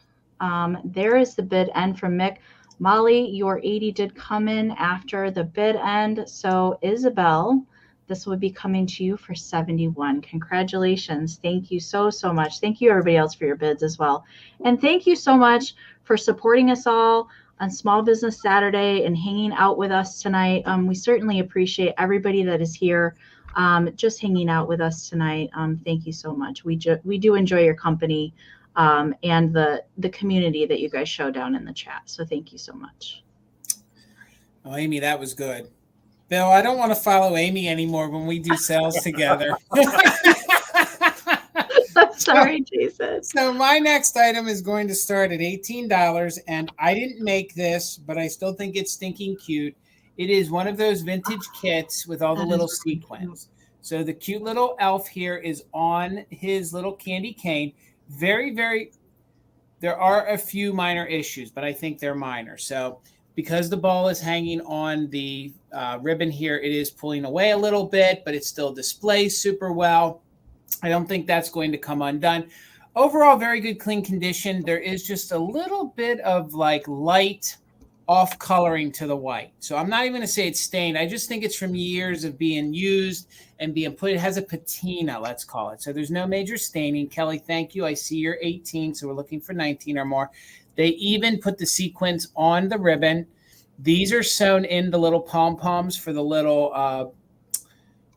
There is the bid end from Mick. Molly, your 80 did come in after the bid end. So Isabel, this would be coming to you for 71. Congratulations. Thank you so much. Thank you, everybody else, for your bids as well. And thank you so much for supporting us all on Small Business Saturday and hanging out with us tonight. We certainly appreciate everybody that is here just hanging out with us tonight. Thank you so much. We do enjoy your company and the community that you guys show down in the chat. So thank you so much. Oh, Amy, that was good. Bill, I don't want to follow Amy anymore when we do sales together. I'm sorry, Jason. So my next item is going to start at $18, and I didn't make this, but I still think it's stinking cute. It is one of those vintage kits with all the little sequins. So the cute little elf here is on his little candy cane. Very, very, there are a few minor issues, but I think they're minor. So because the ball is hanging on the ribbon here, it is pulling away a little bit, but it still displays super well. I don't think that's going to come undone. Overall, very good, clean condition. There is just a little bit of like light off coloring to the white. So I'm not even going to say it's stained. I just think it's from years of being used and being put. It has a patina, let's call it. So there's no major staining. Kelly, thank you. I see you're 18, so we're looking for 19 or more. They even put the sequins on the ribbon. These are sewn in the little pom-poms for the little,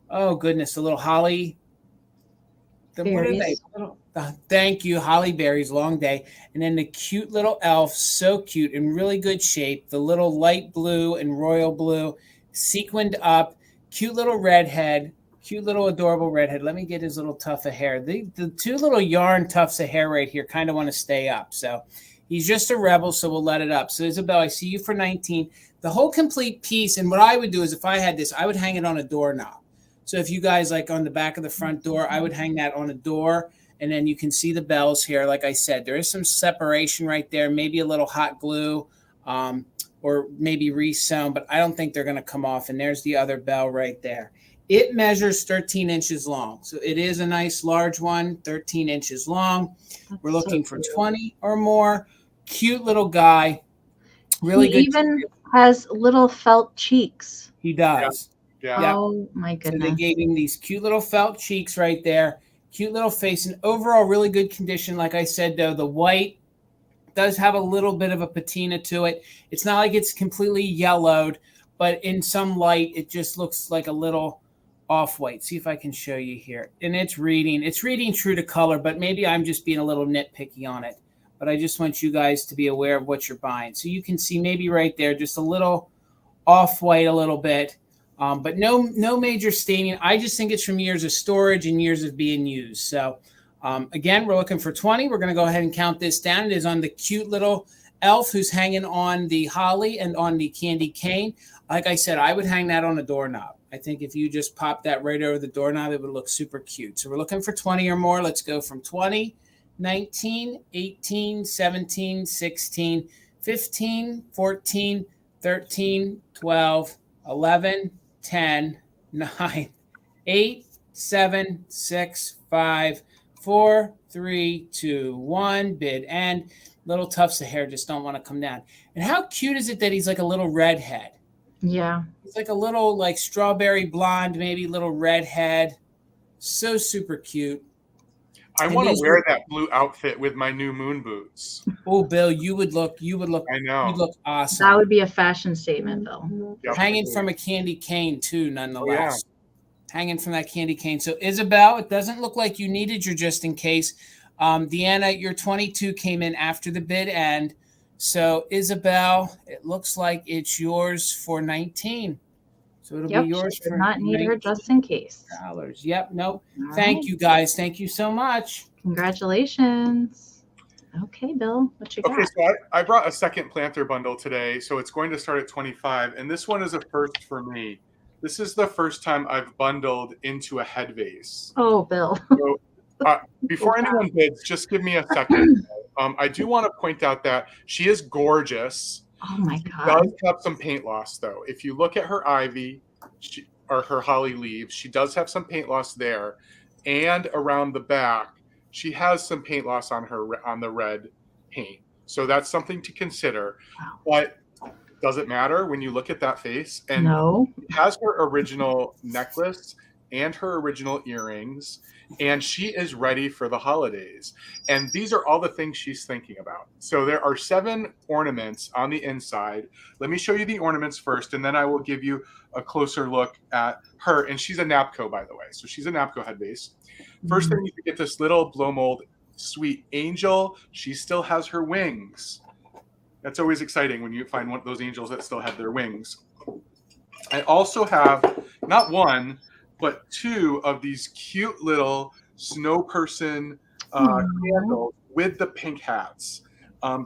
oh goodness, the little holly. What are they? Thank you, holly berries, long day. And then the cute little elf, so cute, in really good shape. The little light blue and royal blue, sequined up, cute little redhead, cute little adorable redhead. Let me get his little tuft of hair. The two little yarn tufts of hair right here kind of want to stay up. So he's just a rebel, so we'll let it up. So Isabel, I see you for 19. The whole complete piece, and what I would do is if I had this, I would hang it on a doorknob. So if you guys like on the back of the front door, I would hang that on a door, and then you can see the bells here. Like I said, there is some separation right there, maybe a little hot glue or maybe re-sewn, but I don't think they're going to come off. And there's the other bell right there. It measures 13 inches long. So it is a nice large one, 13 inches long. We're looking for 20 or more. Cute little guy. Really good. He even has little felt cheeks. He does. Yeah. Oh my goodness. So they gave him these cute little felt cheeks right there. Cute little face, and overall really good condition. Like I said, though, the white does have a little bit of a patina to it. It's not like it's completely yellowed, but in some light, it just looks like a little off-white. See if I can show you here. And it's reading true to color, but maybe I'm just being a little nitpicky on it. But I just want you guys to be aware of what you're buying. So you can see maybe right there, just a little off-white a little bit, but no major staining. I just think it's from years of storage and years of being used. So again, we're looking for 20. We're going to go ahead and count this down. It is on the cute little elf who's hanging on the holly and on the candy cane. Like I said, I would hang that on a doorknob. I think if you just pop that right over the doorknob, it would look super cute. So we're looking for 20 or more. Let's go from 20, 19, 18, 17, 16, 15, 14, 13, 12, 11, 10, 9, 8, 7, 6, 5, 4, 3, 2, 1. Bid end. Little tufts of hair just don't want to come down. And how cute is it that he's like a little redhead? Yeah. He's like a little like strawberry blonde, maybe little redhead. So super cute. I want to wear that blue outfit with my new moon boots. Oh, Bill, you would look. I know. You'd look awesome. That would be a fashion statement, Bill. Yep. Hanging from a candy cane too, nonetheless. Hanging from that candy cane. So Isabel, it doesn't look like you needed your just in case. Deanna, your 22 came in after the bid end. So Isabel, it looks like it's yours for 19. So it'll be yours for not need her just in case. Yep. Nope. All Thank right. you guys. Thank you so much. Congratulations. Okay, Bill, what you got? Okay, so I brought a second planter bundle today, so it's going to start at 25, and this one is a first for me. This is the first time I've bundled into a head vase. Oh, Bill. So, before anyone bids, just give me a second. I do want to point out that she is gorgeous. Oh my She God. does have some paint loss, though. If you look at her ivy or her holly leaves, she does have some paint loss there, and around the back, she has some paint loss on the red paint. So that's something to consider. Wow. But does it matter when you look at that face? And No. she has her original necklace and her original earrings, and she is ready for the holidays. And these are all the things she's thinking about. So there are 7 ornaments on the inside. Let me show you the ornaments first, and then I will give you a closer look at her. And she's a Napco, by the way. So she's a Napco head base. First thing, you get this little blow mold sweet angel. She still has her wings. That's always exciting when you find one of those angels that still have their wings. I also have not one, but 2 of these cute little snow person candles with the pink hats.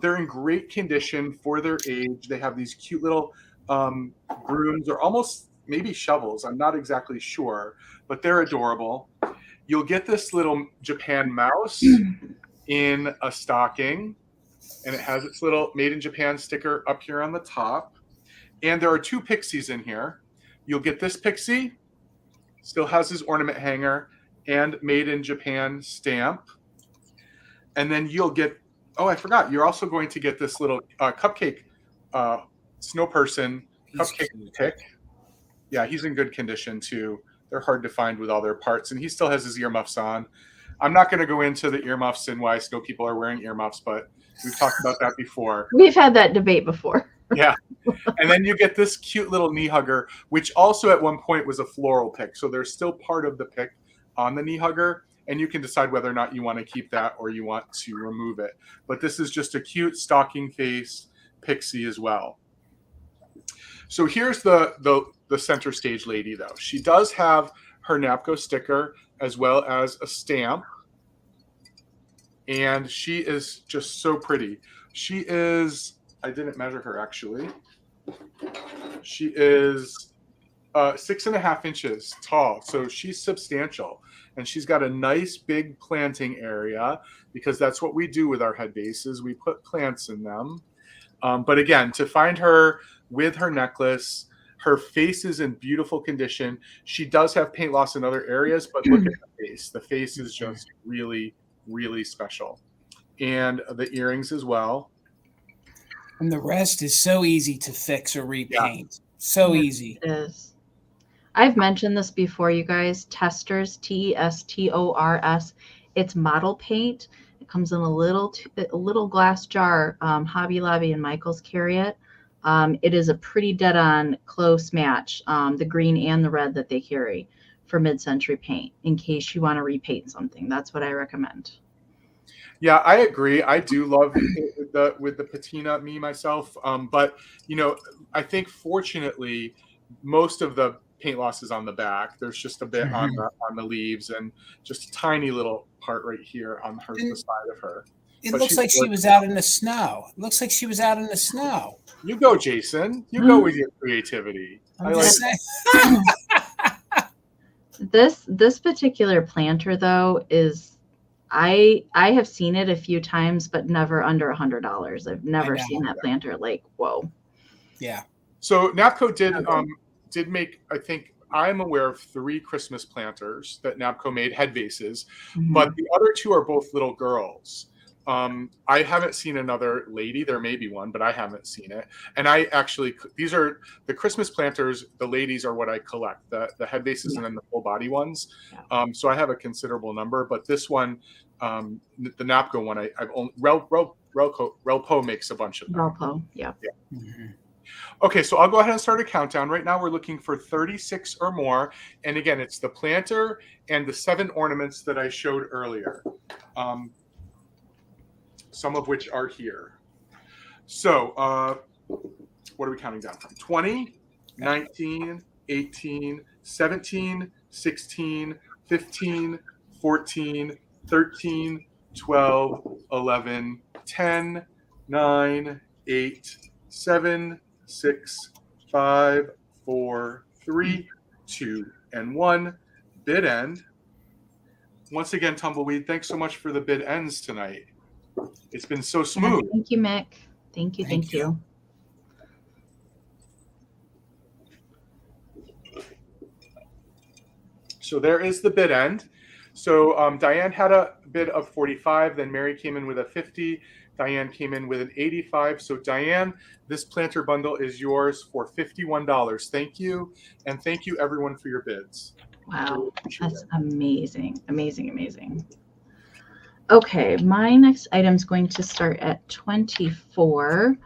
They're in great condition for their age. They have these cute little brooms, or almost maybe shovels. I'm not exactly sure, but they're adorable. You'll get this little Japan mouse in a stocking, and it has its little Made in Japan sticker up here on the top. And there are 2 pixies in here. You'll get this pixie, still has his ornament hanger and Made in Japan stamp. And then you'll get, oh, I forgot, you're also going to get this little cupcake snow person cupcake pick. Yeah, he's in good condition too. They're hard to find with all their parts, and he still has his earmuffs on. I'm not going to go into the earmuffs and why snow people are wearing earmuffs, but we've talked about that before. We've had that debate before. Yeah. And then you get this cute little knee hugger, which also at one point was a floral pick. So there's still part of the pick on the knee hugger, and you can decide whether or not you want to keep that or you want to remove it. But this is just a cute stocking face pixie as well. So here's the center stage lady, though. She does have her Napco sticker as well as a stamp. And she is just so pretty. She is, I didn't measure her actually. She is 6.5 inches tall. So she's substantial. And she's got a nice big planting area, because that's what we do with our head bases. We put plants in them. But again, to find her with her necklace, her face is in beautiful condition. She does have paint loss in other areas, but look at the face. The face is just really, really special. And the earrings as well. And the rest is so easy to fix or repaint. So easy. It is. I've mentioned this before, you guys. Testors, Testors. It's model paint. It comes in a little glass jar. Hobby Lobby and Michael's carry it. It is a pretty dead-on close match, the green and the red that they carry for mid-century paint, in case you want to repaint something. That's what I recommend. Yeah, I agree. I do love with the patina, me myself. But I think fortunately, most of the paint loss is on the back. There's just a bit on the leaves and just a tiny little part right here on the side of her. It looks like she was out in the snow. It looks like she was out in the snow. You go, Jason. You go with your creativity. I like This particular planter, though, is I have seen it a few times, but never under $100. I've never seen that planter. Like, whoa. Yeah. So Napco did make, I think I'm aware of 3 Christmas planters that Napco made, head vases, but the other 2 are both little girls. I haven't seen another lady. There may be one, but I haven't seen it. And these are the Christmas planters. The ladies are what I collect, the head vases and then the full body ones. So I have a considerable number, but this one, the Napco one, I've only, Relpo makes a bunch of them. Relpo, yeah. Okay, so I'll go ahead and start a countdown. Right now we're looking for 36 or more. And again, it's the planter and the 7 ornaments that I showed earlier. Some of which are here. So what are we counting down from? 20, 19, 18, 17, 16, 15, 14, 13, 12, 11, 10, 9, 8, 7, 6, 5, 4, 3, 2, and 1. Bid end. Once again, Tumbleweed, thanks so much for the bid ends tonight. It's been so smooth. Thank you, Mick. Thank you. So there is the bid end. So Diane had a bid of 45, then Mary came in with a 50. Diane came in with an 85. So Diane, this planter bundle is yours for $51. Thank you. And thank you everyone for your bids. Wow, that's amazing. Okay, my next item is going to start at 24.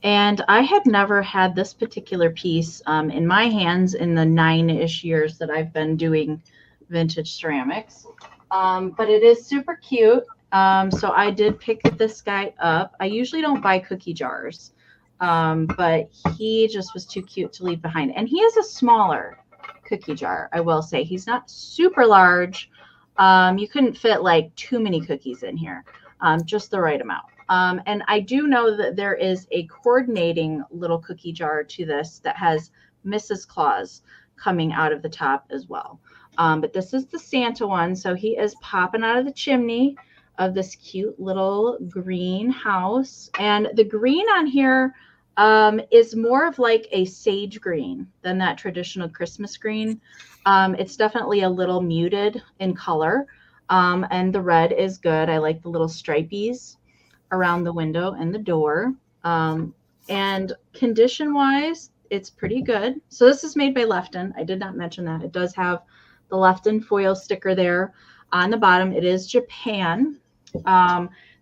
And I had never had this particular piece in my hands in the 9-ish years that I've been doing vintage ceramics. But it is super cute. So I did pick this guy up. I usually don't buy cookie jars, but he just was too cute to leave behind. And he is a smaller cookie jar, I will say. He's not super large. You couldn't fit like too many cookies in here, just the right amount. And I do know that there is a coordinating little cookie jar to this that has Mrs. Claus coming out of the top as well. But this is the Santa one. So he is popping out of the chimney of this cute little green house. And the green on here is more of like a sage green than that traditional Christmas green. It's definitely a little muted in color. And the red is good. I like the little stripies around the window and the door. And condition wise, it's pretty good. So this is made by Lefton. I did not mention that. It does have the Lefton foil sticker there on the bottom. It is Japan.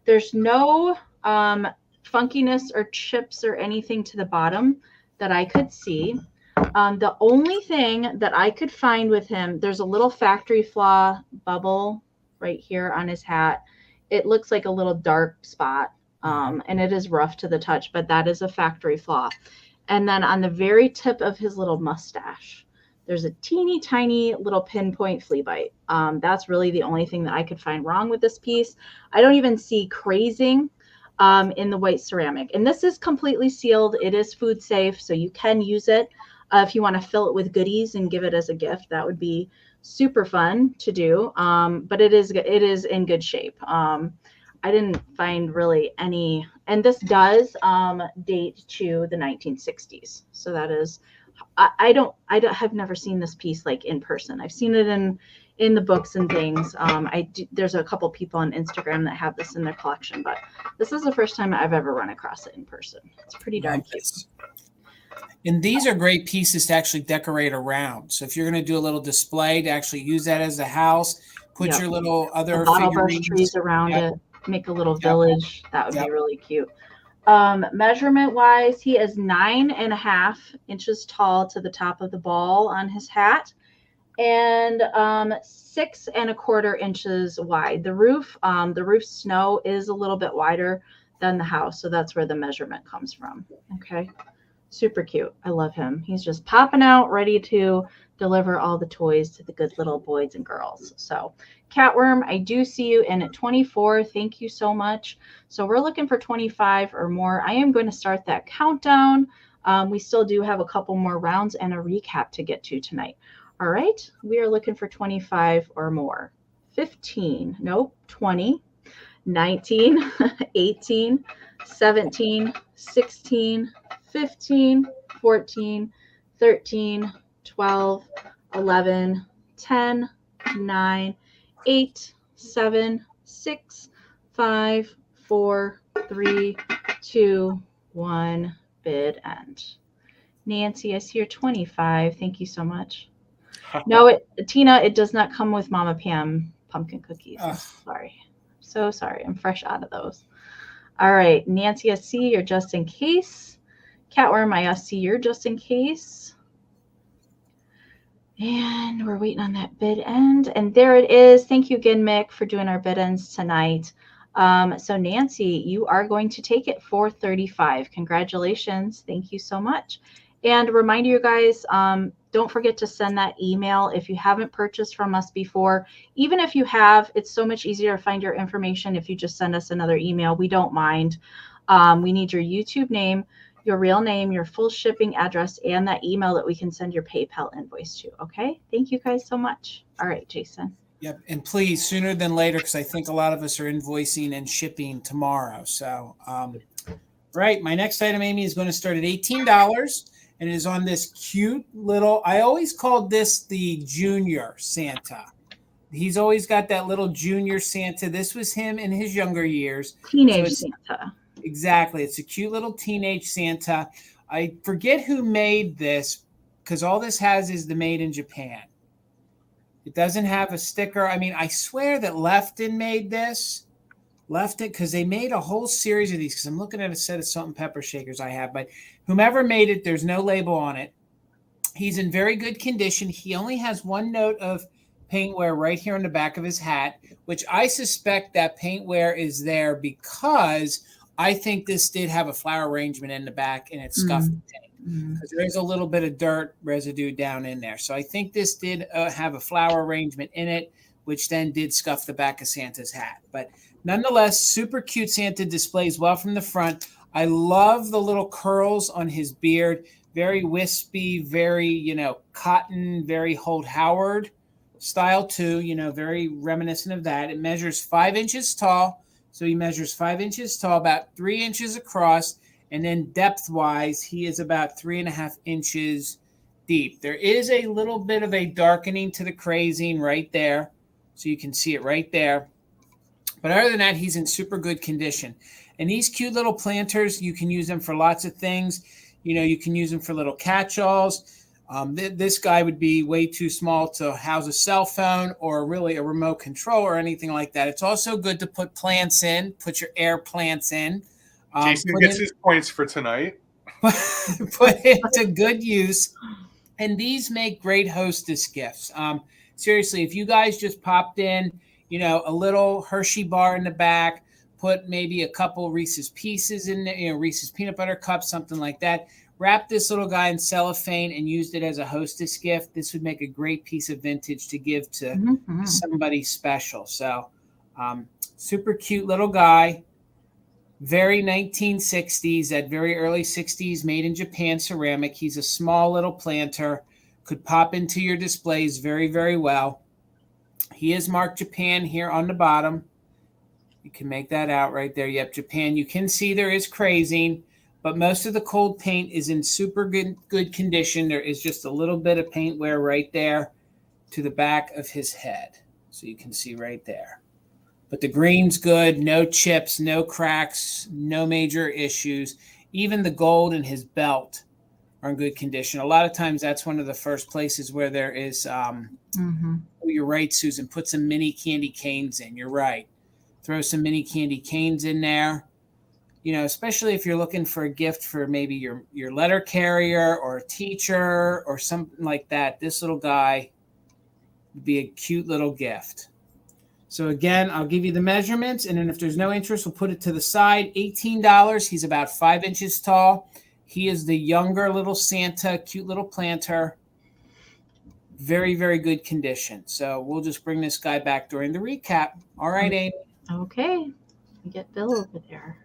There's no funkiness or chips or anything to the bottom that I could see. The only thing that I could find with him, there's a little factory flaw bubble right here on his hat. It looks like a little dark spot, and it is rough to the touch, but that is a factory flaw. And then on the very tip of his little mustache, there's a teeny tiny little pinpoint flea bite. That's really the only thing that I could find wrong with this piece. I don't even see crazing in the white ceramic. And this is completely sealed. It is food safe, so you can use it. If you want to fill it with goodies and give it as a gift, that would be super fun to do. But it is in good shape. I didn't find really any, and this does date to the 1960s. So that is, I have never seen this piece like in person. I've seen it in the books and things. There's a couple people on Instagram that have this in their collection, but this is the first time I've ever run across it in person. It's pretty darn cute. And these are great pieces to actually decorate around. So if you're going to do a little display to actually use that as a house, put your little other bottle brush figurines trees around it. make a little village. That would Yep. be really cute. Measurement wise, he is 9.5 inches tall to the top of the ball on his hat, and 6.25 inches wide. The roof snow is a little bit wider than the house, so that's where the measurement comes from. Okay, super cute. I love him. He's just popping out, ready to deliver all the toys to the good little boys and girls. So Catworm, I do see you in at 24. Thank you so much. So we're looking for 25 or more. I am going to start that countdown. We still do have a couple more rounds and a recap to get to tonight. All right, we are looking for 25 or more. 15, nope, 20, 19, 18, 17, 16, 15, 14, 13, 12, 11, 10, 9, 8, 7, 6, 5, 4, 3, 2, 1, bid end. Nancy, I see you're 25. Thank you so much. No, Tina, it does not come with Mama Pam pumpkin cookies. I'm sorry. So sorry. I'm fresh out of those. All right. Nancy, I see you're just in case. Catworm, I see you're just in case. And we're waiting on that bid end. And there it is. Thank you again, Mick, for doing our bid ends tonight. So Nancy, you are going to take it for $35. Congratulations. Thank you so much. And remind you guys, don't forget to send that email if you haven't purchased from us before. Even if you have, it's so much easier to find your information if you just send us another email. We don't mind. We need your YouTube name, your real name, your full shipping address, and that email that we can send your PayPal invoice to. Okay? Thank you guys so much. All right, Jason. Yep. And please, sooner than later, because I think a lot of us are invoicing and shipping tomorrow. So, right. My next item, Amy, is going to start at $18. And it is on this cute little, I always called this the Junior Santa. He's always got that little Junior Santa. This was him in his younger years. Teenage Santa. Exactly. It's a cute little teenage Santa. I forget who made this because all this has is the made in Japan. It doesn't have a sticker. I mean, I swear that Lefton made this. Lefton, because they made a whole series of these, because I'm looking at a set of salt and pepper shakers I have, but whomever made it, there's no label on it. He's in very good condition. He only has one note of paint wear right here on the back of his hat, which I suspect that paint wear is there because I think this did have a flower arrangement in the back and it's scuffed paint. Because there's a little bit of dirt residue down in there. So I think this did have a flower arrangement in it, which then did scuff the back of Santa's hat. But nonetheless, super cute. Santa displays well from the front. I love the little curls on his beard. Very wispy, very, cotton, very Holt Howard style too, very reminiscent of that. It measures 5 inches tall. So he measures 5 inches tall, about 3 inches across. And then depth-wise, he is about 3.5 inches deep. There is a little bit of a darkening to the crazing right there. So you can see it right there. But other than that, he's in super good condition. And these cute little planters, you can use them for lots of things. You can use them for little catch-alls. This guy would be way too small to house a cell phone or really a remote control or anything like that. It's also good to put plants in, put your air plants in. Jason gets his points for tonight. Put it to good use. And these make great hostess gifts. Seriously, if you guys just popped in, a little Hershey bar in the back, put maybe a couple Reese's Pieces in there, Reese's peanut butter cups, something like that. Wrap this little guy in cellophane and used it as a hostess gift. This would make a great piece of vintage to give to somebody special. So super cute little guy. Very 1960s, that very early 60s, made in Japan ceramic. He's a small little planter. Could pop into your displays very, very well. He is marked Japan here on the bottom. You can make that out right there. Yep, Japan. You can see there is crazing, but most of the cold paint is in super good condition. There is just a little bit of paint wear right there to the back of his head. So you can see right there. But the green's good, no chips, no cracks, no major issues. Even the gold in his belt are in good condition. A lot of times that's one of the first places where there is, oh, you're right, Susan, put some mini candy canes in. You're right. Throw some mini candy canes in there. You know, especially if you're looking for a gift for maybe your letter carrier or a teacher or something like that. This little guy would be a cute little gift. So again, I'll give you the measurements, and then if there's no interest, we'll put it to the side. $18. He's about 5 inches tall. He is the younger little Santa, cute little planter. Very, very good condition. So we'll just bring this guy back during the recap. All right, Amy. Okay. Get Bill over there.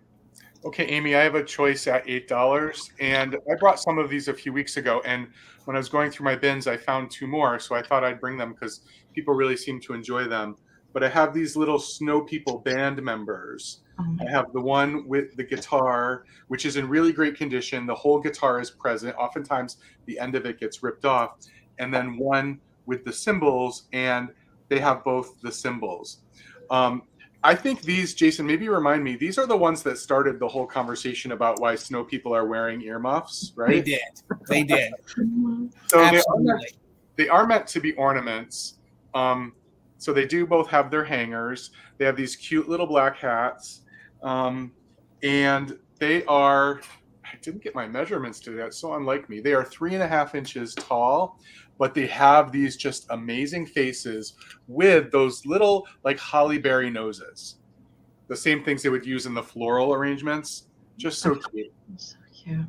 Okay, Amy, I have a choice at $8, and I brought some of these a few weeks ago, and when I was going through my bins, I found 2 more, so I thought I'd bring them because people really seem to enjoy them. But I have these little Snow People band members. I have the one with the guitar, which is in really great condition. The whole guitar is present. Oftentimes, the end of it gets ripped off. And then one with the cymbals, and they have both the cymbals. I think these, Jason, maybe remind me, these are the ones that started the whole conversation about why snow people are wearing earmuffs, right? They did. So Absolutely. they are meant to be ornaments. So they do both have their hangers. They have these cute little black hats. And they are, I didn't get my measurements today. That's so unlike me. They are 3.5 inches tall, but they have these just amazing faces with those little like holly berry noses. The same things they would use in the floral arrangements. Just so cute. So cute.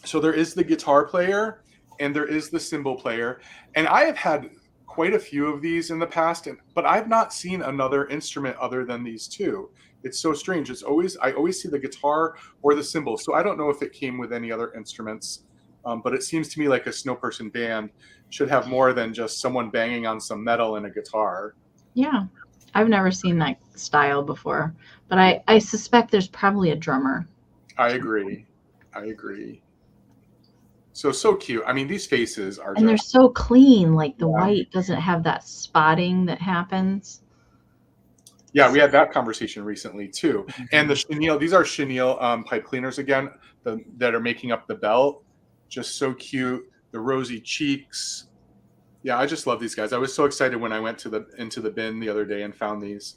So there is the guitar player and there is the cymbal player. And I have had quite a few of these in the past, but I've not seen another instrument other than these 2. It's so strange. I always see the guitar or the cymbal. So I don't know if it came with any other instruments. But it seems to me like a snow person band should have more than just someone banging on some metal and a guitar. Yeah. I've never seen that style before, but I suspect there's probably a drummer. I agree. So cute. I mean, these faces are and they're so clean. Like the white doesn't have that spotting that happens. Yeah, we had that conversation recently too. And the chenille, these are chenille pipe cleaners again, that are making up the belt. Just so cute. The rosy cheeks. Yeah, I just love these guys. I was so excited when I went into the bin the other day and found these.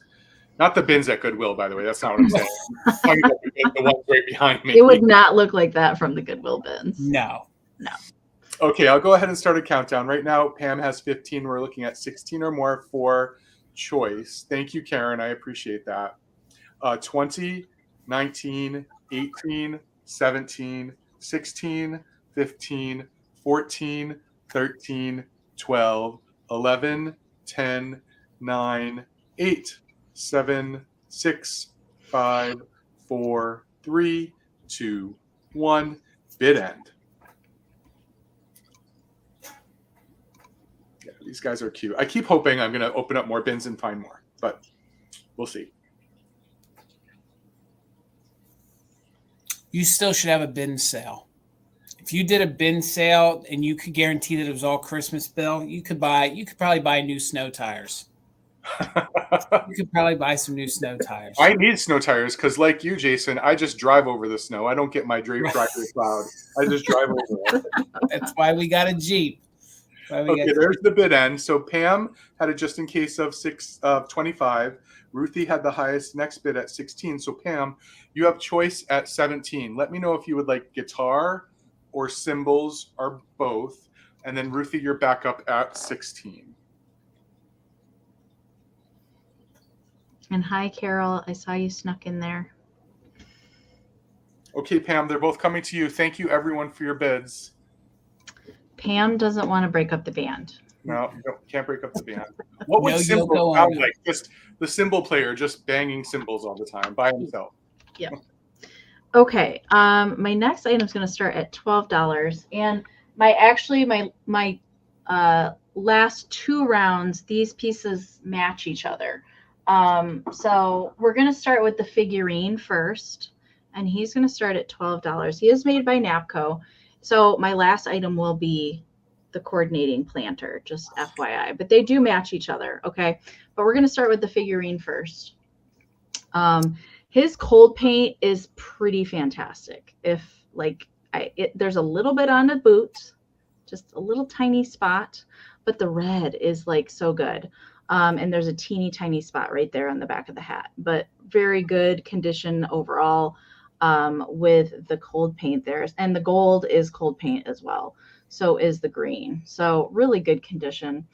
Not the bins at Goodwill, by the way. That's not what I'm saying. I'm talking about the ones right behind me. It would not look like that from the Goodwill bins. No. Okay, I'll go ahead and start a countdown. Right now, Pam has 15. We're looking at 16 or more for choice. Thank you, Karen. I appreciate that. 20, 19, 18, 17, 16, 15, 14, 13, 12, 11, 10, 9, 8, 7, 6, 5, 4, 3, 2, 1. Bid end. Yeah, these guys are cute. I keep hoping I'm going to open up more bins and find more, but we'll see. You still should have a bin sale. If you did a bin sale and you could guarantee that it was all Christmas, Bill, you could probably buy new snow tires. You could probably buy some new snow tires. I need snow tires because, like you, Jason, I just drive over the snow. I don't get my driveway plowed. I just drive over it. That's why we got a Jeep. Okay, there's the bid end. So Pam had a just in case of 25. Ruthie had the highest next bid at 16. So Pam, you have choice at 17. Let me know if you would like guitar or cymbals or both. And then Ruthie, you're back up at 16. And hi, Carol. I saw you snuck in there. Okay, Pam, they're both coming to you. Thank you, everyone, for your bids. Pam doesn't want to break up the band. No, can't break up the band. What would cymbal sound like? Just the cymbal player just banging cymbals all the time by himself. Yeah. Okay. My next item is going to start at $12, and my last 2 rounds, these pieces match each other. So we're going to start with the figurine first, and he's going to start at $12. He is made by Napco. So my last item will be the coordinating planter, just FYI, but they do match each other. Okay. But we're going to start with the figurine first. His cold paint is pretty fantastic. There's a little bit on the boot, just a little tiny spot, but the red is like so good. And there's a teeny tiny spot right there on the back of the hat, but very good condition overall with the cold paint there. And the gold is cold paint as well. So is the green. So really good condition.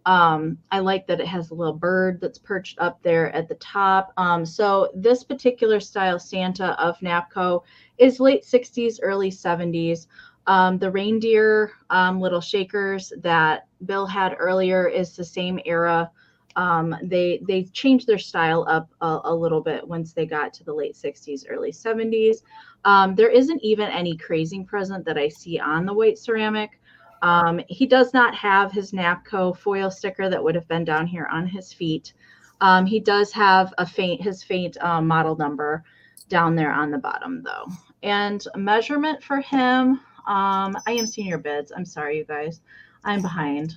I like that it has a little bird that's perched up there at the top. So this particular style Santa of Napco is late 60s, early 70s. The reindeer little shakers that Bill had earlier is the same era. They changed their style up a little bit once they got to the late 60s, early 70s. There isn't even any crazing present that I see on the white ceramic. He does not have his Napco foil sticker that would have been down here on his feet. He does have his faint model number down there on the bottom though. And measurement for him, I am seeing your bids. I'm sorry, you guys. I'm behind.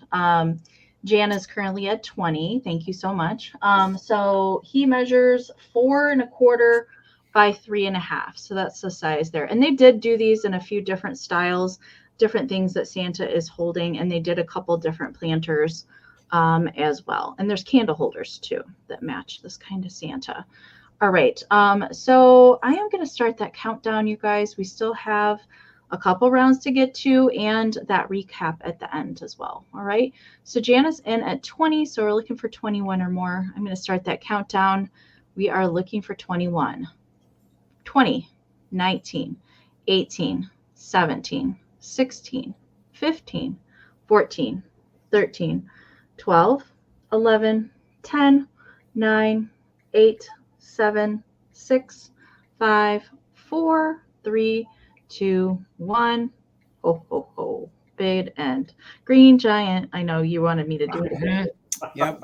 Jan is currently at 20. Thank you so much. So he measures 4 1/4 by 3 1/2. So that's the size there. And they did do these in a few different styles, different things that Santa is holding. And they did a couple different planters as well. And there's candle holders too that match this kind of Santa. All right. So I am going to start that countdown, you guys. We still have a couple rounds to get to and that recap at the end as well. All right. So Jana's in at 20. So we're looking for 21 or more. I'm going to start that countdown. We are looking for 21, 20, 19, 18, 17, 16, 15, 14, 13, 12, 11, 10, 9, 8, 7, 6, 5, 4, 3, 2, 1. Ho, ho, ho. Big end. Green giant. I know you wanted me to do it. Yep.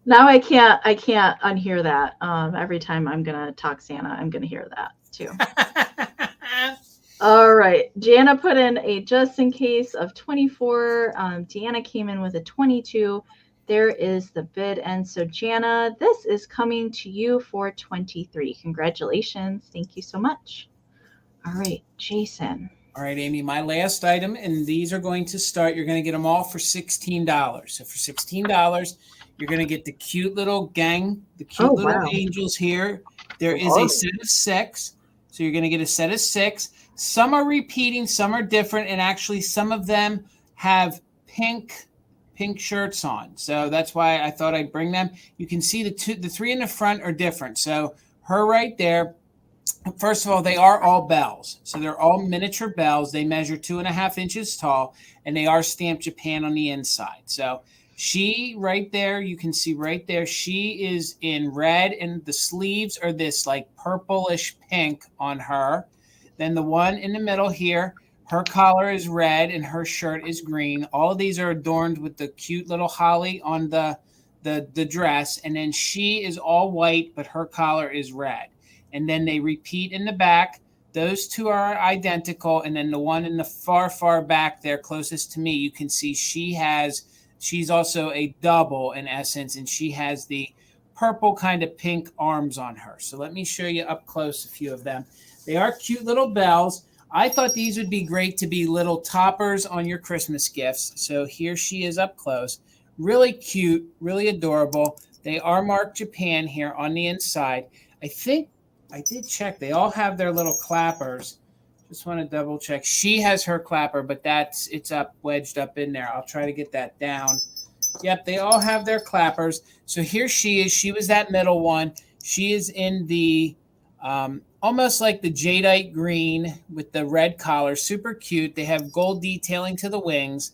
Now I can't unhear that. Every time I'm going to talk Santa, I'm going to hear that too. All right. Jana put in a just in case of 24. Deanna came in with a 22. There is the bid. And so Jana, this is coming to you for 23. Congratulations. Thank you so much. All right, Jason. All right, Amy, my last item, and these are going to start, you're going to get them all for $16. So for $16, you're going to get the cute little gang, the cute little angels here. There is a set of 6. So you're going to get a set of 6. Some are repeating, some are different, and actually some of them have pink shirts on. So that's why I thought I'd bring them. You can see the 3 in the front are different. So her right there, first of all, they are all bells. So they're all miniature bells. They measure 2.5 inches tall, and they are stamped Japan on the inside. So she right there, you can see right there, she is in red, and the sleeves are this like purplish pink on her. Then the one in the middle here, her collar is red and her shirt is green. All of these are adorned with the cute little holly on the dress. And then she is all white, but her collar is red. And then they repeat in the back. Those 2 are identical. And then the one in the far, far back there, closest to me, you can see she's also a double in essence. And she has the purple kind of pink arms on her. So let me show you up close a few of them. They are cute little bells. I thought these would be great to be little toppers on your Christmas gifts. So here she is up close. Really cute, really adorable. They are marked Japan here on the inside. I think I did check. They all have their little clappers. Just want to double check. She has her clapper, but it's up, wedged up in there. I'll try to get that down. Yep, they all have their clappers. So here she is. She was that middle one. She is in the almost like the jadeite green with the red collar. Super cute. They have gold detailing to the wings.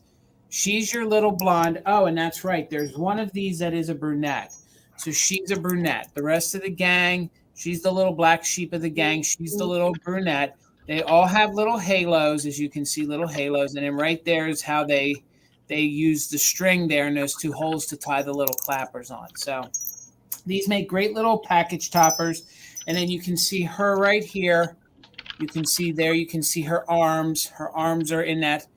She's your little blonde. Oh, and that's right. There's one of these that is a brunette. So she's a brunette. The rest of the gang, she's the little black sheep of the gang. She's the little brunette. They all have little halos, as you can see, little halos. And then right there is how they use the string there and those 2 holes to tie the little clappers on. So these make great little package toppers. And then you can see her right here. You can see there, you can see her arms. Her arms are in that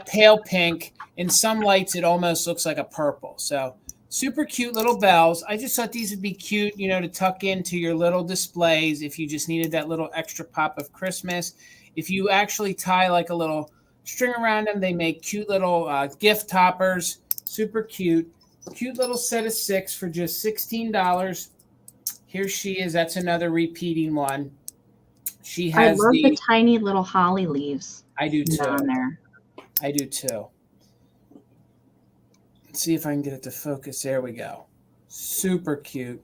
pale pink. In some lights, it almost looks like a purple. So super cute little bells. I just thought these would be cute, to tuck into your little displays if you just needed that little extra pop of Christmas. If you actually tie like a little string around them, they make cute little gift toppers. Super cute. Cute little set of 6 for just $16. Here she is. That's another repeating one. She I has love the the. tiny little holly leaves I do too. on there. I do too. Let's see if I can get it to focus. There we go. Super cute.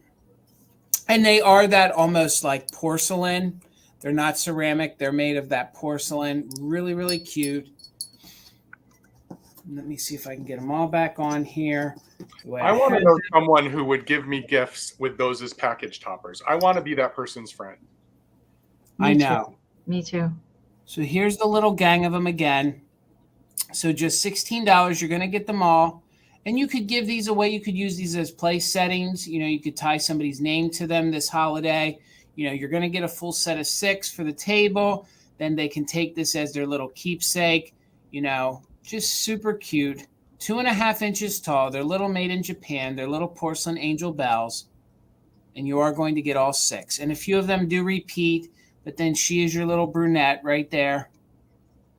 And they are that almost like porcelain. They're not ceramic. They're made of that porcelain. Really, really cute. Let me see if I can get them all back on here. I want to know someone who would give me gifts with those as package toppers. I want to be that person's friend. I know. Me too. So here's the little gang of them again. So just $16. You're going to get them all. And you could give these away. You could use these as place settings. You know, you could tie somebody's name to them this holiday. You know, you're going to get a full set of 6 for the table. Then they can take this as their little keepsake. You know, just super cute. 2.5 inches tall. They're little made in Japan. They're little porcelain angel bells. And you are going to get all 6. And a few of them do repeat. But then she is your little brunette right there.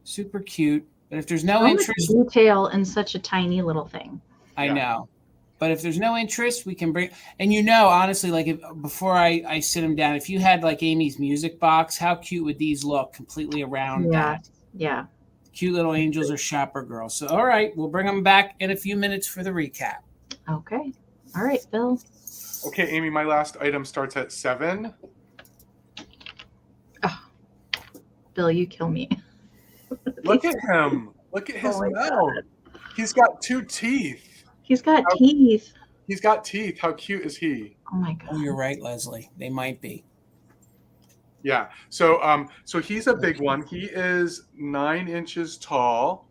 Super cute. But if there's no interest. Detail in such a tiny little thing. I know. But if there's no interest, we can bring. And you know, honestly, like before I sit them down, if you had like Amy's music box, how cute would these look completely around that? Yeah. Cute little angels or shopper girls. So, all right, we'll bring them back in a few minutes for the recap. Okay. All right, Bill. Okay, Amy, my last item starts at 7. Oh, Bill, you kill me. Look at him. Look at his mouth. He's got 2 teeth. He's got teeth. He's got teeth. How cute is he? Oh my god. Oh, you're right, Leslie. They might be. Yeah. So he's a big one. He is 9 inches tall,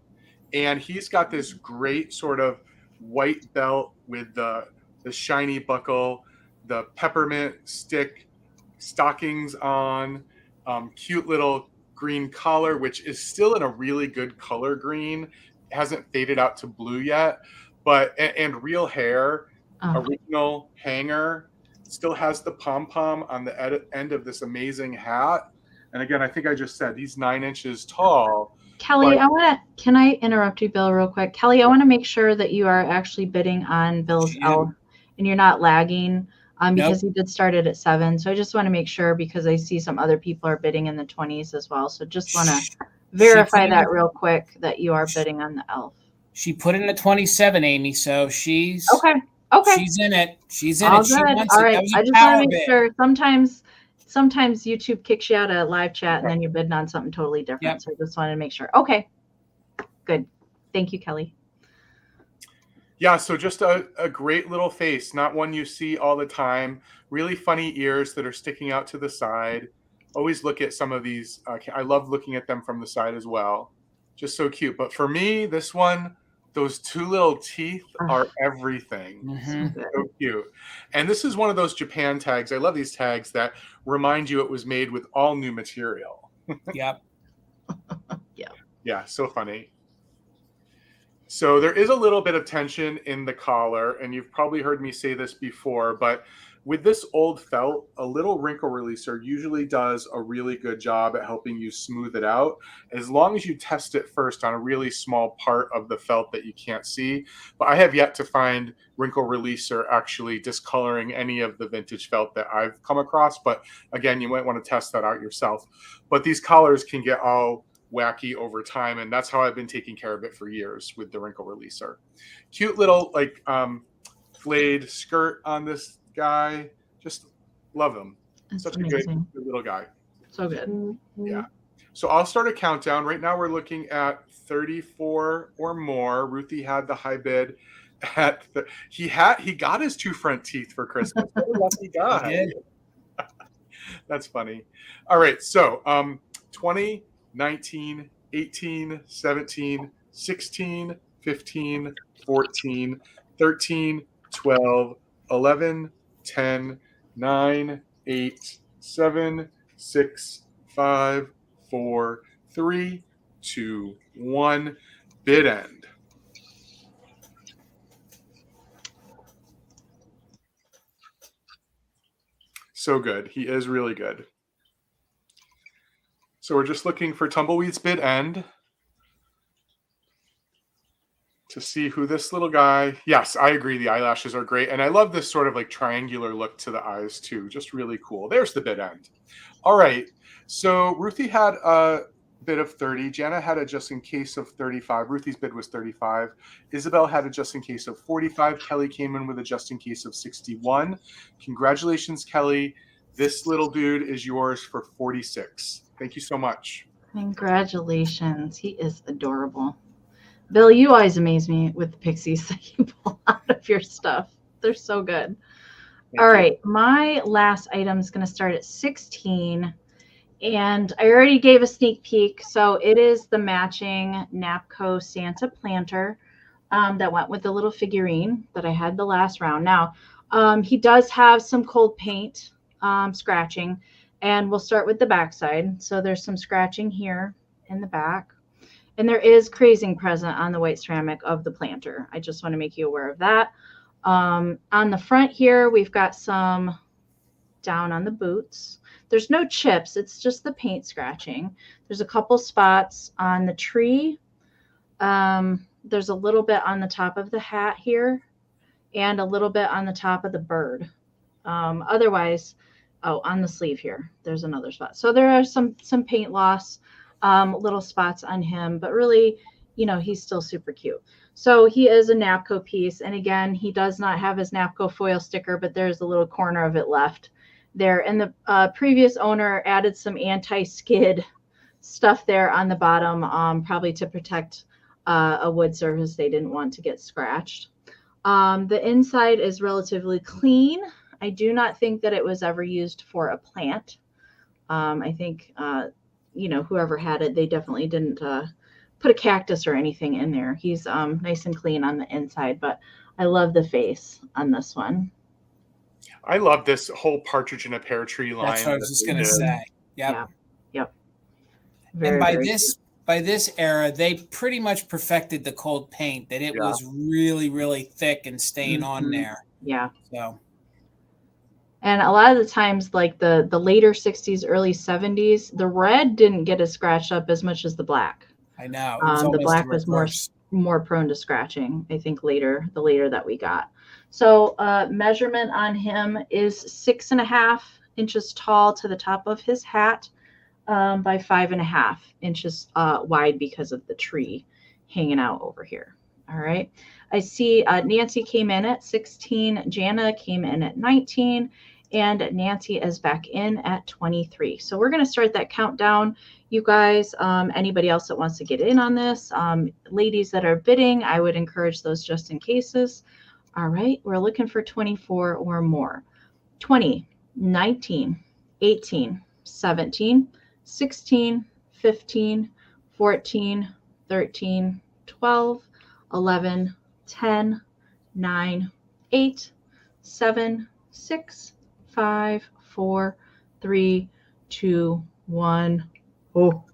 and he's got this great sort of white belt with the shiny buckle, the peppermint stick stockings on, cute little green collar, which is still in a really good color green. It hasn't faded out to blue yet, but and real hair, original hanger, still has the pom-pom on the end of this amazing hat. And again, I think I just said he's 9 inches tall. Kelly, can I interrupt you, Bill, real quick? Kelly, I want to make sure that you are actually bidding on Bill's elf and you're not lagging because he did start it at 7. So I just want to make sure because I see some other people are bidding in the 20s as well. So just want to verify that real quick that you are bidding on the elf. She put in a 27, Amy, so she's okay. She's in it. She's in All it. She good. wants All it. right. That was a I just want to make bid. sure. Sometimes YouTube kicks you out of live chat and then you're bidding on something totally different. Yep. So I just wanted to make sure. Okay. Good. Thank you, Kelly. Yeah, so just a great little face, not one you see all the time. Really funny ears that are sticking out to the side. Always look at some of these. I love looking at them from the side as well. Just so cute. But for me, this one, those 2 little teeth are everything. Mm-hmm. So cute. And this is one of those Japan tags. I love these tags that remind you it was made with all new material. Yep. Yeah, so funny. So there is a little bit of tension in the collar, and you've probably heard me say this before, but with this old felt, a little wrinkle releaser usually does a really good job at helping you smooth it out, as long as you test it first on a really small part of the felt that you can't see. But I have yet to find wrinkle releaser actually discoloring any of the vintage felt that I've come across. But again, you might want to test that out yourself. But these collars can get all wacky over time, and that's how I've been taking care of it for years with the wrinkle releaser. Cute little like flayed skirt on this guy. Just love him. That's Such amazing. a good little guy. So good. Yeah. So I'll start a countdown. Right now we're looking at 34 or more. Ruthie had the high bid at he got his 2 front teeth for Christmas. What a lucky guy. That's funny. All right. So 20, 19, 18, 17, 16, 15, 14, 13, 12, 11, 10, 9, 8, 7, 6, 5, 4, 3, 2, 1. Bid end. So good. He is really good. So we're just looking for Tumbleweed's bid end to see who this little guy. Yes, I agree. The eyelashes are great. And I love this sort of like triangular look to the eyes too. Just really cool. There's the bid end. All right. So Ruthie had a bid of 30. Jana had a just in case of 35. Ruthie's bid was 35. Isabel had a just in case of 45. Kelly came in with a just in case of 61. Congratulations, Kelly. This little dude is yours for 46. Thank you so much. Congratulations. He is adorable. Bill, you always amaze me with the pixies that you pull out of your stuff. They're so good. All right. My last item is going to start at 16. And I already gave a sneak peek. So it is the matching Napco Santa planter that went with the little figurine that I had the last round. Now, he does have some cold paint scratching. And we'll start with the back side. So there's some scratching here in the back. And there is crazing present on the white ceramic of the planter. I just want to make you aware of that. On the front here, we've got some down on the boots. There's no chips. It's just the paint scratching. There's a couple spots on the tree. There's a little bit on the top of the hat here and a little bit on the top of the bird. Otherwise, on the sleeve here, there's another spot. So there are some paint loss. Little spots on him, but really, he's still super cute. So he is a Napco piece. And again, he does not have his Napco foil sticker, but there's a little corner of it left there. And the previous owner added some anti-skid stuff there on the bottom, probably to protect a wood surface they didn't want to get scratched. The inside is relatively clean. I do not think that it was ever used for a plant. I think whoever had it, they definitely didn't put a cactus or anything in there. He's nice and clean on the inside, but I love the face on this one. I love this whole partridge in a pear tree line. That's what I was just going to say. Yep. Yep. And by this era, they pretty much perfected the cold paint, that it was really, really thick and staying on there. Yeah. So. And a lot of the times, like the later 60s, early 70s, the red didn't get as scratched up as much as the black. I know. The black was more prone to scratching, I think, the later that we got. So measurement on him is 6.5 inches tall to the top of his hat by 5.5 inches wide because of the tree hanging out over here. All right. I see Nancy came in at 16. Jana came in at 19. And Nancy is back in at 23. So we're going to start that countdown. You guys, anybody else that wants to get in on this, ladies that are bidding, I would encourage those just in cases. All right, we're looking for 24 or more. 20, 19, 18, 17, 16, 15, 14, 13, 12, 11, 10, 9, 8, 7, 6, 5, 4, 3, 2, 1. Oh,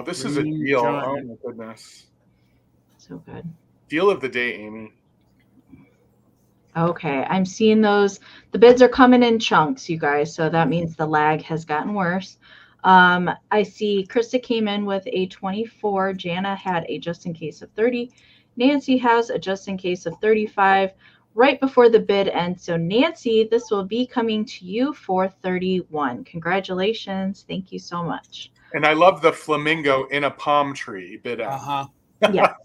this is a deal. Oh my goodness. So good. Deal of the day, Amy. Okay, I'm seeing those. The bids are coming in chunks, you guys. So that means the lag has gotten worse. I see Krista came in with a 24. Jana had a just in case of 30. Nancy has a just in case of 35. Right before the bid ends. So Nancy, this will be coming to you for 31. Congratulations. Thank you so much. And I love the flamingo in a palm tree bid end. Yeah.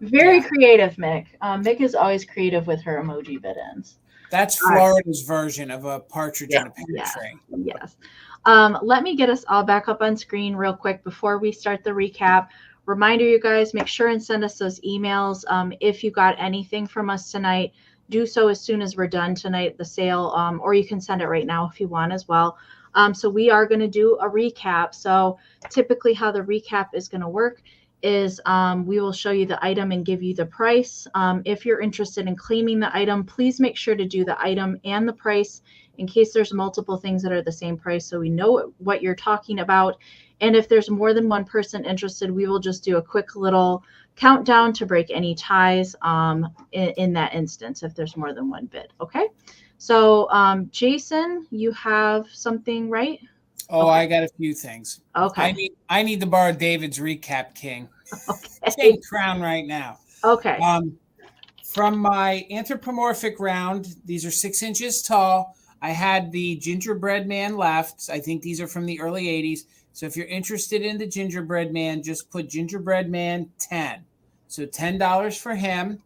Very creative, Mick. Mick is always creative with her emoji bid ends. That's Florida's version of a partridge in a pear tree. Yes. Let me get us all back up on screen real quick before we start the recap. Reminder, you guys, make sure and send us those emails. If you got anything from us tonight, do so as soon as we're done tonight, the sale, or you can send it right now if you want as well. So we are going to do a recap. So typically how the recap is going to work is we will show you the item and give you the price. If you're interested in claiming the item, please make sure to do the item and the price in case there's multiple things that are the same price, so we know what you're talking about. And if there's more than one person interested, we will just do a quick little countdown to break any ties in that instance if there's more than one bid. Okay. So Jason, you have something, right? Oh, okay. I got a few things. Okay. I need to borrow David's recap king. Okay. King crown right now. Okay. From my anthropomorphic round, these are 6 inches tall. I had the gingerbread man left. I think these are from the early 80s. So if you're interested in the gingerbread man, just put gingerbread man 10. So $10 for him.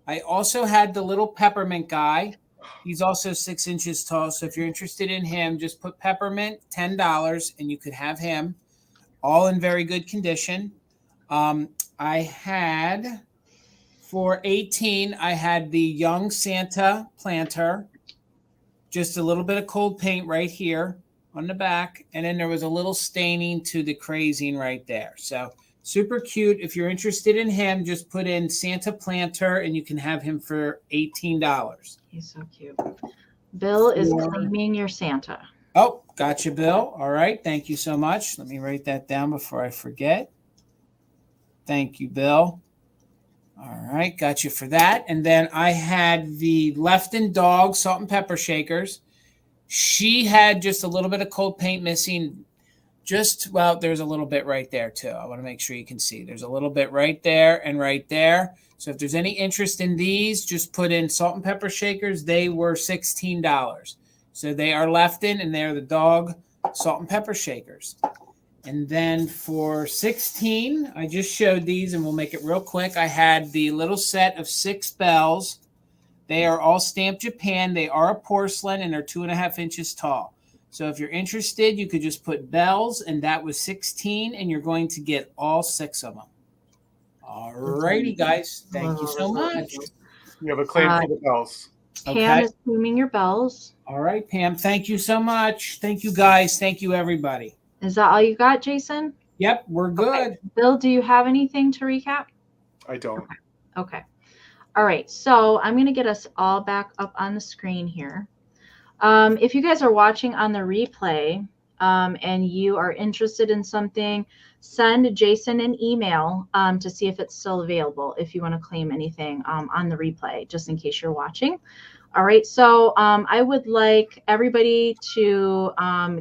I also had the little peppermint guy. He's also 6 inches tall. So if you're interested in him, just put peppermint, $10, and you could have him. All in very good condition. I had, for 18, I had the young Santa planter. Just a little bit of cold paint right here on the back. And then there was a little staining to the crazing right there. So super cute. If you're interested in him, just put in Santa planter and you can have him for $18. He's so cute. Bill is claiming your Santa. Oh, gotcha, Bill. All right. Thank you so much. Let me write that down before I forget. Thank you, Bill. All right. Got you for that. And then I had the Lefton dog salt and pepper shakers. She had just a little bit of cold paint missing. Well, there's a little bit right there, too. I want to make sure you can see. There's a little bit right there and right there. So if there's any interest in these, just put in salt and pepper shakers. They were $16. So they are Lefton, and they're the dog salt and pepper shakers. And then for 16, I just showed these, and we'll make it real quick. I had the little set of 6 bells. They are all stamped Japan. They are a porcelain, and they're 2.5 inches tall. So if you're interested, you could just put bells, and that was 16, and you're going to get all 6 of them. All righty, guys. Thank you so much. You have a claim for the bells. Pam is claiming your bells. All right, Pam. Thank you so much. Thank you, guys. Thank you, everybody. Is that all you got, Jason? Yep, we're good. Okay. Bill, do you have anything to recap? I don't. Okay. All right. So I'm going to get us all back up on the screen here. If you guys are watching on the replay and you are interested in something, send Jason an email to see if it's still available if you want to claim anything on the replay, just in case you're watching. All right, so I would like everybody to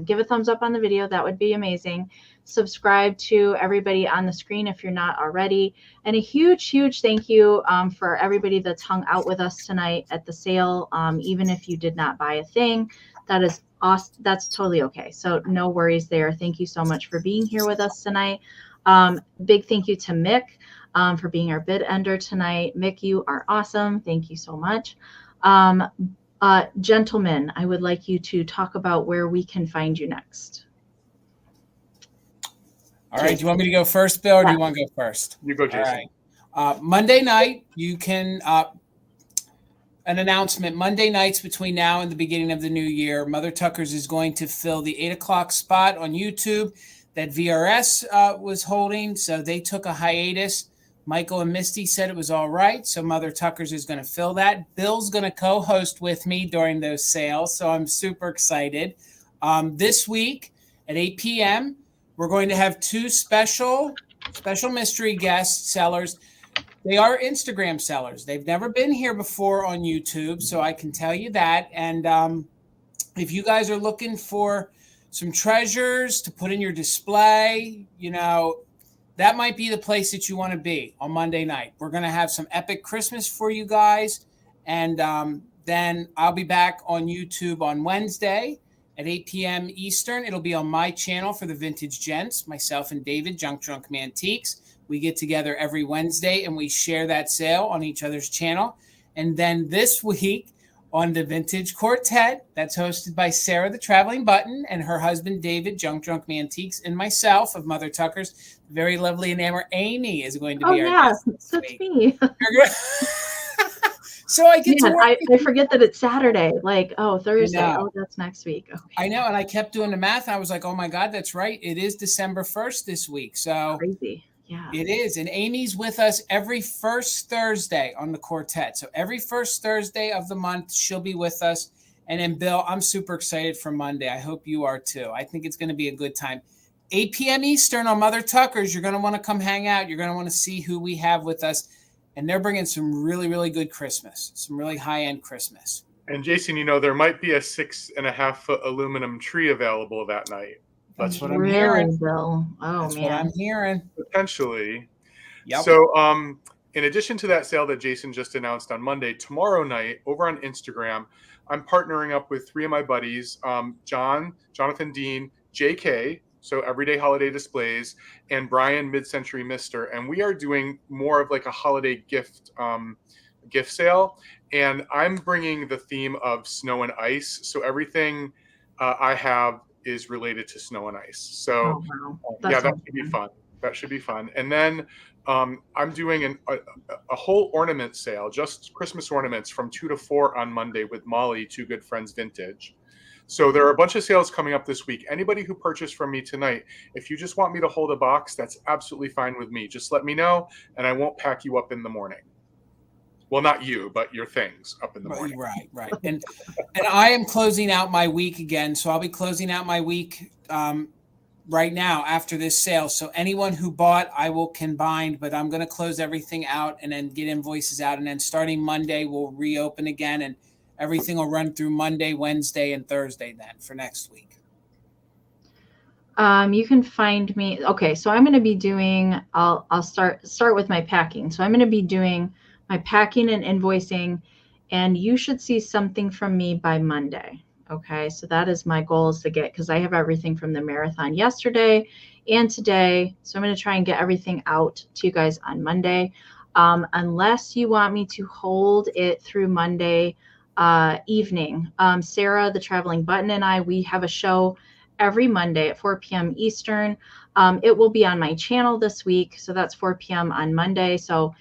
give a thumbs up on the video. That would be amazing. Subscribe to everybody on the screen if you're not already. And a huge, huge thank you for everybody that's hung out with us tonight at the sale. Even if you did not buy a thing, that is awesome. That's totally okay. So no worries there. Thank you so much for being here with us tonight. Big thank you to Mick for being our bid ender tonight. Mick, you are awesome. Thank you so much. Gentlemen, I would like you to talk about where we can find you next. All right. Do you want me to go first, Bill, or do you want to go first? You go, Jason. All right. Monday night, you can an announcement. Monday nights between now and the beginning of the new year, Mother Tuckers is going to fill the 8 o'clock spot on YouTube that VRS was holding. So they took a hiatus. Michael and Misty said it was all right. So Mother Tuckers is going to fill that. Bill's going to co-host with me during those sales. So I'm super excited. This week at 8 p.m., we're going to have 2 special mystery guest sellers. They are Instagram sellers. They've never been here before on YouTube, so I can tell you that. And if you guys are looking for some treasures to put in your display, that might be the place that you want to be on Monday night. We're going to have some epic Christmas for you guys. And then I'll be back on YouTube on Wednesday at 8 p.m. Eastern. It'll be on my channel for the Vintage Gents, myself and David, Junk Drunk Antiques. We get together every Wednesday and we share that sale on each other's channel. And then this week on the Vintage Quartet, that's hosted by Sarah the Traveling Button and her husband David, Junk Drunk Antiques, and myself of Mother Tuckers. The very lovely enamour Amie is going to be our guest this that's week. Me. So I get to work. I forget that it's Saturday. Thursday. Oh, that's next week. Okay. I know, and I kept doing the math. I was like, oh my God, that's right. It is December 1st this week. So crazy. Yeah. It is. And Amy's with us every first Thursday on the quartet. So every first Thursday of the month, she'll be with us. And then, Bill, I'm super excited for Monday. I hope you are too. I think it's going to be a good time. 8 p.m. Eastern on Mother Tuckers. You're going to want to come hang out. You're going to want to see who we have with us. And they're bringing some really, really good Christmas, some really high-end Christmas. And Jason, there might be a 6.5-foot aluminum tree available that night. That's what I'm hearing, Bill. Oh, That's man. what I'm hearing. Potentially. Yep. So in addition to that sale that Jason just announced on Monday, tomorrow night over on Instagram, I'm partnering up with 3 of my buddies, Jonathan Dean, JK, so Everyday Holiday Displays, and Brian Mid-Century Mister, and we are doing more of like a holiday gift sale, and I'm bringing the theme of snow and ice. So everything I have is related to snow and ice. So wow. that should be fun. That should be fun. And then I'm doing a whole ornament sale, just Christmas ornaments from 2 to 4 on Monday with Molly, Two Good Friends Vintage. So there are a bunch of sales coming up this week. Anybody who purchased from me tonight, if you just want me to hold a box, that's absolutely fine with me. Just let me know, and I won't pack you up in the morning. Well, not you, but your things up in the morning. Right. And I am closing out my week again, so I'll be closing out my week right now after this sale. So anyone who bought, I will combine, but I'm going to close everything out and then get invoices out, and then starting Monday we'll reopen again, and everything will run through Monday, Wednesday, and Thursday then for next week. You can find me. Okay, so I'm going to be doing. I'll start with my packing. So I'm going to be doing my packing and invoicing, and you should see something from me by Monday. Okay, so that is my goal, is to get, because I have everything from the marathon yesterday and today. So I'm going to try and get everything out to you guys on Monday, unless you want me to hold it through Monday evening. Sarah, the Traveling Button, and we have a show every Monday at 4 p.m. Eastern. It will be on my channel this week, so that's 4 p.m. on Monday. So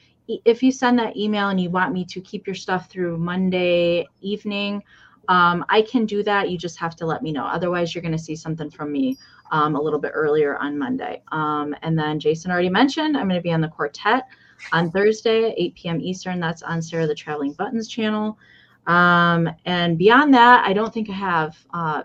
if you send that email and you want me to keep your stuff through Monday evening, I can do that. You just have to let me know. Otherwise, you're going to see something from me a little bit earlier on Monday. And then Jason already mentioned, I'm going to be on the quartet on Thursday at 8 p.m. Eastern. That's on Sarah the Traveling Buttons channel. And beyond that, I don't think I have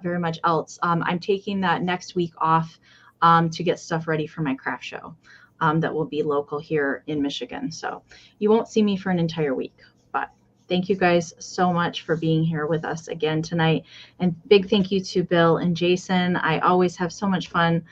very much else. I'm taking that next week off to get stuff ready for my craft show that will be local here in Michigan. So you won't see me for an entire week. But thank you guys so much for being here with us again tonight. And big thank you to Bill and Jason. I always have so much fun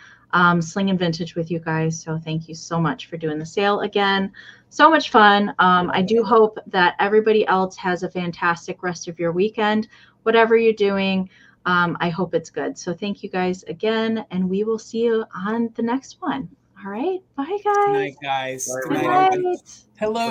slinging vintage with you guys. So thank you so much for doing the sale again. So much fun. I do hope that everybody else has a fantastic rest of your weekend. Whatever you're doing, I hope it's good. So thank you guys again, and we will see you on the next one. All right. Bye, guys. Good night, guys. Bye, Good night, everyone. everybody. Hello.